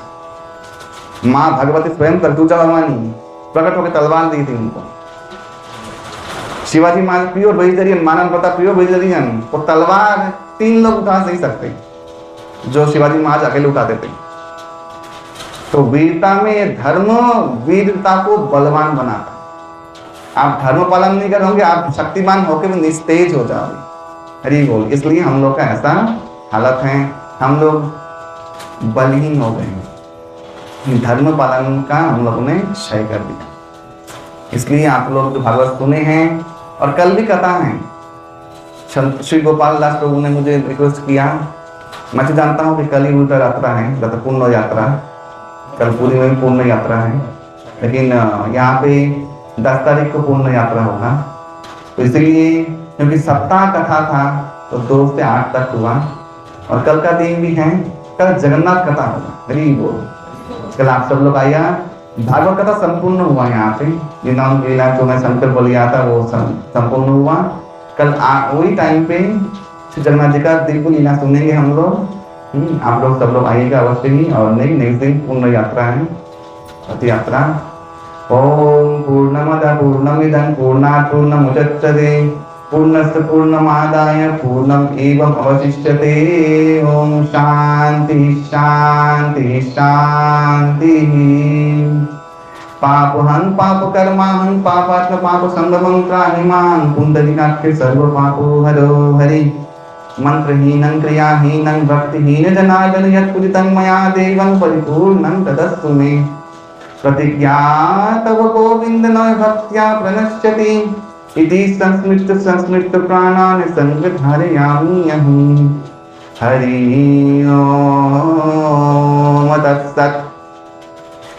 माँ भगवती स्वयं करतूजा भवानी प्रकट होकर तलवार दी थी उनको। शिवाजी महाराज प्योर वेजिटेरियन, मानव प्रताप प्योर वेजिटेरियन, वो तलवार 3 लोग उठा नहीं सकते जो शिवाजी महाराज अकेले उठाते थे। तो वीरता में धर्म वीरता को बलवान बनाता। आप धर्म पालन नहीं करोगे, आप शक्तिमान होकर भी निस्तेज हो जाओगे। हरि बोल। इसलिए हम लोग का ऐसा हालत है, हम लोग बलहीन हो गए हैं, धर्म पालन का हम लोगों ने क्षय कर दिया। इसलिए आप लोग जो भागवत सुने हैं, और कल भी कथा है, श्री गोपाल दास प्रभु ने मुझे रिक्वेस्ट किया। मैं तो जानता हूँ कि कल ही उल्टा यात्रा है, पूर्ण यात्रा, कल पूरी में पूर्ण यात्रा है, लेकिन यहाँ पे 10 तारीख को पूर्ण यात्रा होगा। तो इसलिए क्योंकि सप्ताह कथा था तो 2 से 8 तक हुआ, और कल का दिन भी है, कल जगन्नाथ कथा होगा। हरि बोल। कल आप सब लोग आइए, भागवत कथा संपूर्ण हुआ यहाँ पे, लीला जो मैं शंकर बोलिया था वो संपूर्ण हुआ। कल वही टाइम पे श्री जगन्नाथ जी का दिव्य लीला सुनेंगे हम लोग। आप लोग सब लोग आइएगा अवश्य ही। और नेक्स्ट दिन पूर्ण यात्रा है, रथ यात्रा। ओम पूर्णमद पूर्णमिदं पूर्णात् पूर्णमुदच्यते पूर्णस्य पूर्णमादाय पूर्णम् एवं अवशिष्यते। ओम शांति शांति शांति। पापहं पापकर्माहं पापात्म पापसंगमं त्राहिमां पुंडरीकाक्षे सर्व पापो हरो हरि। मंत्रहीनं क्रियाहीनं भक्तिहीन जनार्दन यत्पुजितं मया देवं परिपूर्णं तदस्तु मे। प्रतिज्ञा तव गोविंद नव भक्त्या प्रणश्यति इति संस्मृत प्राणान् संधारयामि अहम्। हरि ओम तत्सत्।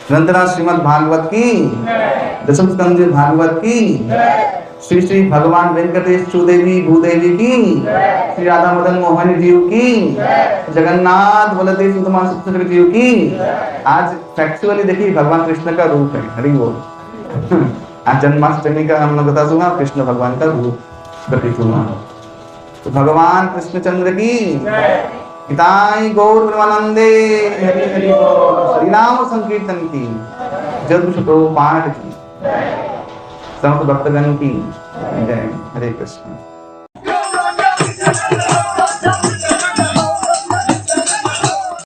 ग्रंथराज श्रीमद् भागवत की, दशम स्कंद भागवत की, श्री श्री भगवान वेंकटेश देवी भूदेवी की, श्री राधा मदन मोहन जीव की, जगन्नाथ बलदेव सुदामा सुभद्रा जीव की। आज फैक्चुअली देखिए भगवान कृष्ण का रूप है। हरि बोल। आज जन्माष्टमी का हम लोग बता दूंगा, कृष्ण भगवान का रूप प्रतीत हुआ। तो भगवान कृष्णचंद्र की हिताई गौर प्रेमानंदे हरि नाम संकीर्तन की जब छुटो पाठ की समस्त भक्तगण की जय। हरे कृष्ण।